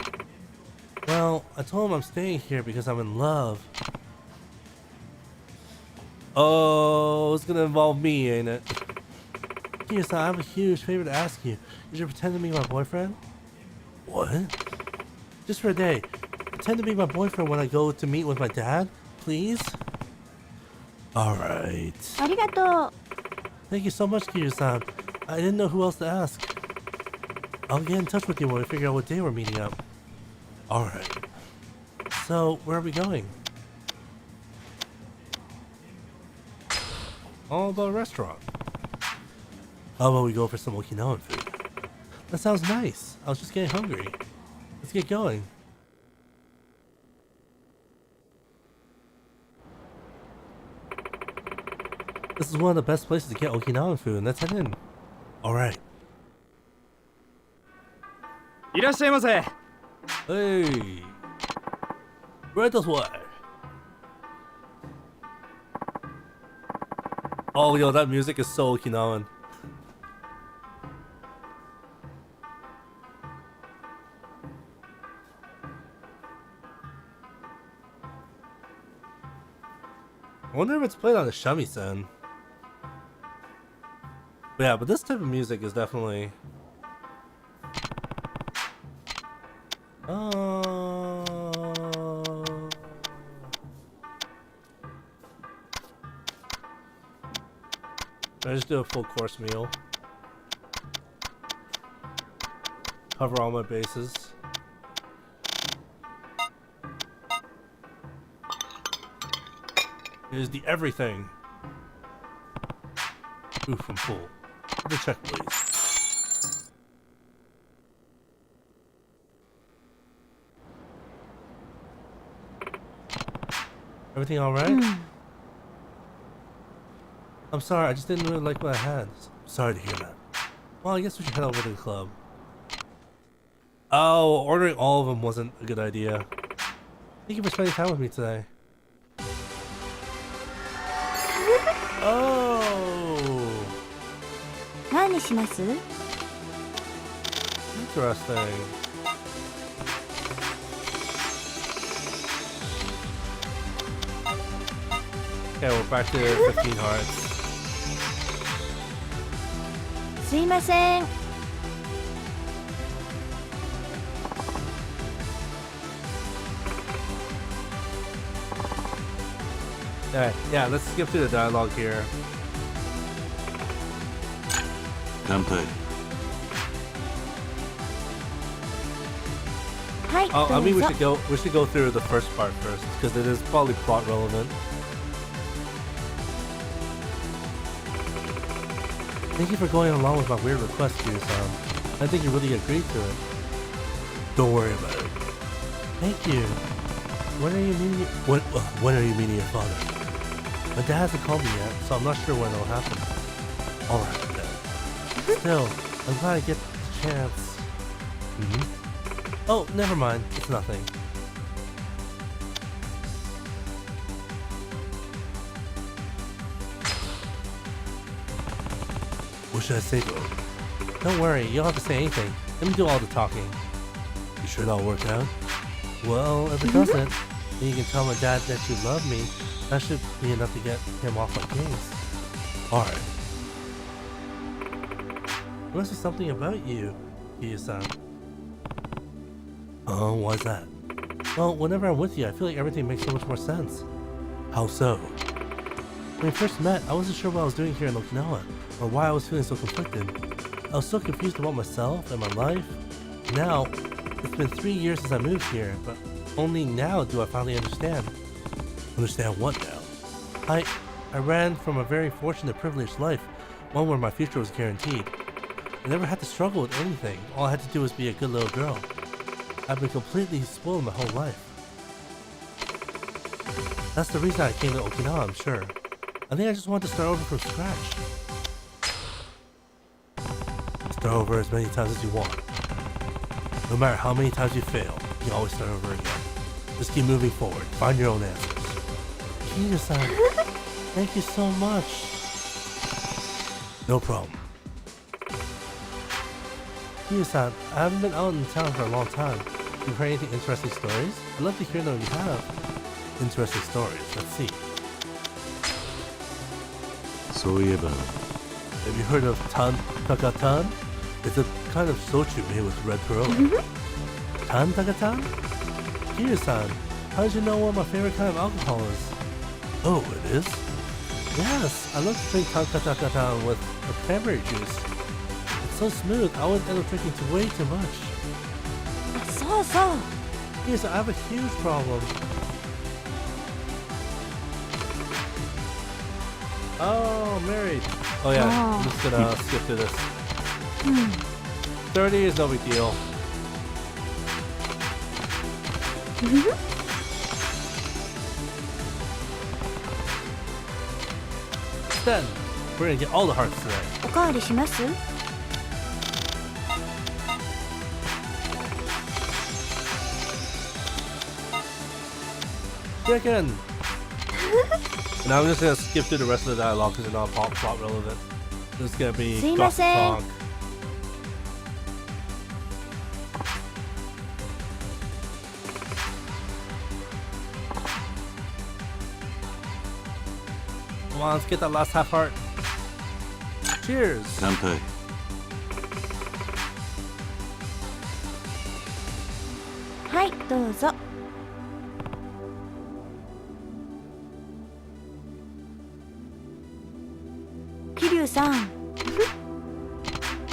Well, I told him I'm staying here because I'm in love. Oh, it's gonna involve me, ain't it? Yes, I have a huge favor to ask you. You should pretend to be my boyfriend. What? Just for a day. Pretend to be my boyfriend when I go to meet with my dad, please? Alright. ありがとう。 Thank you so much, Kiryu-san. I didn't know who else to ask. I'll get in touch with you when we figure out what day we're meeting up. Alright. So, where are we going? All about a restaurant. How about we go for some Okinawan food? That sounds nice. I was just getting hungry. Let's get going. This is one of the best places to get Okinawan food, and let's head in. Alright. いらっしゃいませ。 Hey. Right this way. Oh, yo, that music is so Okinawan. I wonder if it's played on the shamisen. But yeah, but this type of music is definitely... I just do a full course meal. Cover all my bases. Here's the everything. Oof, I'm full. The check, please. Everything all right? I'm sorry, I just didn't really like what I had. Sorry to hear that. Well, I guess we should head over to the club. Oh, ordering all of them wasn't a good idea. Thank you for spending time with me today. Oh! 何にします？ Interesting. Okay, we're back to 15 hearts. すいません。 Alright, yeah, let's skip through the dialogue here. 乾杯。はい、 I ど mean, うぞ。 we should go through the first part first because it is probably plot relevant. Thank you for going along with my weird request, Kiryu-san. I think you really agreed to it. Don't worry about it. Thank you. When are you meeting? When are you meeting your father? My dad hasn't called me yet, so I'm not sure when it'll happen. All right, then. Still, I'm glad I get the chance. Oh, never mind. It's nothing. What should I say to him? Don't worry, you don't have to say anything. Let me do all the talking. You sure that'll work out? Well, if it doesn't, then you can tell my dad that you love me. That should be enough to get him off my case. Alright. There must be something about you, Kiryu-san. Oh, why's that? Well, whenever I'm with you, I feel like everything makes so much more sense. How so? When we first met, I wasn't sure what I was doing here in Okinawa, or why I was feeling so conflicted. I was so confused about myself and my life. Now, it's been 3 years since I moved here, but only now do I finally understand. Understand what now? I ran from a very fortunate, privileged life, one where my future was guaranteed. I never had to struggle with anything. All I had to do was be a good little girl. I've been completely spoiled my whole life. That's the reason I came to Okinawa, I'm sure. I think I just wanted to start over from scratch. Start over as many times as you want. No matter how many times you fail, you always start over again. Just keep moving forward. Find your own answers. Kiryu-san, thank you so much. No problem. Kiryu-san, I haven't been out in town for a long time. You've heard anything interesting stories? I'd love to hear them if you have. Interesting stories. Let's see. そういえば、 Have you heard of Tan Takatan? It's a kind of soju made with red perilla. Tan Takatan? Kiryu-san, how did you know what my favorite kind of alcohol is? Oh, it is? Yes, I love to drink Tan Takatan with a cranberry juice. It's so smooth, I would end up drinking way too much. そうそう。 Yes, I have a huge problem. Oh, married. Oh yeah, I'm just gonna skip through this. 30 is no big deal. Then, we're gonna get all the hearts today. おかわりします？ Chicken! And I'm just gonna skip through the rest of the dialogue because they're not plot relevant. This is gonna be gossip talk. Come on, let's get that last half heart. Cheers! 乾杯。はい、どうぞ。桐生さん。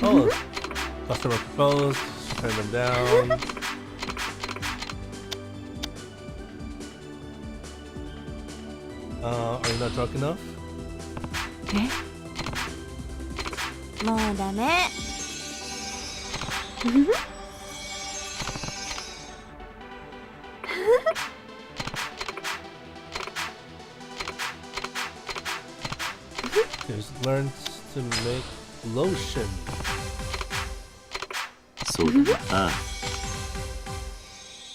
Oh, customer proposed. Turn them down. Are you not drunk enough? もうダメ。He's learned to make lotion. そうだな。ああ。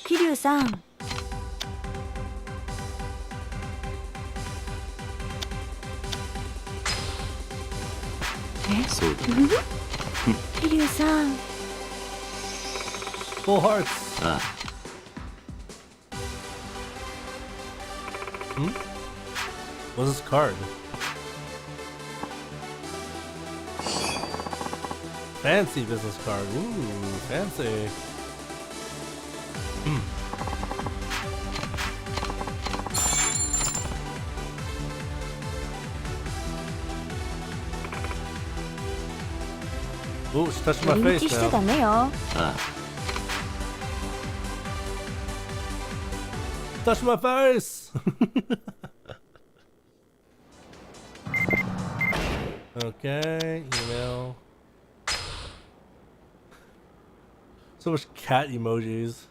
桐生さん。そうだな。桐生さん。Full hearts. ああ。What's this card? Fancy business card. Ooh, fancy. Ooh, she touched my 寄り face 道しちゃ now. ダメよ。ああ。 Touch my face! Okay, email. So much cat emojis.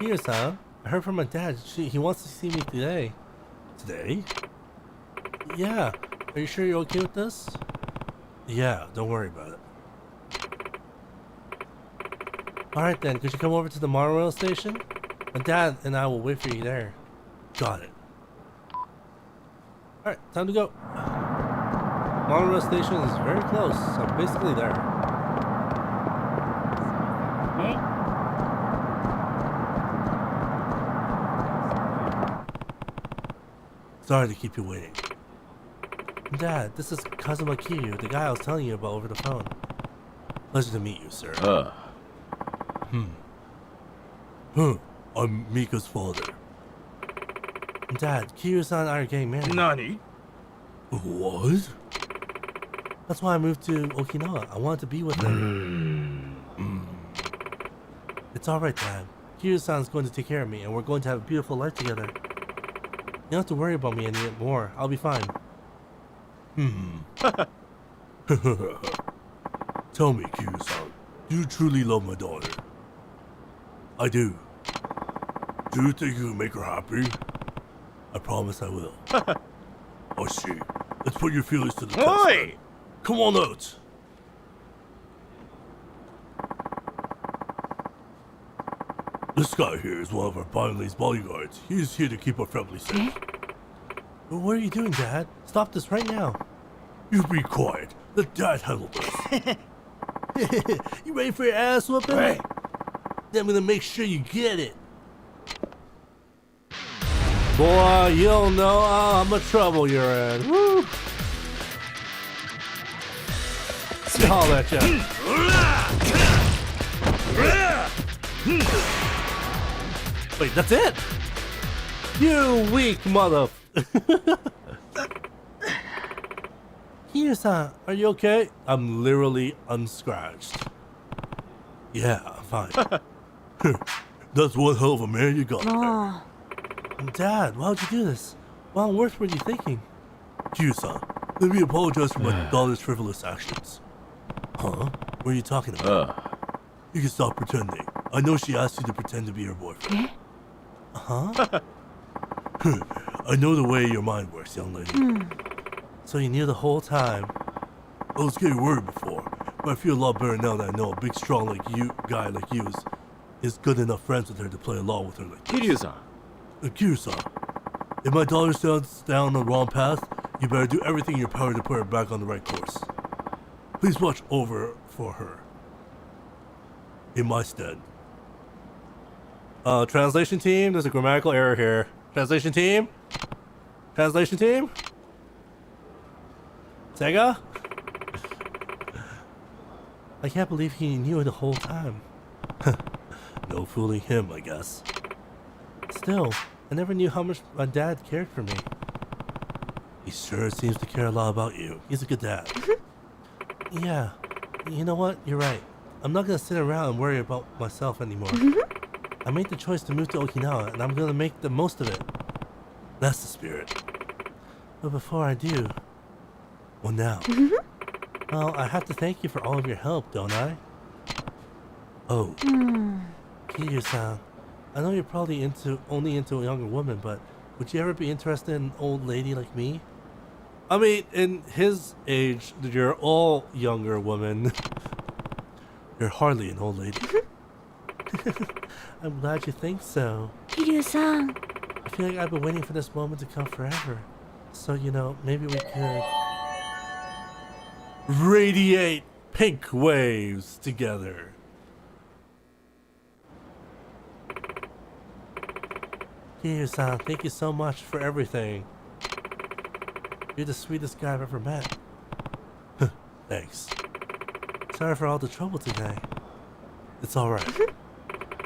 Here's huh? I heard from my dad. He wants to see me today. Today? Yeah. Are you sure you're okay with this? Yeah, don't worry about it. Alright then, could you come over to the monorail station? My dad and I will wait for you there. Got it. Alright, time to go. Monorail station is very close. I'm basically there. Sorry to keep you waiting. Dad, this is Kazuma Kiryu, the guy I was telling you about over the phone. Pleasure to meet you, sir. I'm Mika's father. Dad, Kiryu-san and I are getting married. Nani? What? That's why I moved to Okinawa. I wanted to be with him. It's alright, Dad. Kiryu-san's going to take care of me, and we're going to have a beautiful life together. You don't have to worry about me anymore. I'll be fine. Tell me, Kiryu-san, do you truly love my daughter? I do. Do you think you can make her happy? I promise I will. I see. Let's put your feelings to the test. Oi! then. Come on out. This guy here is one of our family's bodyguards. He's here to keep our family safe. But what are you doing, Dad? Stop this right now. You be quiet. Let Dad handle this. You ready for your ass whooping? Hey. Then I'm gonna make sure you get it. Boy, you don't know how much trouble you're in. Woo! Holla at ya. Wait, that's it? You weak mother. Kiryu-san, are you okay? I'm literally unscratched. Yeah, I'm fine. That's one hell of a man you got there. Dad, why would you do this? What on earth were you thinking? Kiryu-san, let me apologize for my daughter's frivolous actions. Huh? What are you talking about? You can stop pretending. I know she asked you to pretend to be her boyfriend. Huh? I know the way your mind works, young lady. So you knew the whole time? I was getting worried before, but I feel a lot better now that I know a big, strong guy like you is good enough friends with her to play along with her like this. Kiryu-san. Kiryu-san, if my daughter starts down the wrong path, you better do everything in your power to put her back on the right course. Please watch over for her. In my stead. Translation team, there's a grammatical error here. Translation team? Translation team? Sega? I can't believe he knew it the whole time. No fooling him, I guess. Still, I never knew how much my dad cared for me. He sure seems to care a lot about you. He's a good dad. Yeah, you know what? You're right. I'm not gonna sit around and worry about myself anymore. I made the choice to move to Okinawa, and I'm gonna make the most of it. That's the spirit. But before I do, Well, now. Well, I have to thank you for all of your help, don't I? Oh. Kiryu-san, I know you're probably only into a younger woman, but would you ever be interested in an old lady like me? I mean, in his age, you're all younger women. You're hardly an old lady. I'm glad you think so. Kiryu-san. I feel like I've been waiting for this moment to come forever. So, you know, maybe we could radiate pink waves together. Kiryu-san, thank you so much for everything. You're the sweetest guy I've ever met. Thanks. Sorry for all the trouble today. It's alright.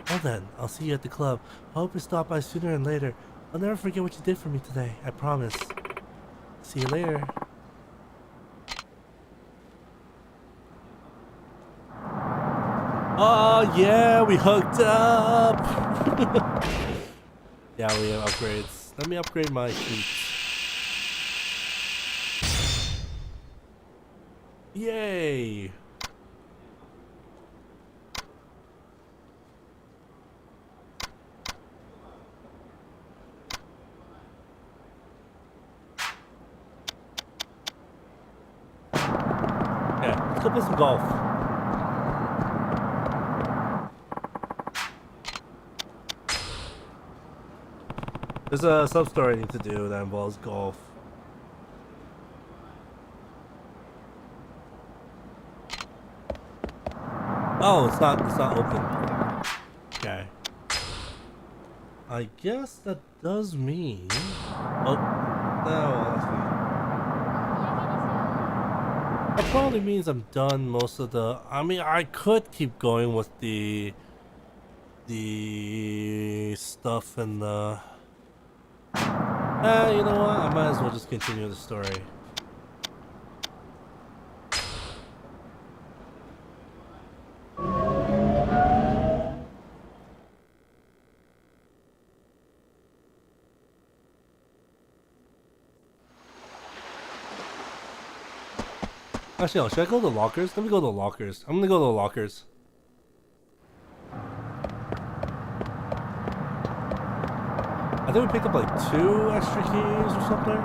Well then, I'll see you at the club. I hope you stop by sooner and later. I'll never forget what you did for me today. I promise. See you later. Oh yeah, we hooked up! Yeah, we have upgrades. Let me upgrade my sheets. Yay! Yeah, let's go play some golf. There's a sub-story I need to do that involves golf. Oh, it's not open. Okay. I guess that does mean... Oh, no, that's fine. That probably means I'm done most of the... I mean, I could keep going with the stuff and the... you know what? I might as well just continue the story. Actually, no, should I go to the lockers? Let me go to the lockers. I'm gonna go to the lockers. I think we picked up like 2 extra keys or something.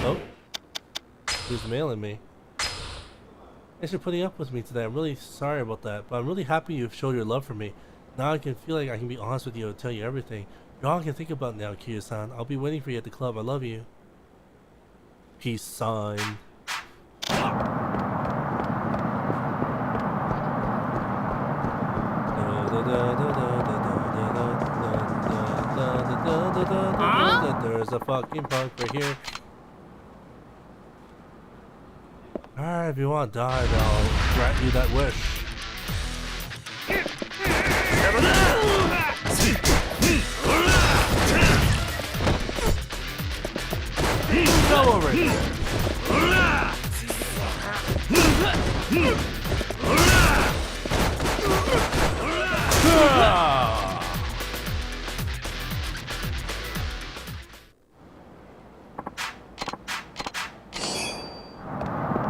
Oh. Who's mailing me? Thanks for putting up with me today. I'm really sorry about that, but I'm really happy you've showed your love for me. Now I can feel like I can be honest with you and tell you everything. You're all I can think about now, Kiryu-san. I'll be waiting for you at the club. I love you. Peace sign. There's a fucking punk right here. Alright, if you want to die, then I'll grant you that wish. Go over here.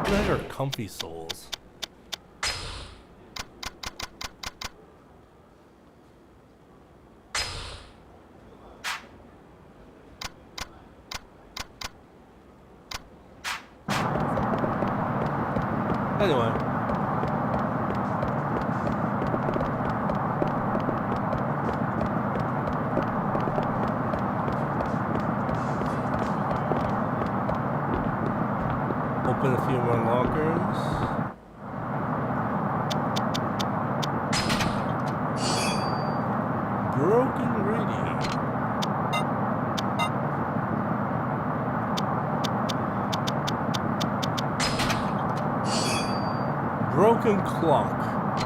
Those are comfy souls. Anyway. Open a few more lockers. Broken radio. Broken clock.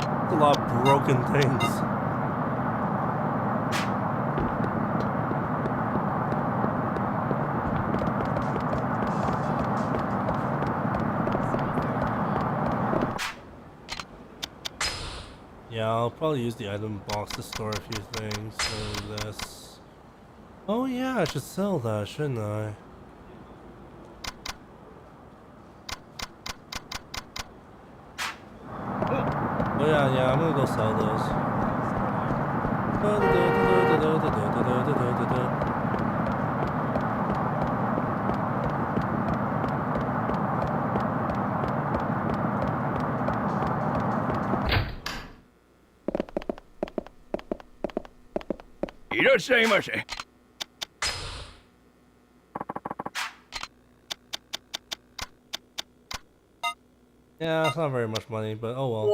That's a lot of broken things. Yeah, I'll probably use the item box to store a few things. So this. Oh yeah, I should sell that, shouldn't I? Oh yeah, I'm gonna go sell those. Yeah, it's not very much money, but oh well.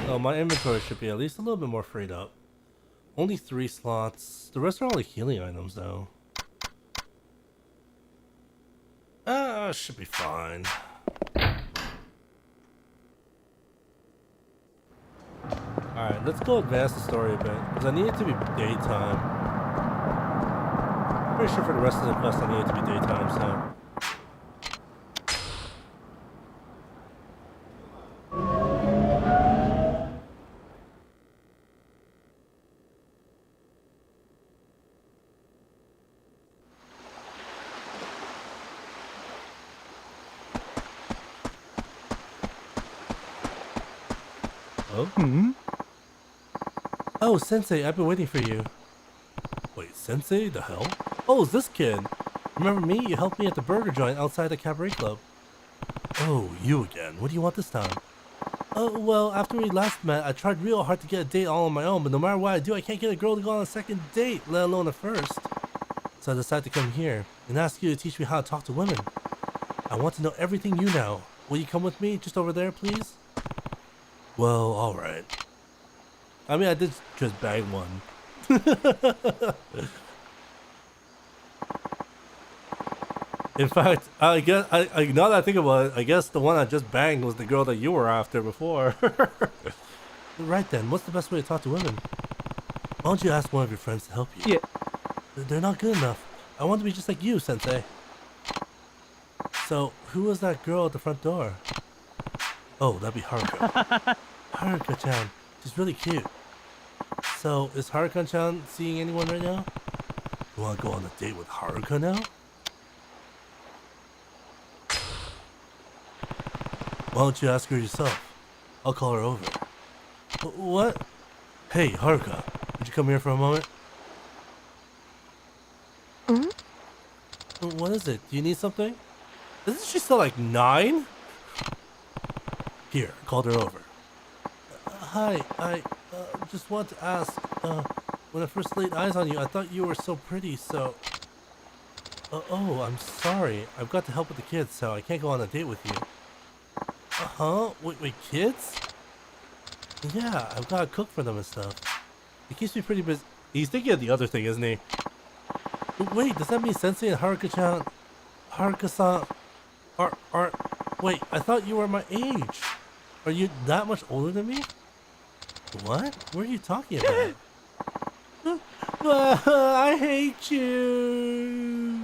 Oh, my inventory should be at least a little bit more freed up. Only 3 slots. The rest are all like healing items, though. Should be fine. Alright, let's go advance the story a bit, because I need it to be daytime. Pretty sure for the rest of the quest I need it to be daytime, so... Oh? Oh, Sensei, I've been waiting for you. Wait, Sensei? The hell? Oh, it's this kid. Remember me? You helped me at the burger joint outside the cabaret club. Oh, you again. What do you want this time? Oh, well, after we last met, I tried real hard to get a date all on my own, but no matter what I do, I can't get a girl to go on a second date, let alone a first. So I decided to come here and ask you to teach me how to talk to women. I want to know everything you know. Will you come with me? Just over there, please? Well, alright. I mean, I did just bang one. In fact, I guess, now that I think about it, I guess the one I just banged was the girl that you were after before. Right then, what's the best way to talk to women? Why don't you ask one of your friends to help you? Yeah. They're not good enough. I want to be just like you, Sensei. So, who was that girl at the front door? Oh, that'd be Haruka. Haruka-chan. She's really cute. So, is Haruka-chan seeing anyone right now? You want to go on a date with Haruka now? Why don't you ask her yourself? I'll call her over. What? Hey, Haruka. Would you come here for a moment? What is it? Do you need something? Isn't she still like 9? Here, I called her over. Hi, I just want to ask, when I first laid eyes on you, I thought you were so pretty, so... oh, I'm sorry. I've got to help with the kids, so I can't go on a date with you. Uh-huh? Wait, kids? Yeah, I've got to cook for them and stuff. It keeps me pretty busy. He's thinking of the other thing, isn't he? Wait, does that mean Sensei and Haruka-chan... Haruka-san... are... Wait, I thought you were my age. Are you that much older than me? What? What are you talking about? I hate you.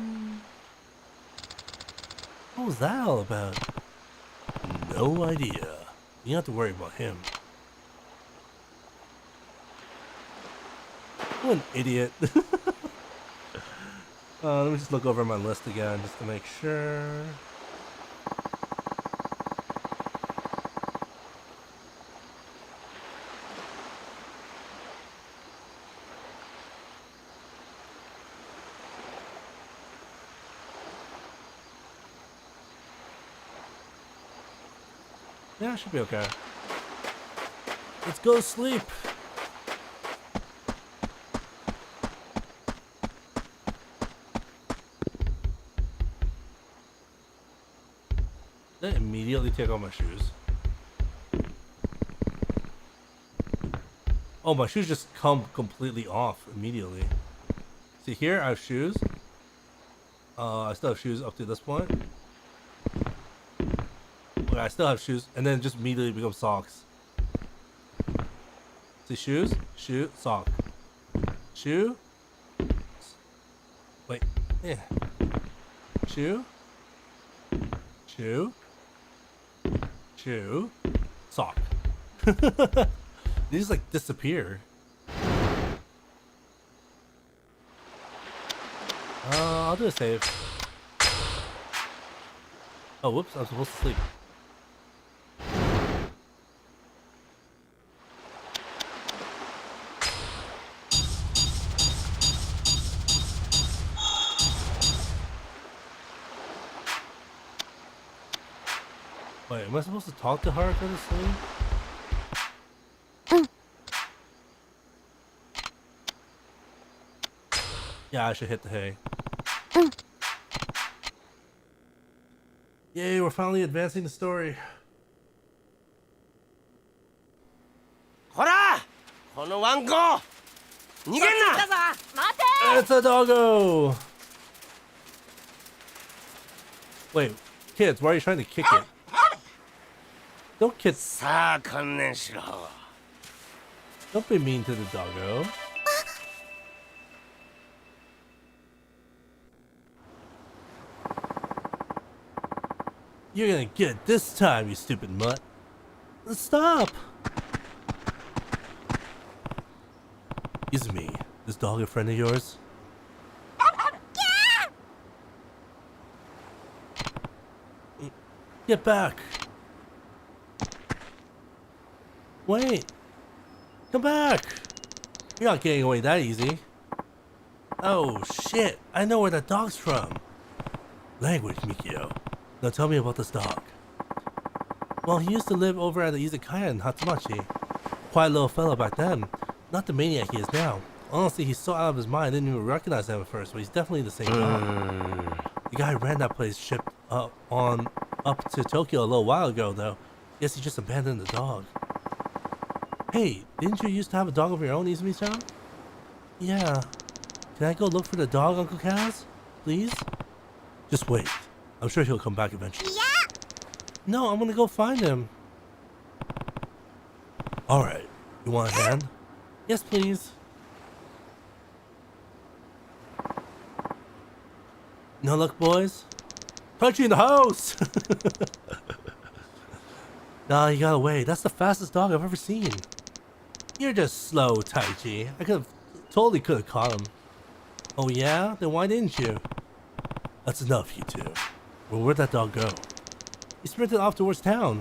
What was that all about? No idea. You don't have to worry about him. What an idiot. Let me just look over my list again just to make sure. Yeah, I should be okay. Let's go to sleep. Did I immediately take off my shoes? Oh, my shoes just come completely off immediately. See here, I have shoes. I still have shoes up to this point. Okay, I still have shoes, and then it just immediately become socks. See, shoes, shoe, sock. Shoe. Wait, yeah. Shoe. Shoe. Shoe. Sock. They just like disappear. I'll do a save. Oh, whoops, I'm supposed to sleep. Wait, am I supposed to talk to her for this thing? Yeah, I should hit the hay. Yay, we're finally advancing the story. ほらこのワンコ逃げんな。 It's a doggo! Wait, kids, why are you trying to kick it? Don't kids. さあ観念しろ。 Don't be mean to the doggo. You're gonna get it this time, you stupid mutt. Stop! Izumi, this dog a friend of yours? Get back! Wait! Come back! You're not getting away that easy. Oh shit, I know where that dog's from. Language, Mikio. Now tell me about this dog. Well, he used to live over at the izakaya in Hatsumachi. Quiet little fella back then. Not the maniac he is now. Honestly, he's so out of his mind I didn't even recognize him at first, but he's definitely the same dog. The guy who ran that place shipped up to Tokyo a little while ago, though. Guess he just abandoned the dog. Hey, didn't you used to have a dog of your own, Izumi-chan? Yeah. Can I go look for the dog, Uncle Kaz? Please? Just wait. I'm sure he'll come back eventually. Yeah! No, I'm gonna go find him. Alright. You want a hand? Yes, please. No luck, boys? Punchy in the house! Nah, you got away. That's the fastest dog I've ever seen. You're just slow, Taichi. I totally could have caught him. Oh yeah? Then why didn't you? That's enough, you two. Well, where'd that dog go? He sprinted off towards town.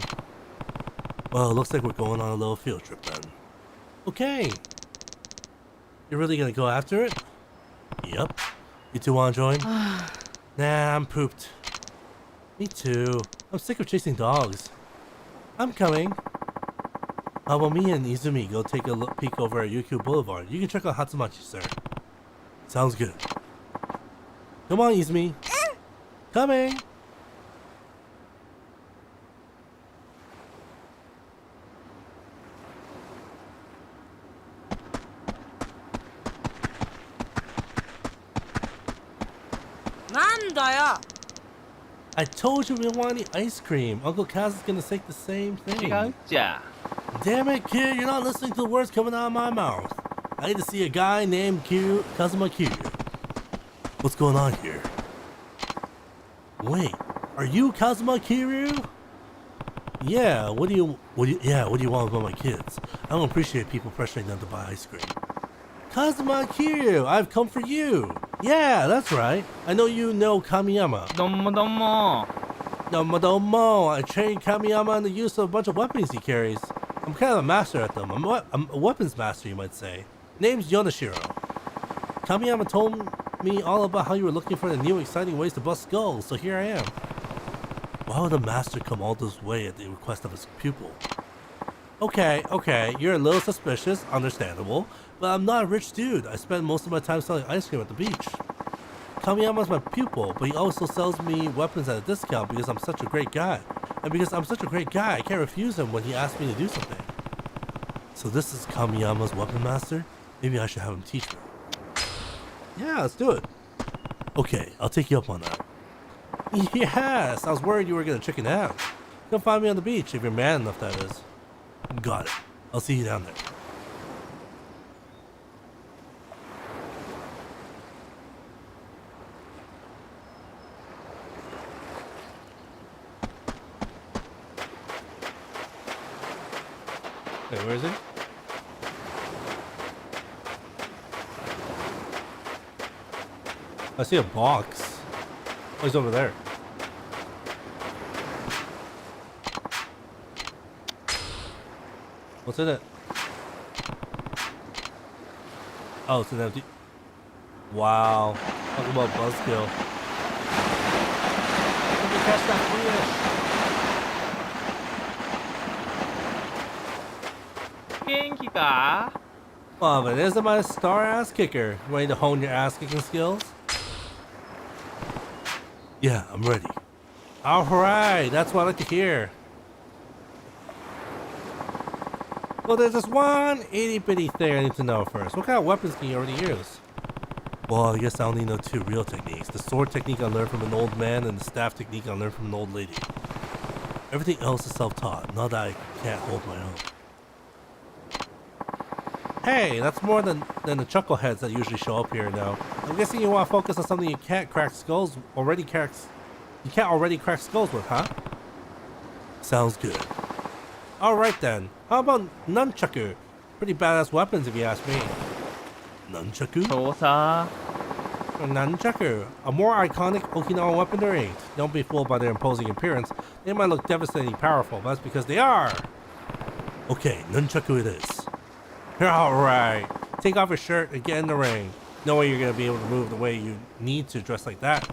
Well, looks like we're going on a little field trip then. Okay. You're really gonna go after it? Yep. You two wanna join? Nah, I'm pooped. Me too. I'm sick of chasing dogs. I'm coming. How about me and Izumi go take a peek over at Yuku Boulevard? You can check out Hatsumachi, sir. Sounds good. Come on, Izumi. Coming. I told you we wanted ice cream. Uncle Kaz is gonna say the same thing. Damn it, kid, you're not listening to the words coming out of my mouth. I need to see a guy named Kazuma Kiryu. What's going on here? Wait, are you Kazuma Kiryu? Yeah, what do you want about my kids? I don't appreciate people pressuring them to buy ice cream. Kazuma Kiryu, I've come for you. Yeah, that's right. I know you know Kamiyama. Domo. I trained Kamiyama in the use of a bunch of weapons he carries. I'm kind of a master at them. I'm a weapons master, you might say. Name's Yonashiro. Kamiyama told me all about how you were looking for the new exciting ways to bust skulls, so here I am. Why would a master come all this way at the request of his pupil? Okay, you're a little suspicious, understandable, but I'm not a rich dude. I spend most of my time selling ice cream at the beach. Kamiyama's my pupil, but he also sells me weapons at a discount because I'm such a great guy. And because I'm such a great guy, I can't refuse him when he asks me to do something. So this is Kamiyama's weapon master? Maybe I should have him teach me. Yeah, let's do it. Okay, I'll take you up on that. Yes, I was worried you were gonna chicken out. Come find me on the beach if you're man enough, that is. Got it. I'll see you down there. Wait, where is he? I see a box. Oh, he's over there. What's in it? Oh, it's an empty. Wow. Talk about buzzkill. Let me catch that fish. 元気か? Well, but isn't my star ass kicker. Ready to hone your ass kicking skills? Yeah, I'm ready. Alright, that's what I like to hear. Well, there's this one itty bitty thing I need to know first. What kind of weapons can you already use? Well, I guess I only know two real techniques. The sword technique I learned from an old man and the staff technique I learned from an old lady. Everything else is self-taught, now that I can't hold my own. Hey, that's more than the chuckleheads that usually show up here now. I'm guessing you want to focus on something you can't crack skulls already cracks. You can't already crack skulls with, huh? Sounds good. Alright then, how about nunchaku? Pretty badass weapons if you ask me. Nunchaku? そうさ。 Nunchaku, a more iconic Okinawan weapon there ain't. Don't be fooled by their imposing appearance. They might look devastatingly powerful, but that's because they are. Okay, nunchaku it is. Alright, take off your shirt and get in the ring. No way you're gonna be able to move the way you need to dress like that.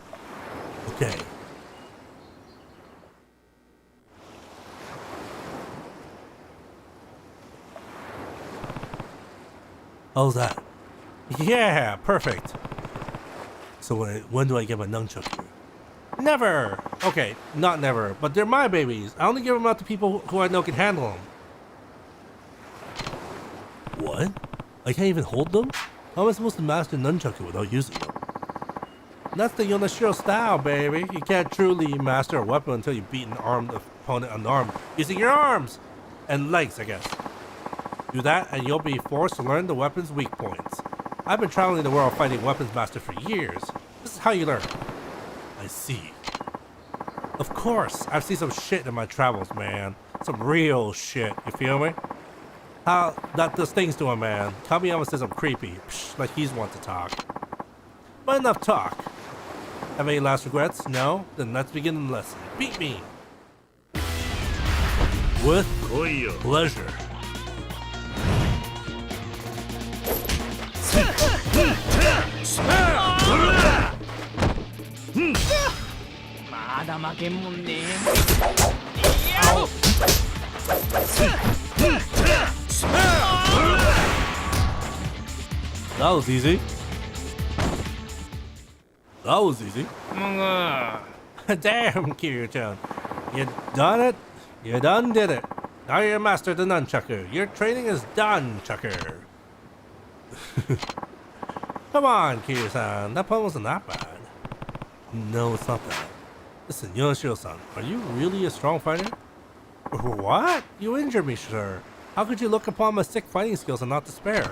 Okay. How's that? Yeah, perfect. So when do I get my nunchaku? Never! Okay, not never, but they're my babies. I only give them out to people who I know can handle them. What? I can't even hold them? How am I supposed to master nunchaku without using them? That's the Yonashiro style, baby. You can't truly master a weapon until you beat an armed opponent unarmed using your arms and legs, I guess. Do that and you'll be forced to learn the weapon's weak points. I've been traveling the world fighting weapons master for years. This is how you learn. I see. Of course, I've seen some shit in my travels, man. Some real shit, you feel me? How that does things to a man. Kamiyama says I'm creepy, psh, like he's want to talk. But enough talk. Have any last regrets? No? Then let's begin the lesson. Beat me! With pleasure. That was easy. That was easy. Damn, Kiryu-chan. You done it. You done did it. Now you're a master of the nunchaku. Your training is done, chucker. Come on, Kiryu-san. That pun wasn't that bad. No, it's not that. Listen, Yoshiro-san, are you really a strong fighter? What? You injured me, sir. How could you look upon my sick fighting skills and not despair?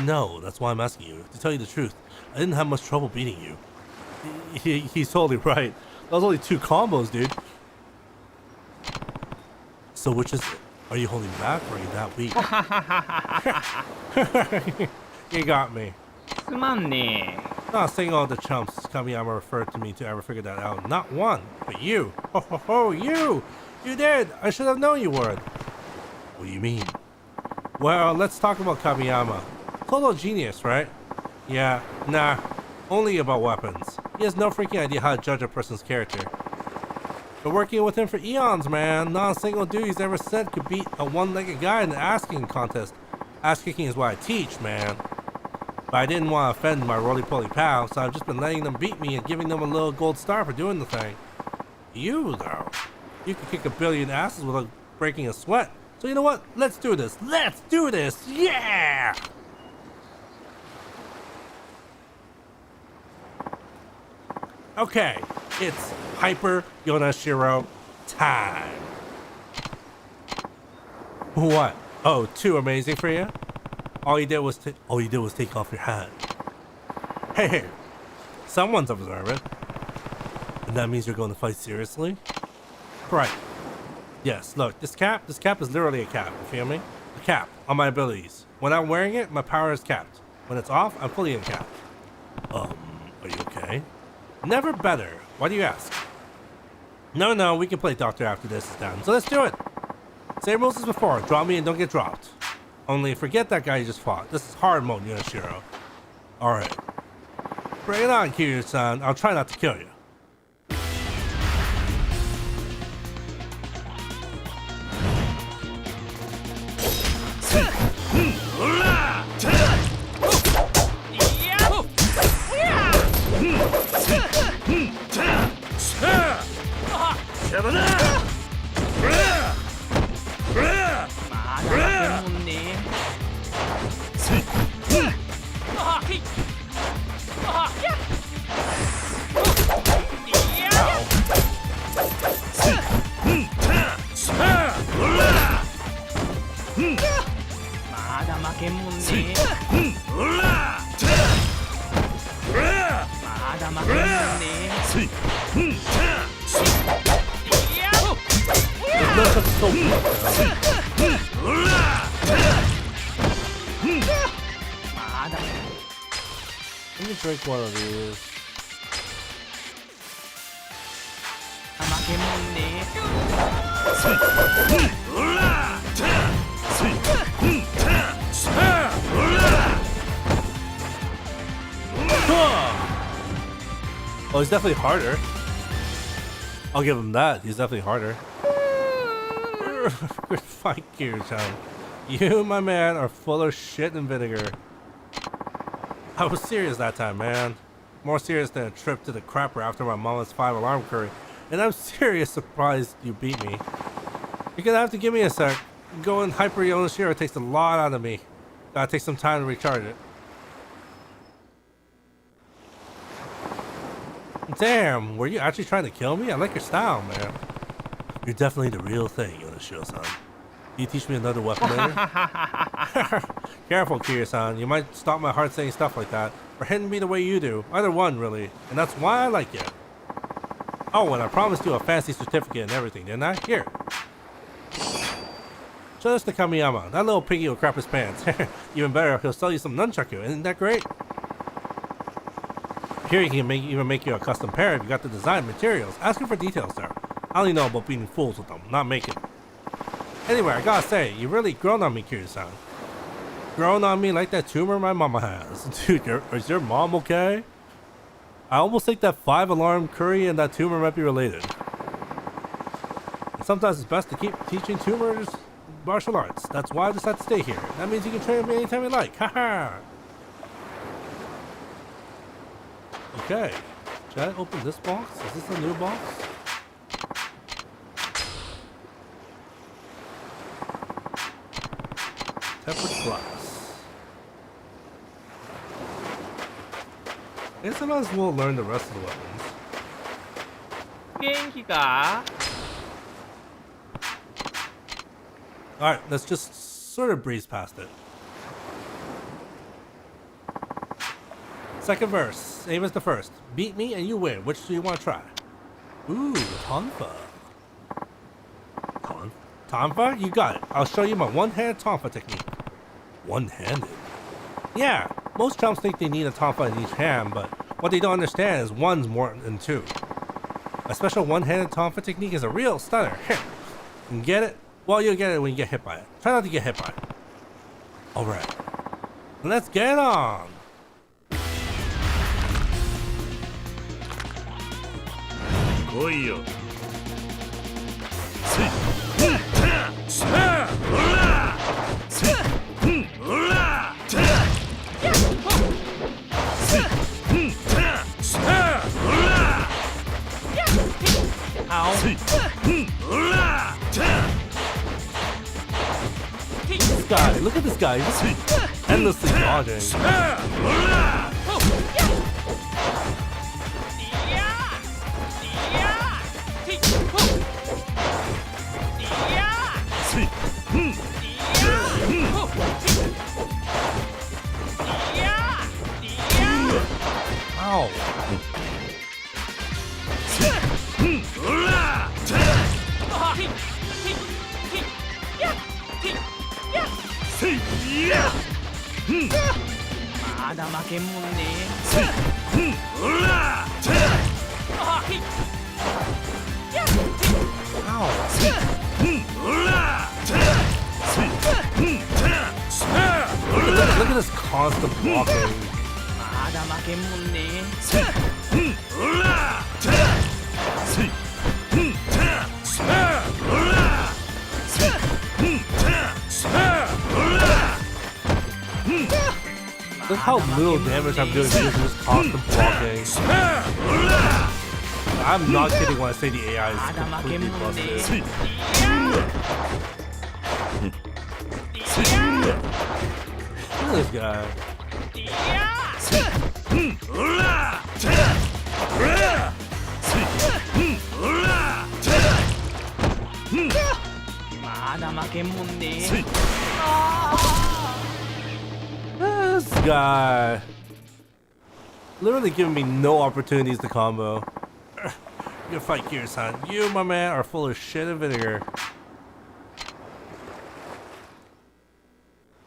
No, that's why I'm asking you. To tell you the truth, I didn't have much trouble beating you. He's totally right. That was only 2 combos, dude. So which is it? Are you holding back or are you that weak? You got me. Not saying all the chumps Kamiyama referred to me to ever figured that out. Not one, but you. Ho ho ho, you! You did! I should have known you would. What do you mean? Well, let's talk about Kamiyama. Total genius, right? Yeah, nah. Only about weapons. He has no freaking idea how to judge a person's character. Been working with him for eons, man. Not a single dude he's ever sent could beat a one-legged guy in the ass-kicking contest. Ass-kicking is what I teach, man. But I didn't want to offend my roly-poly pal, so I've just been letting them beat me and giving them a little gold star for doing the thing. You, though. You can kick a billion asses without breaking a sweat. So you know what? Let's do this. Let's do this. Yeah! Okay, it's Hyper Yonashiro time. What? Oh, too amazing for you? All you did was take off your hat. Hey, someone's observant. And that means you're going to fight seriously? Right. Yes, look, this cap is literally a cap, you feel me? A cap on my abilities. When I'm wearing it, my power is capped. When it's off, I'm fully uncapped. Are you okay? Never better. Why do you ask? No, we can play doctor after this is done, so let's do it. Same rules as before. Drop me and don't get dropped. Only forget that guy you just fought. This is hard mode, Yoshiro. Alright. Bring it on, Kiryu-san. I'll try not to kill you. Let me drink one of these. Oh, he's definitely harder. I'll give him that. He's definitely harder. Good fight, Kiryu-chan. You, my man, are full of shit and vinegar. I was serious that time, man. More serious than a trip to the crapper after my mama's 5-alarm curry. And I'm serious surprised you beat me. You're gonna have to give me a sec. Going Hyper Yoshiro takes a lot out of me. Gotta take some time to recharge it. Damn, were you actually trying to kill me? I like your style, man. You're definitely the real thing, Yoshiro-san. You teach me another weapon later? Careful, Kiryu-san. You might stop my heart saying stuff like that, or hitting me the way you do. Either one, really. And that's why I like you. Oh, and I promised you a fancy certificate and everything, didn't I? Here. Show this to Kamiyama. That little piggy will crap his pants. Even better, he'll sell you some nunchaku. Isn't that great? Here he can even make you a custom pair if you got the design materials. Ask him for details there. I only know about being fools with them, not making them. Anyway, I gotta say, you've really grown on me, Kiryu-san. Grown on me like that tumor my mama has. Dude, is your mom okay? I almost think that 5-alarm curry and that tumor might be related. And sometimes it's best to keep teaching tumors martial arts. That's why I decided to stay here. That means you can train me anytime you like. Haha. Okay. Should I open this box? Is this a new box? Tempered glass. I guess I might as well learn the rest of the weapons. 元気か? Alright, let's just sort of breeze past it. Second verse, same as the first. Beat me and you win. Which do you want to try? Ooh, Tonfa. Tonfa? You got it. I'll show you my one-handed Tonfa technique. One-handed? Yeah, most chumps think they need a Tonfa in each hand, but what they don't understand is one's more than two. A special one-handed Tonfa technique is a real stunner. You get it? Well, you'll get it when you get hit by it. Try not to get hit by it. Alright. Let's get on! Heyo. This guy, look at this guy. He's endlessly dodging. Ow. Look at this constant blocking. まだ負けんもんね Look how little damage I'm doing because of this constant blocking. I'm not kidding when I say the AI is completely busted. Look at this guy. まだ負けんもんね This guy literally giving me no opportunities to combo. You fight here, son. You, my man, are full of shit and vinegar.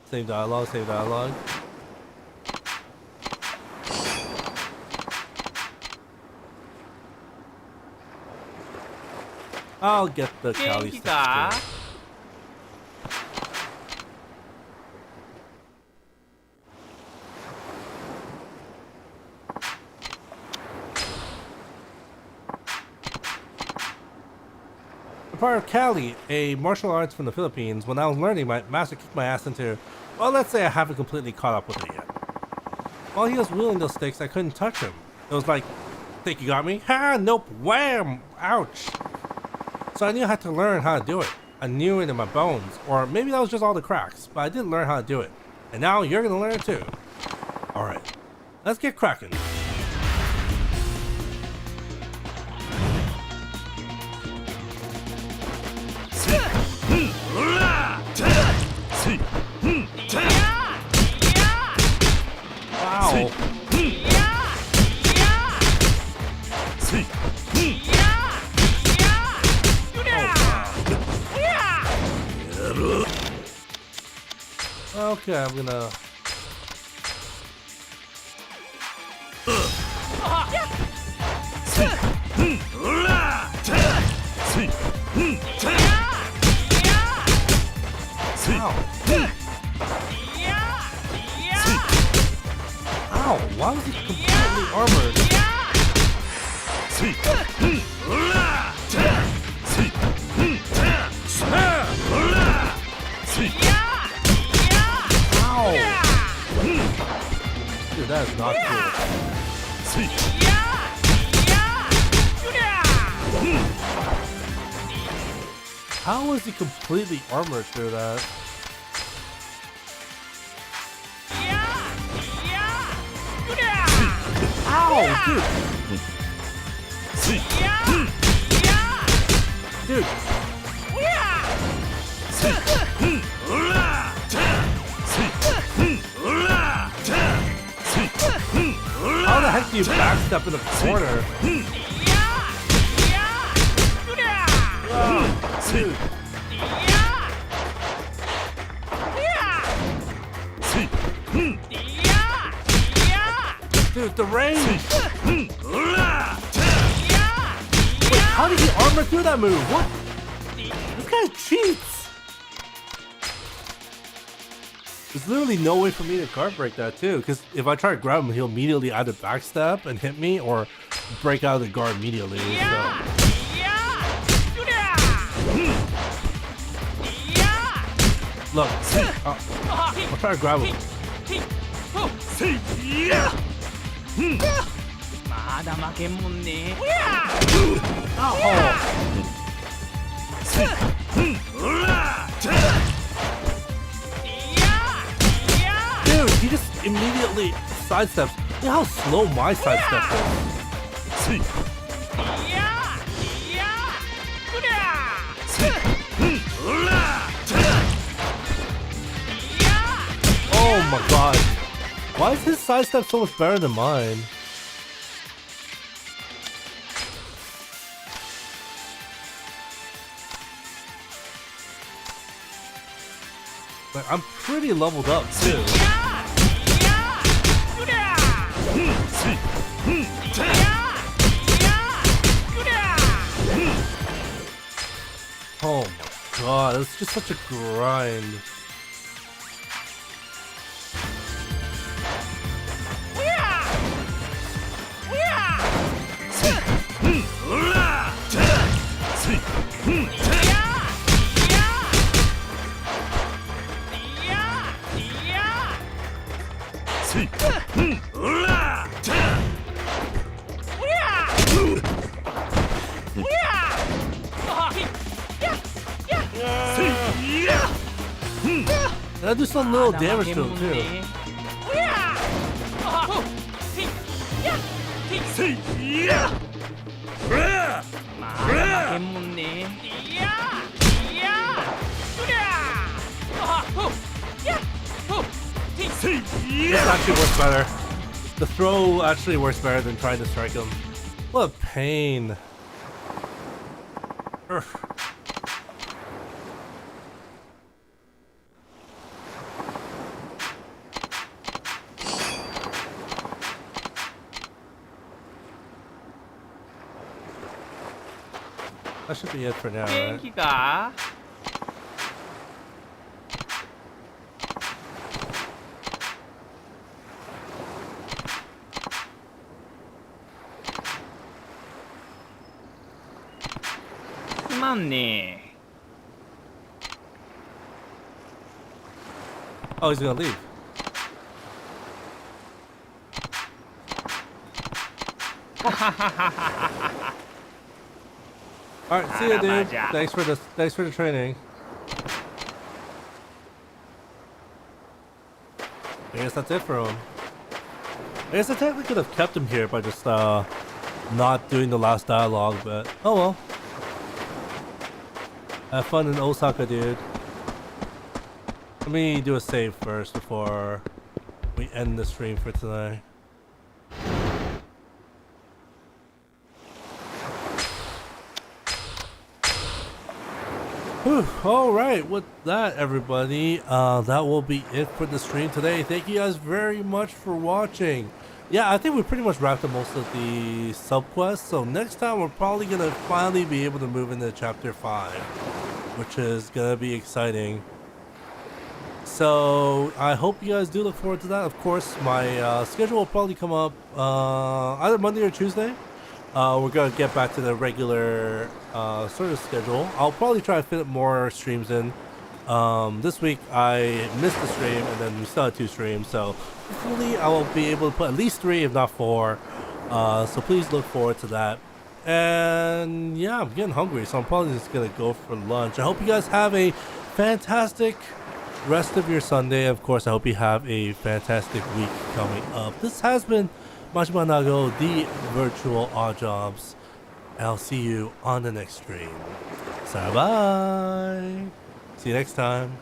Same dialogue, same dialogue. I'll get the Cali sticks too. Part of Cali, a martial arts from the Philippines. When I was learning, my master kicked my ass into, well, let's say I haven't completely caught up with it yet. While he was wielding those sticks, I couldn't touch him. It was like, think you got me? Ha! Nope! Wham! Ouch! So I knew I had to learn how to do it. I knew it in my bones, or maybe that was just all the cracks, but I didn't learn how to do it. And now you're gonna learn it too. Alright, let's get cracking. Wow. Okay, I'm gonna... Ow, why was he completely armored? Dude, that is not cool. How was he completely armored through that? Ow, dude! Dude! How the heck do you backstep in the corner? Dude! Dude, the range! Wait, how did he armor through that move? What? This guy cheats! There's literally no way for me to card break that too, because if I try to grab him, he'll immediately either backstep and hit me or break out of the guard immediately. So. Look, I'll try to grab him. Dude, he just immediately sidesteps. Look how slow my sidestep is. Oh my god. Why is his sidestep so much better than mine? Like, I'm pretty leveled up too. god, it's just such a grind. And I do some little damage to him too. This actually works better. The throw actually works better than trying to strike him. What a pain. Urgh. That should be it for now, right? 元気か つまんね Oh, he's gonna leave. All right, see ya, dude. Thanks for the training. I guess that's it for him. I guess I technically could have kept him here by just not doing the last dialogue, but oh well. Have fun in Osaka, dude. Let me do a save first before we end the stream for tonight. Whew. All right, with that, everybody, that will be it for the stream today. Thank you guys very much for watching. Yeah, I think we pretty much wrapped up most of the subquests. So next time, we're probably gonna finally be able to move into chapter 5, which is gonna be exciting. So I hope you guys do look forward to that. Of course, my schedule will probably come up either Monday or Tuesday. We're gonna get back to the regular sort of schedule. I'll probably try to fit more streams in. This week I missed the stream, and then we still had 2 streams, so hopefully I will be able to put at least 3, if not 4. So please look forward to that. And yeah, I'm getting hungry, so I'm probably just gonna go for lunch. I hope you guys have a fantastic rest of your Sunday. Of course, I hope you have a fantastic week coming up. This has been Majima Nago, the virtual odd jobs. I'll see you on the next stream. So bye. See you next time.